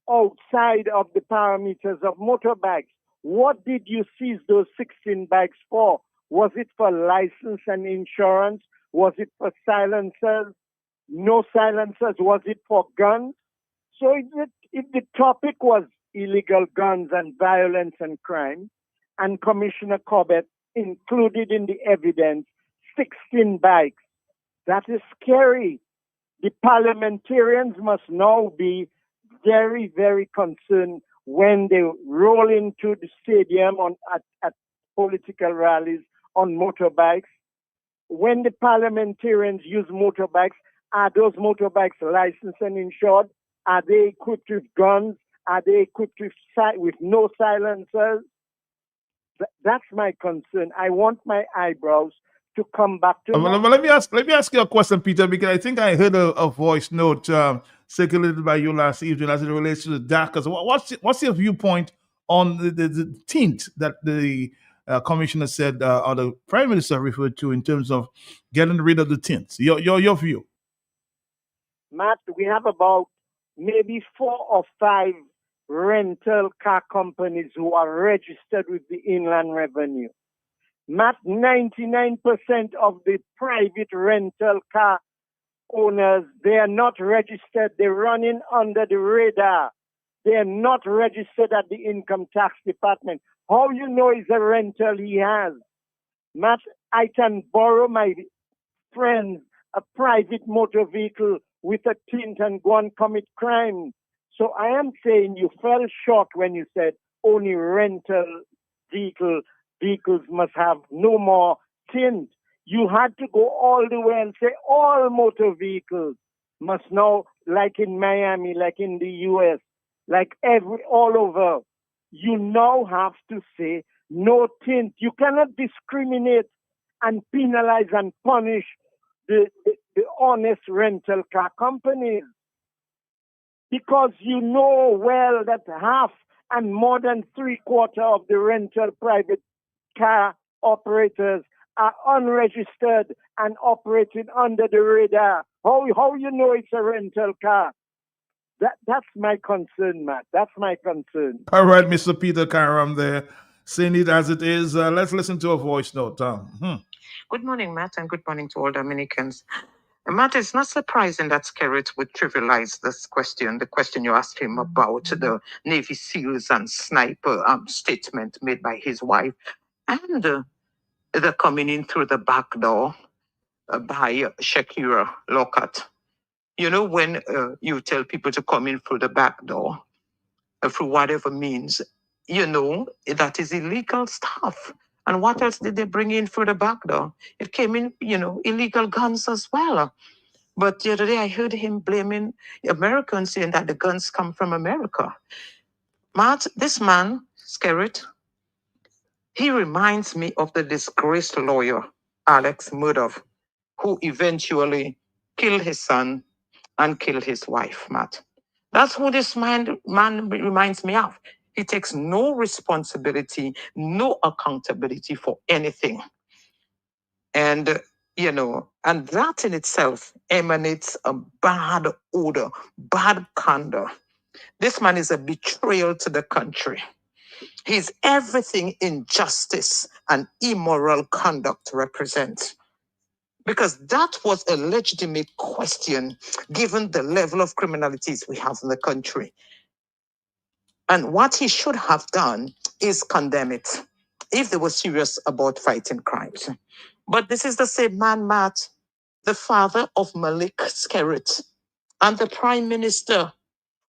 S4: outside of the parameters of motorbikes? What did you seize those 16 bikes for? Was it for license and insurance? Was it for silencers? No silencers? Was it for guns? So if the topic was illegal guns and violence and crime, and Commissioner Corbett included in the evidence 16 bikes, that is scary. The parliamentarians must now be very, very concerned when they roll into the stadium at political rallies on motorbikes. When the parliamentarians use motorbikes, are those motorbikes licensed and insured? Are they equipped with guns? Are they equipped with no silencers? That's my concern. I want my eyebrows to come back to.
S2: Well, let me ask you a question, Peter, because I think I heard a voice note circulated by you last evening as it relates to the DACAs. What's your viewpoint on the tint that the commissioner said or the prime minister referred to in terms of getting rid of the tints? Your view.
S4: Matt, we have about maybe 4 or 5 rental car companies who are registered with the Inland Revenue. Matt, 99% of the private rental car owners, they are not registered. They're running under the radar. They are not registered at the income tax department. How you know is a rental he has? Matt, I can borrow my friend a private motor vehicle with a tint and go and commit crime. So I am saying you fell short when you said only rental vehicles must have no more tint. You had to go all the way and say all motor vehicles must now, like in Miami, like in the US, like all over, you now have to say no tint. You cannot discriminate and penalize and punish the honest rental car companies, because you know well that half and more than 3/4 of the rental private car operators are unregistered and operating under the radar. How you know it's a rental car? That's my concern, Matt. That's my concern.
S2: All right, Mr. Peter Karam there, saying it as it is. Let's listen to a voice note, Tom.
S5: Good morning, Matt, and good morning to all Dominicans. Matt, it's not surprising that Skerrit would trivialize this question, the question you asked him about the Navy SEALs and sniper statement made by his wife, and the coming in through the back door by Shakira Lockhart. You know, when you tell people to come in through the back door, through whatever means, you know, that is illegal stuff. And what else did they bring in through the back door? It came in, you know, illegal guns as well. But the other day I heard him blaming Americans, saying that the guns come from America. Matt, this man, Skerrit, he reminds me of the disgraced lawyer, Alex Murdoch, who eventually killed his son and killed his wife, Matt. That's who this man reminds me of. He takes no responsibility, no accountability for anything. And, you know, and that in itself emanates a bad odor, bad conduct. This man is a betrayal to the country. He's everything injustice and immoral conduct represents. Because that was a legitimate question, given the level of criminalities we have in the country. And what he should have done is condemn it, if they were serious about fighting crimes. But this is the same man, Matt, the father of Malik Skerrit, and the prime minister,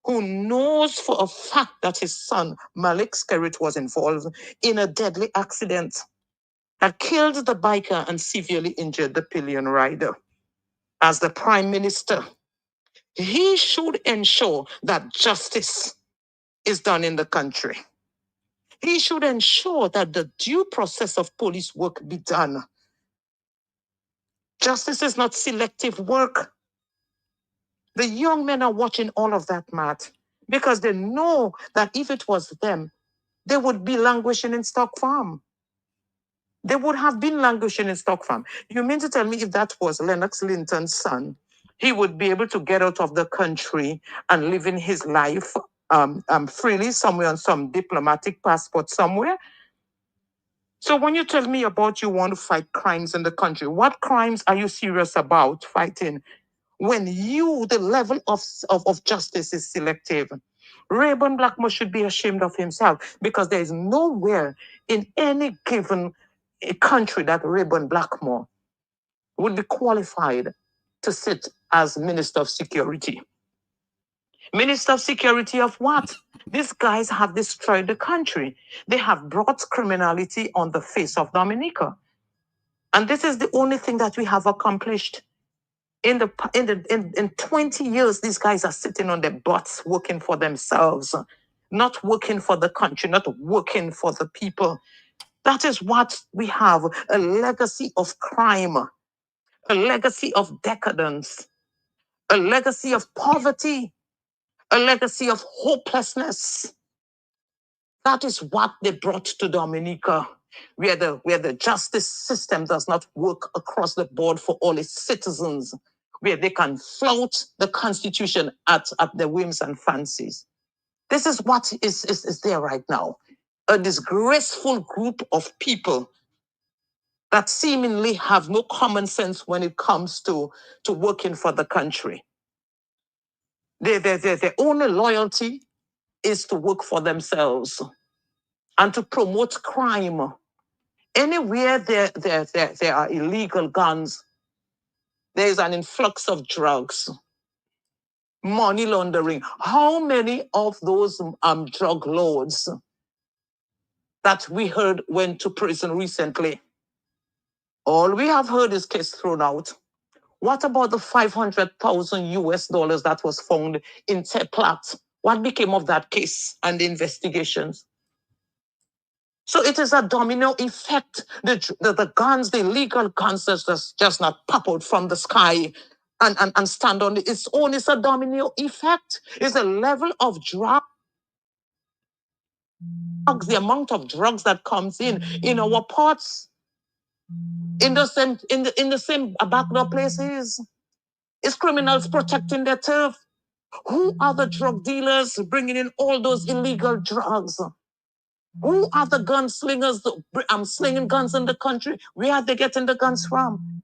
S5: who knows for a fact that his son, Malik Skerrit, was involved in a deadly accident that killed the biker and severely injured the pillion rider. As the prime minister, he should ensure that justice is done in the country. He should ensure that the due process of police work be done. Justice is not selective work. The young men are watching all of that, Matt, because they know that if it was them, they would be languishing in Stock Farm. They would have been languishing in Stock Farm. You mean to tell me if that was Lennox Linton's son, he would be able to get out of the country and live in his life freely somewhere on some diplomatic passport somewhere? So when you tell me about you want to fight crimes in the country, what crimes are you serious about fighting when the level of justice is selective? Rayburn Blackmore should be ashamed of himself, because there is nowhere in any given country that Rayburn Blackmore would be qualified to sit as Minister of Security. Minister of Security of what? These guys have destroyed the country. They have brought criminality on the face of Dominica. And this is the only thing that we have accomplished. In 20 years, these guys are sitting on their butts working for themselves, not working for the country, not working for the people. That is what we have, a legacy of crime, a legacy of decadence, a legacy of poverty, a legacy of hopelessness. That is what they brought to Dominica, where the justice system does not work across the board for all its citizens, where they can flout the Constitution at their whims and fancies. This is what is there right now. A disgraceful group of people that seemingly have no common sense when it comes to working for the country. Their only loyalty is to work for themselves and to promote crime. Anywhere there are illegal guns, there is an influx of drugs. money laundering. How many of those drug lords that we heard went to prison recently? All we have heard is case thrown out. What about the $500,000 that was found in Teplat? What became of that case and the investigations? So it is a domino effect. The guns, the illegal guns, that's just not pop out from the sky and stand on its own. It's a domino effect. It's a level of drugs, the amount of drugs that comes in our ports, in the same backdoor places. It's criminals protecting their turf. Who are the drug dealers bringing in all those illegal drugs? Who are the gunslingers slinging guns in the country? Where are they getting the guns from?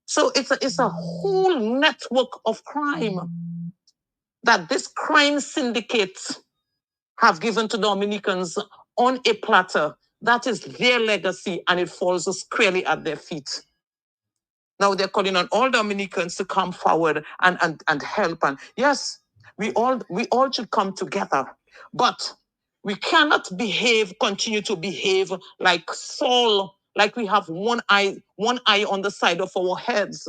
S5: So it's a whole network of crime that this crime syndicates have given to Dominicans on a platter. That is their legacy, and it falls squarely at their feet. Now they're calling on all Dominicans to come forward and help. And yes, we all should come together. But we cannot continue to behave like Saul, like we have one eye on the side of our heads.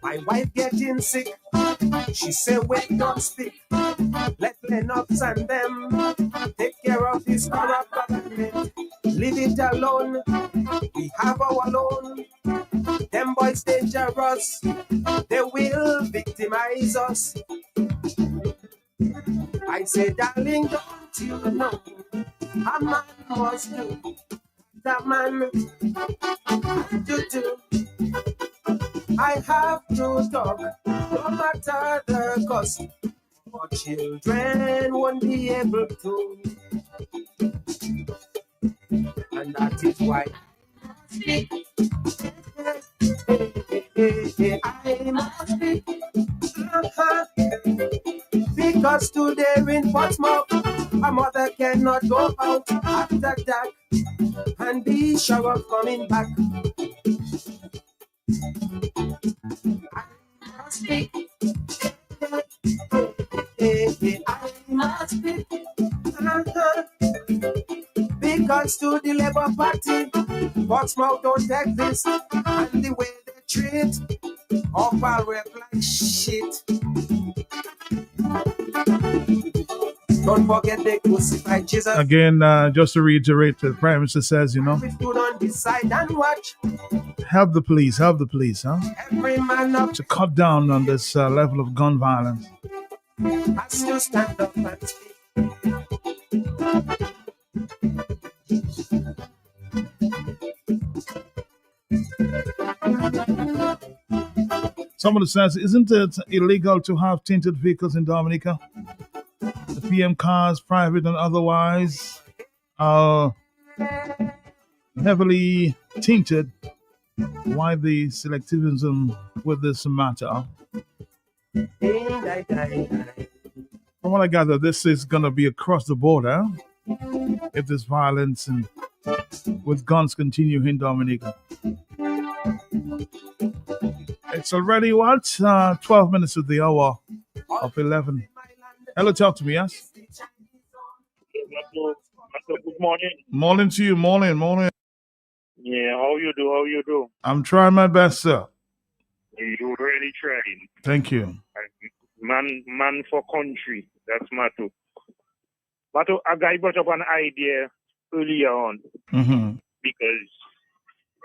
S8: My wife getting sick. She said, wait, don't speak. Let Lennox and them take care of this corrupt government. Leave it alone. We have our own. Them boys dangerous. They will victimize us. I say, darling, don't you know a man must do that man have to do. I have to talk, no matter the cost. Our children won't be able to. And that is why I must speak. Because today in Portsmouth, a mother cannot go out after dark and be sure of coming back. I must speak. I must speak. Because to the Labour Party, Portsmouth don't exist, and the way they treat our rep like shit. Don't forget they crucified Jesus.
S2: Again, just to reiterate, the Prime Minister says, you know,
S8: We stood on the side and watch.
S2: help the police, huh?
S8: Every man up
S2: To cut down on this level of gun violence.
S8: has to stand up and speak.
S2: Someone says, isn't it illegal to have tinted vehicles in Dominica? The PM cars, private and otherwise, are heavily tinted. Why the selectivism with this matter? From what I gather, this is going to be across the border if this violence and with guns continue in Dominica. It's already 12 minutes of the hour of 11. Hello, talk to me, yes?
S10: Good morning.
S2: Morning to you, morning.
S10: Yeah, how you do?
S2: I'm trying my best, sir.
S10: You really trying.
S2: Thank you.
S10: Man for country. That's Matu. Matu, a guy brought up an idea earlier on because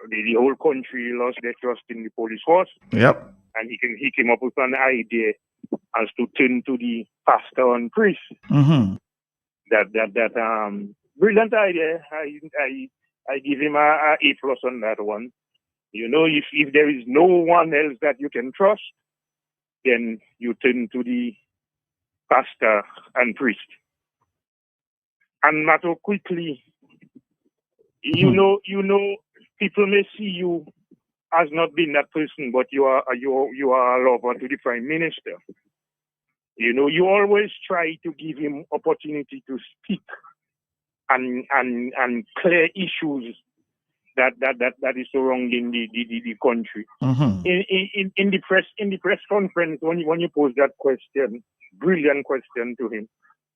S10: the whole country lost their trust in the police force.
S2: Yep.
S10: And he came up with an idea as to turn to the pastor and priest. Brilliant idea. I give him a A+ on that one. You know, if there is no one else that you can trust, then you turn to the pastor and priest. And Mato, quickly, you know, people may see you as not being that person, but you are a lover to the prime minister. You know, you always try to give him opportunity to speak and clear issues that is surrounding the country. In the press conference, when you pose that question, brilliant question to him,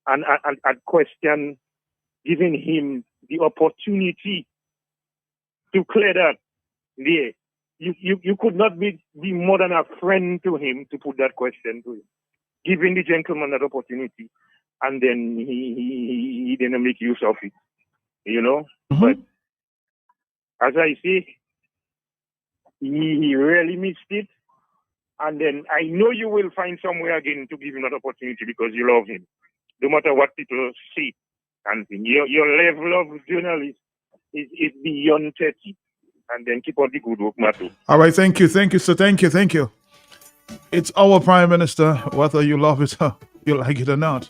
S10: and a question giving him the opportunity to clear that. Yeah, you could not be more than a friend to him to put that question to him, giving the gentleman that opportunity, and then he didn't make use of it. You know, but as I say, he really missed it. And then I know you will find somewhere again to give him that opportunity because you love him, no matter what people say. And your level of journalist is beyond 30. And then keep on the good work, Matthew.
S2: All right, thank you, sir. Thank you. It's our Prime Minister, whether you love it or you like it or not.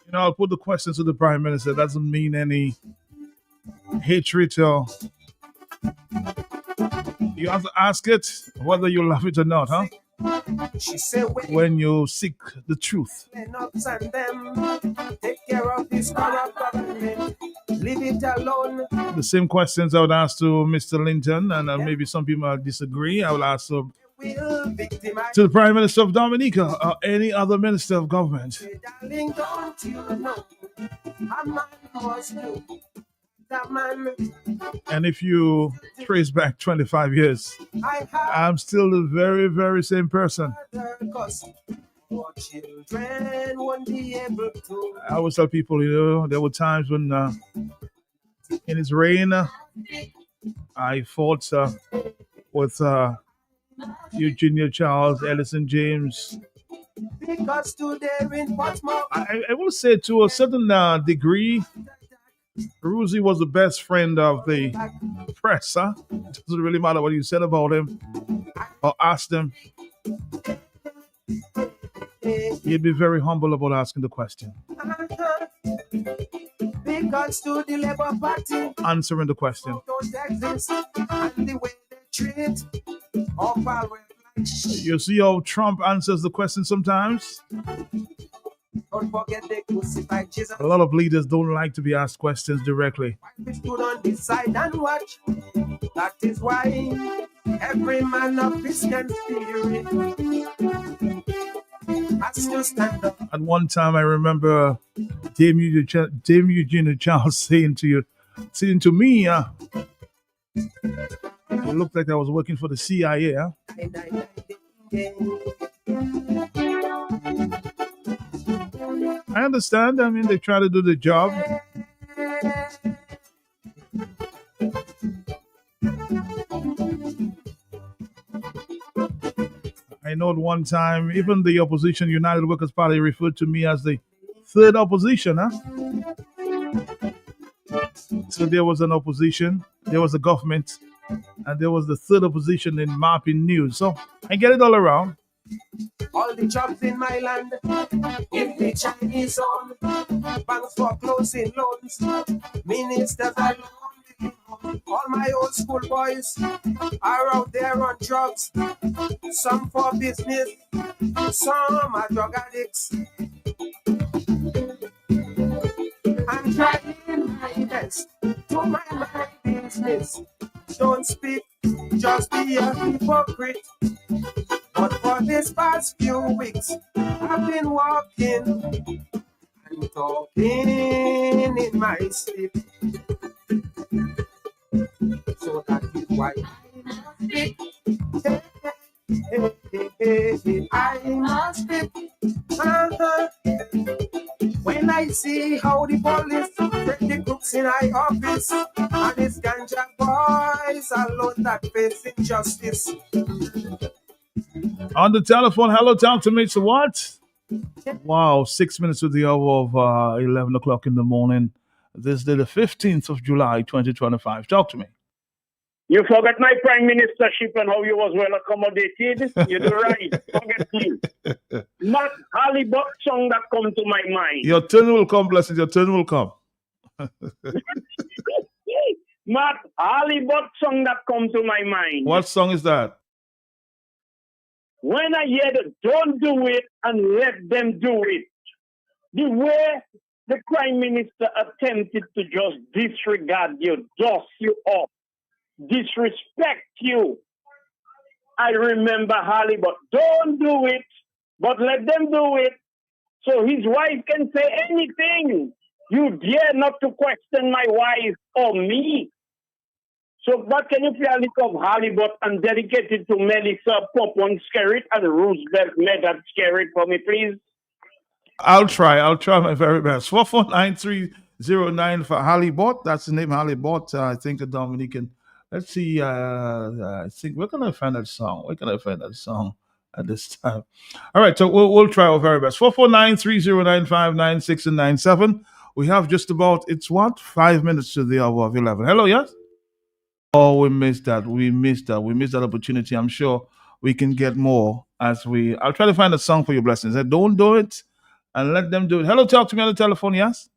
S2: You know, I'll put the question to the Prime Minister. It doesn't mean any hatred or you have to ask it whether you love it or not, huh? When you seek the truth.
S8: Take care of this corrupt government. Leave it alone.
S2: The same questions I would ask to Mr. Linton, and maybe some people might disagree. I will ask to the Prime Minister of Dominica or any other minister of government.
S8: Darling, don't you know a man must do that man.
S2: And if you trace back 25 years, I'm still the very, very same person. I always tell people, you know, there were times when in his reign, I fought with Eugenia Charles, Ellison James. I will say to a certain degree, Ruzi was the best friend of the press. Huh? It doesn't really matter what you said about him or asked him. He'd be very humble about asking the question. Answering the question. You see how Trump answers the question sometimes?
S8: Don't forget they crucified Jesus.
S2: A lot of leaders don't like to be asked questions directly.
S8: We stood on this side and watch. That is why every man of Christian spirit has to stand up.
S2: At one time, I remember Dame Eugenia Charles saying to me, it looked like I was working for the CIA. Huh? I understand. I mean, they try to do the job. I know at one time, even the opposition, United Workers' Party, referred to me as the third opposition. Huh? So there was an opposition, there was a government, and there was the third opposition in mapping news. So I get it all around.
S8: All the jobs in my land, if the Chinese on, banks for closing loans, ministers are all my old school boys are out there on drugs, some for business, some are drug addicts. I'm trying my best to mind my business. Don't speak, just be a hypocrite. But for this past few weeks, I've been walking and talking in my sleep. So that is why I must speak. When I see how the police break the crooks in my office and this ganja Jah boys alone that face injustice.
S2: On the telephone, hello, talk to me. So what? Wow, 6 minutes to the hour of 11 o'clock in the morning. This day, the 15th of July, 2025. Talk to me.
S7: You forget my prime ministership and how you was well accommodated. You do right. Forget me. Matt Halibut song that come to my mind.
S2: Your turn will come, blessings. Your turn will come.
S7: Matt Halibut song that come to my mind.
S2: What song is that?
S7: When I hear the don't do it and let them do it. The way the prime minister attempted to just disregard you, dust you off, disrespect you. I remember Halibut, don't do it, but let them do it. So his wife can say anything. You dare not to question my wife or me. So, but can you play a lick of Halibut and dedicate it to Melissa Popon Skerrit and Roosevelt Megat Skerrit for me, please?
S2: I'll try my very best. 4493009 for Halibut. That's the name, Halibut. I think a Dominican. Let's see. I think we're gonna find that song. At this time. All right, so we'll try our very best. 449309596 and 97. We have just about 5 minutes to the hour of 11. Hello, yes. Oh, we missed that. We missed that opportunity. I'm sure we can get more I'll try to find a song for your blessings. Don't do it and let them do it. Hello, talk to me on the telephone, yes?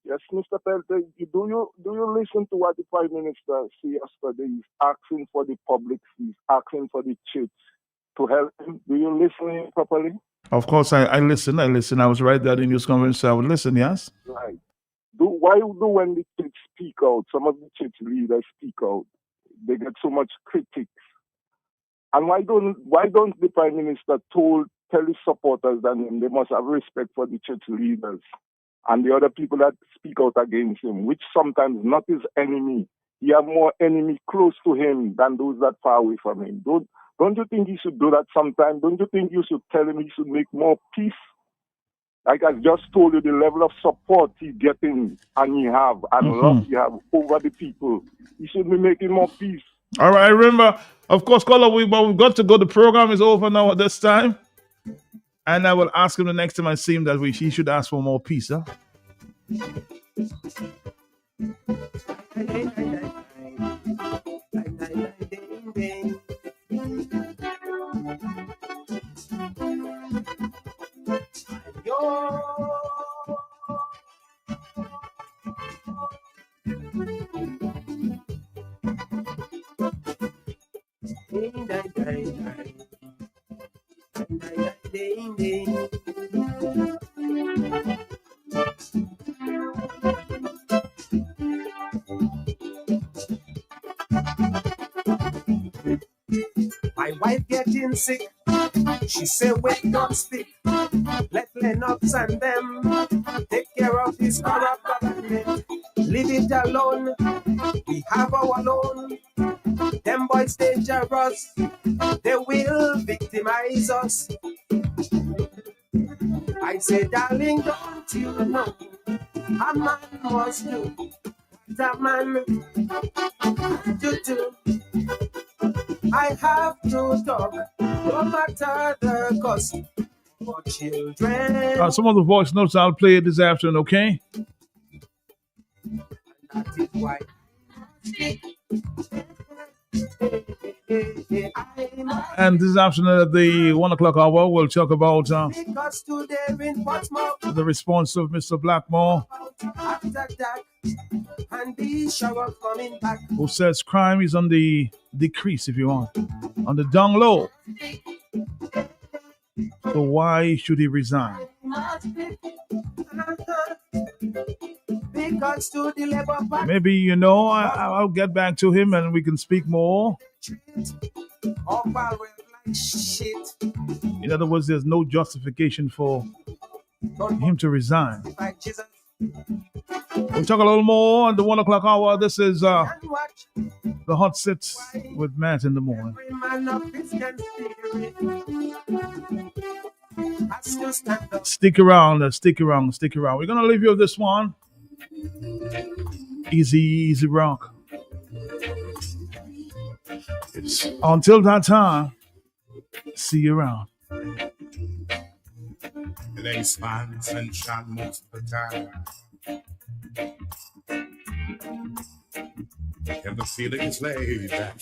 S17: Yes, Mr. Pelte, do you listen to what the Prime Minister said yesterday? He's asking for the public, he's asking for the church to help him. Do you listen properly?
S2: Of course, I listen. I was right there in news conference, so I would listen, yes?
S17: Right. Why do when the church speak out, some of the church leaders speak out, they get so much critics? And why don't the Prime Minister tell his supporters that they must have respect for the church leaders and the other people that speak out against him, which sometimes not his enemy. He have more enemy close to him than those that far away from him. Don't you think he should do that sometime? Don't you think you should tell him he should make more peace? Like I just told you, the level of support he's getting and he have and love he have over the people. He should be making more peace.
S2: All right, remember, of course, caller, we've got to go. The program is over now at this time. And I will ask him the next time I see him that he should ask for more peace, huh?
S8: My wife getting sick. She said, wait, don't speak. Let Lennox and them take care of this corrupt government. Leave it alone. We have our own. Them boys dangerous. They will victimize us. I say, darling, don't you know a man must do what a man to do. I have to talk, no matter the cost, for children.
S2: Some of the voice notes I'll play this afternoon, okay?
S8: That is why.
S2: And this afternoon at the 1 o'clock hour, we'll talk about the response of Mr. Blackmore, who says crime is on the decrease, if you want, on the down low. So why should he resign? Maybe, I'll get back to him and we can speak more. In other words, there's no justification for him to resign. We'll talk a little more on the 1 o'clock hour. This is the Hot Sits with Matt in the morning. Stick around. We're going to leave you with this one. Easy rock. Until that time, see you around.
S11: It ain't smiling sunshine most of the time. And the feeling is laid back.